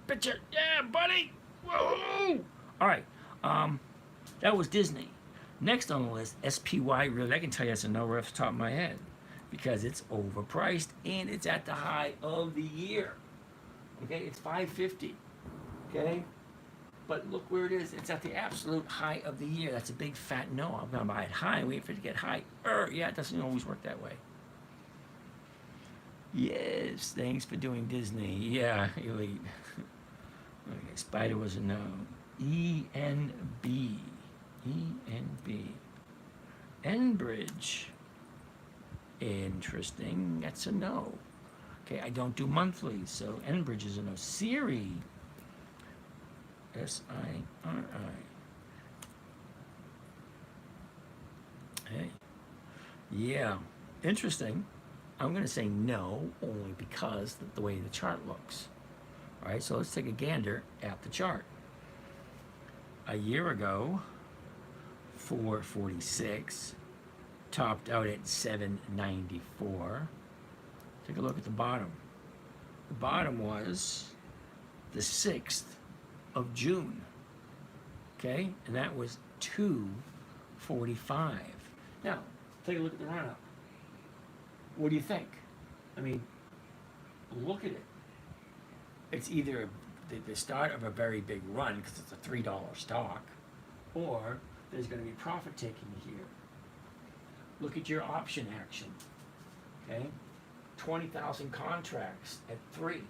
[SPEAKER 1] picture. Yeah, buddy. Whoa! All right. That was Disney. Next on the list, SPY. Really, I can tell you that's a no off the top of my head because it's overpriced and it's at the high of the year. Okay, it's 550. Okay, but look where it is. It's at the absolute high of the year. That's a big fat no. I'm gonna buy it high. Wait for it to get higher. Yeah, it doesn't always work that way. Yes, thanks for doing Disney. Yeah, elite. Okay, Spider was a no. ENB. ENB. Enbridge. Interesting. That's a no. Okay, I don't do monthly, so Enbridge is a no. Siri. SIRI. Hey. Yeah. Interesting. I'm going to say no, only because the way the chart looks. All right, so let's take a gander at the chart. A year ago, 446, topped out at 794. Take a look at the bottom. The bottom was the 6th of June. Okay, and that was 245. Now, take a look at the run up. What do you think? I mean, look at it. It's either the start of a very big run because it's a $3 stock, or there's going to be profit taking here. Look at your option action. Okay, 20,000 contracts at 3.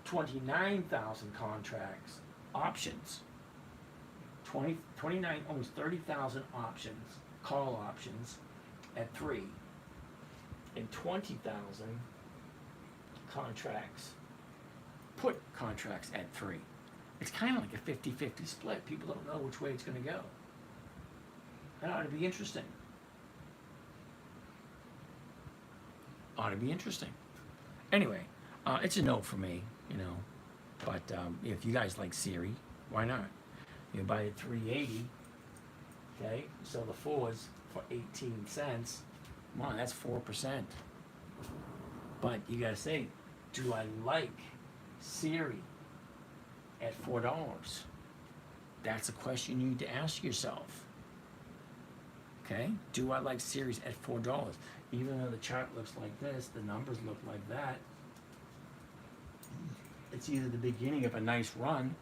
[SPEAKER 1] 29,000 contracts, options. 29, almost 30,000 options, call options at 3, and 20,000 contracts, put contracts at 3. It's kind of like a 50-50 split. People don't know which way it's going to go. That ought to be interesting. Ought to be interesting. Anyway, it's a no for me, you know. But if you guys like Siri, why not? You buy it 380. Okay, sell the forwards for 18 cents. Come on, that's 4%. But you gotta say, do I like Siri at $4? That's a question you need to ask yourself. Okay, do I like Siri at $4? Even though the chart looks like this, the numbers look like that. It's either the beginning of a nice run.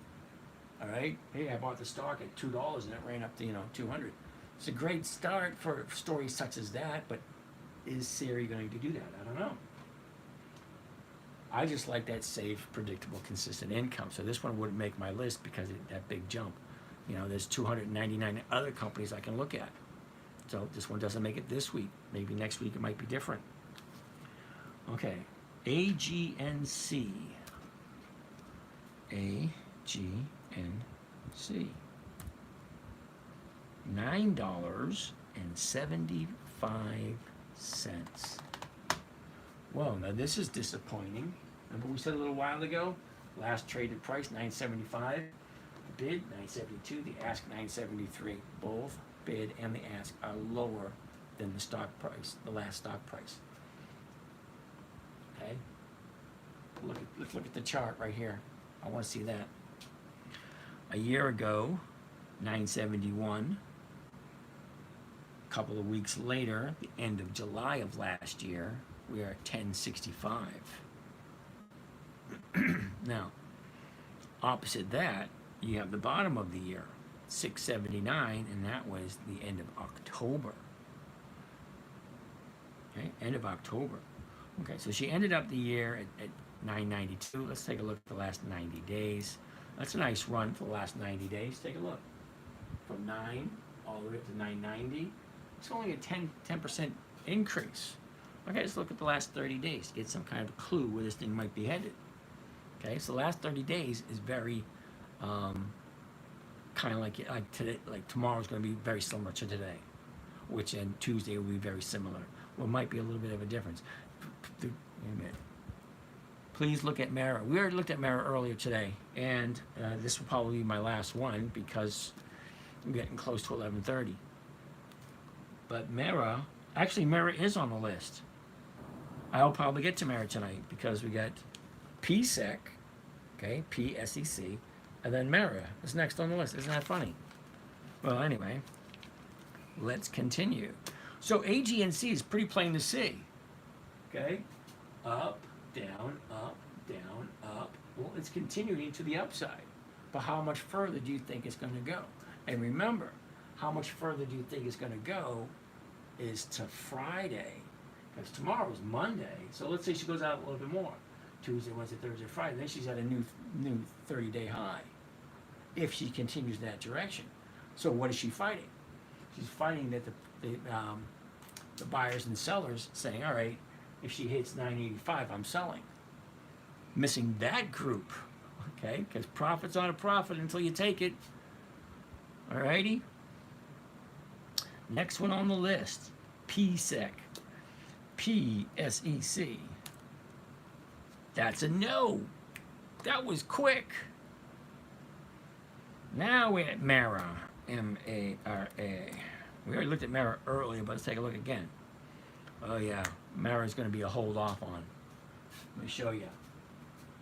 [SPEAKER 1] All right, hey, I bought the stock at $2 and it ran up to 200. It's a great start for stories such as that, but is Siri going to do that? I don't know. I just like that safe, predictable, consistent income. So this one wouldn't make my list because of that big jump. There's 299 other companies I can look at. So this one doesn't make it this week. Maybe next week it might be different. Okay, AGNC. AGNC. $9.75. Well, now this is disappointing. Remember we said a little while ago, last traded price $9.75, the bid $9.72, the ask $9.73. Both bid and the ask are lower than the stock price, the last stock price. Okay, let's look at the chart right here. I want to see that. A year ago, 971. A couple of weeks later, the end of July of last year, we are at 1065. Now, opposite that, you have the bottom of the year, 679, and that was the end of October. Okay, end of October. Okay, so she ended up the year at 992. Let's take a look at the last 90 days. That's a nice run for the last 90 days. Take a look. From 9 all the way up to 990. It's only a 10% increase. Okay, let's look at the last 30 days to get some kind of a clue where this thing might be headed. Okay, so the last 30 days is very kind of like today, like tomorrow's going to be very similar to today, which and Tuesday will be very similar. Well, it might be a little bit of a difference. Wait a minute. please look at Mara. We already looked at Mara earlier today, and this will probably be my last one because we're getting close to 11:30. But Mara, actually, Mara is on the list. I'll probably get to Mara tonight because we got PSEC, okay, PSEC, and then Mara is next on the list. Isn't that funny? Well, anyway, let's continue. So AGNC is pretty plain to see. Okay, up, down, up, down, up. Well, it's continuing to the upside. But how much further do you think it's going to go? And remember, how much further do you think it's going to go is to Friday. Because tomorrow is Monday. So let's say she goes out a little bit more. Tuesday, Wednesday, Thursday, Friday. Then she's at a new 30-day high. If she continues that direction. So what is she fighting? She's fighting that the buyers and sellers saying, all right, if she hits 985, I'm selling. Missing that group, okay? Because profit's on a profit until you take it. All righty. Next one on the list, PSEC. PSEC. That's a no. That was quick. Now we're at MARA. M-A-R-A. We already looked at MARA earlier, but let's take a look again. Oh yeah, MARA is going to be a hold off on. Let me show you.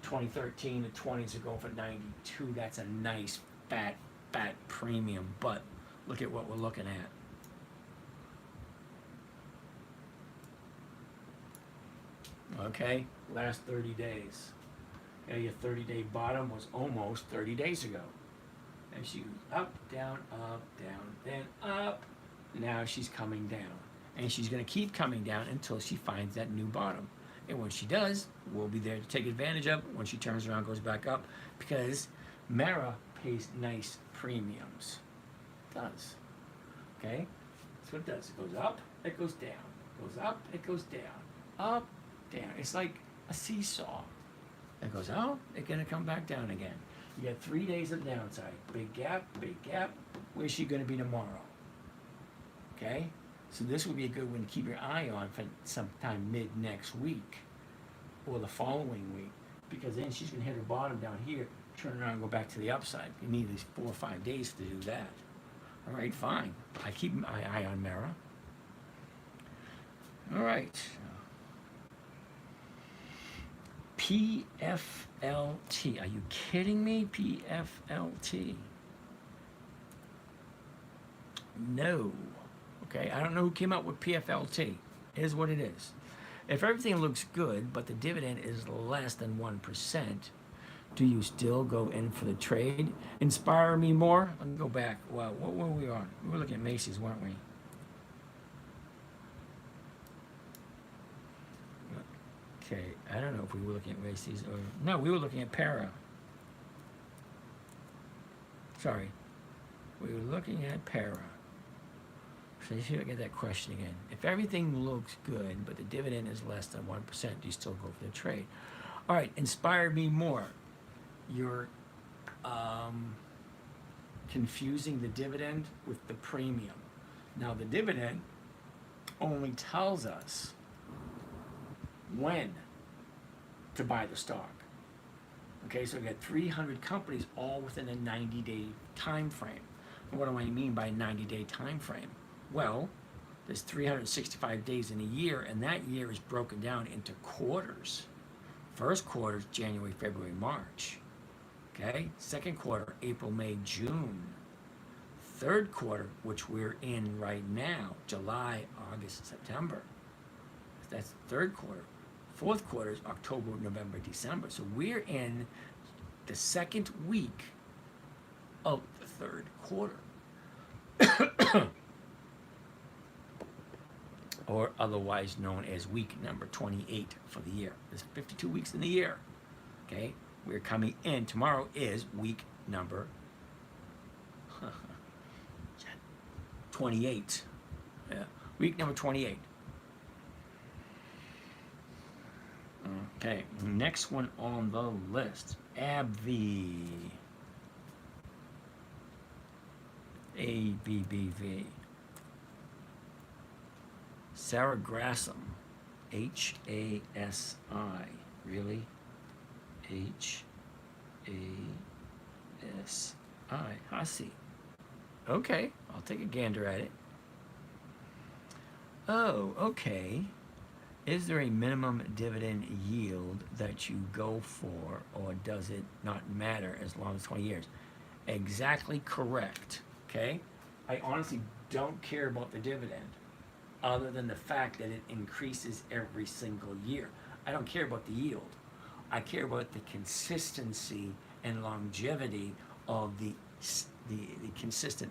[SPEAKER 1] 2013, the 20s are going for 92. That's a nice fat premium, but look at what we're looking at. Okay, last 30 days. Yeah, your 30-day bottom was almost 30 days ago. And she goes up, down, then up. Now she's coming down. And she's going to keep coming down until she finds that new bottom. And when she does, we'll be there to take advantage of it. When she turns around, goes back up. Because MARA pays nice premiums. It does. Okay? That's what it does. It goes up, it goes down. It goes up, it goes down. Up, down. It's like a seesaw. It goes up, it's going to come back down again. You got 3 days of downside. Big gap, big gap. Where's she going to be tomorrow? Okay? So this would be a good one to keep your eye on for sometime mid next week or the following week. Because then she's going to hit her bottom down here, turn around and go back to the upside. You need these 4 or 5 days to do that. All right, fine. I keep my eye on MARA. All right. PFLT. Are you kidding me? PFLT. No. Okay, I don't know who came up with PFLT. It is what it is. If everything looks good, but the dividend is less than 1%, do you still go in for the trade? Inspire me more? Let me go back. Well, what were we on? We were looking at Macy's, weren't we? Okay, I don't know if we were looking at Macy's or... No, we were looking at Para. Sorry. We were looking at Para. So you should get that question again. If everything looks good, but the dividend is less than 1%, do you still go for the trade? All right, inspire me more. You're confusing the dividend with the premium. Now, the dividend only tells us when to buy the stock. Okay, so we got 300 companies all within a 90-day time frame. What do I mean by 90-day time frame? Well, there's 365 days in a year, and that year is broken down into quarters. First quarter is January, February, March. Okay? Second quarter, April, May, June. Third quarter, which we're in right now, July, August, September. That's the third quarter. Fourth quarter is October, November, December. So we're in the second week of the third quarter. Or otherwise known as week number 28 for the year. There's 52 weeks in the year. Okay? We're coming in. Tomorrow is week number 28. Yeah. Week number 28. Okay, next one on the list. AbbVie. ABBV. Sarah Grassam. HASI. Really? Hasi. Okay, I'll take a gander at it. Oh, okay. Is there a minimum dividend yield that you go for, or does it not matter as long as 20 years? Exactly correct. Okay? I honestly don't care about the dividend other than the fact that it increases every single year. I don't care about the yield. I care about the consistency and longevity of the consistent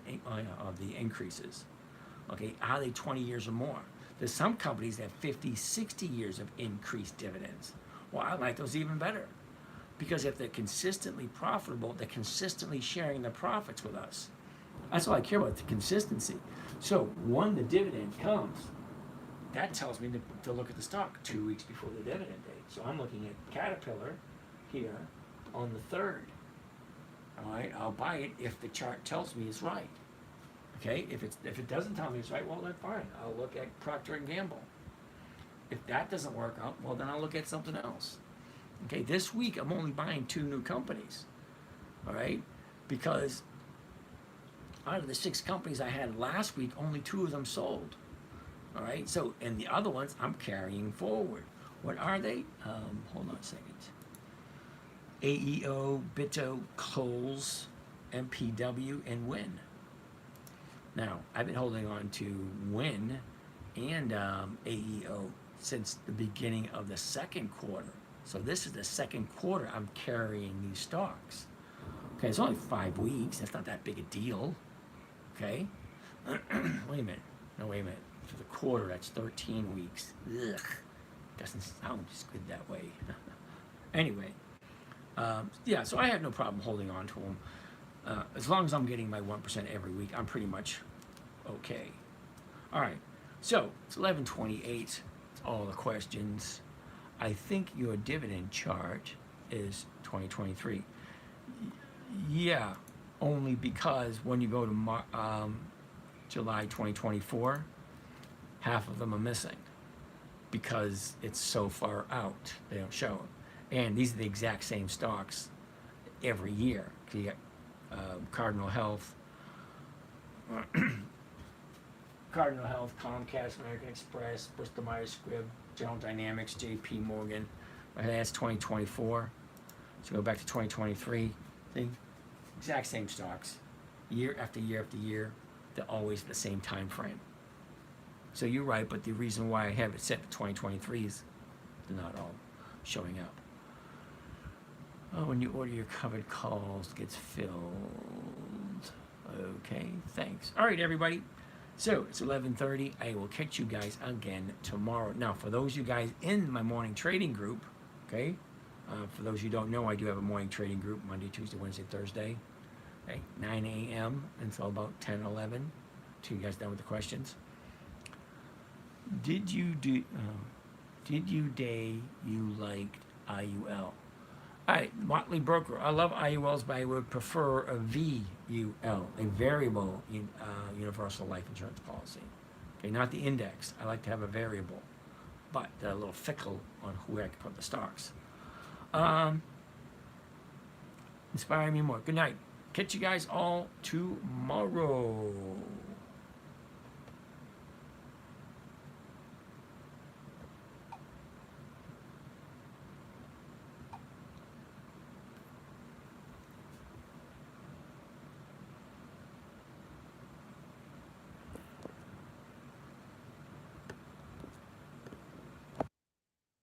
[SPEAKER 1] of the increases. Okay, are they 20 years or more? There's some companies that have 50, 60 years of increased dividends. Well, I like those even better. Because if they're consistently profitable, they're consistently sharing the profits with us. That's all I care about, the consistency. So when the dividend comes, that tells me to look at the stock 2 weeks before the dividend date. So I'm looking at Caterpillar here on the 3rd. All right, I'll buy it if the chart tells me it's right. Okay, if it doesn't tell me it's right, well then fine. I'll look at Procter and Gamble. If that doesn't work out, well then I'll look at something else. Okay, this week I'm only buying 2 new companies. All right, because out of the 6 companies I had last week, only 2 of them sold. All right, so and the other ones I'm carrying forward. What are they? Hold on a second. AEO, Bitto, Kohl's, MPW, and Win. Now, I've been holding on to Win and AEO since the beginning of the 2nd quarter. So this is the 2nd quarter I'm carrying these stocks. Okay, it's only 5 weeks. That's not that big a deal. Okay? Wait a minute. No, wait a minute. For the quarter, that's 13 weeks. Ugh. Doesn't sound as good that way. Anyway. Yeah, so I have no problem holding on to them. As long as I'm getting my 1% every week, I'm pretty much okay. All right, so it's 11:28. It's all the questions. I think your dividend chart is 2023. Yeah, only because when you go to July 2024, half of them are missing because it's so far out. They don't show them. And these are the exact same stocks every year. You got Cardinal Health, Comcast, American Express, Bristol Myers Squibb, General Dynamics, J.P. Morgan. That's 2024. So go back to 2023. See, exact same stocks, year after year after year. They're always the same time frame. So you're right, but the reason why I have it set for 2023 is they're not all showing up. Oh, when you order your covered calls, it gets filled. Okay, thanks. All right, everybody. So it's 11:30. I will catch you guys again tomorrow. Now, for those of you guys in my morning trading group, okay, for those you don't know, I do have a morning trading group Monday, Tuesday, Wednesday, Thursday, okay, 9 a.m. until about 10, 11. Till you guys done with the questions. Did you liked IUL? All right, Motley Broker. I love IULs, but I would prefer a VUL, a variable universal life insurance policy. Okay, not the index. I like to have a variable, but they're a little fickle on where I can put the stocks. Inspire me more. Good night. Catch you guys all tomorrow.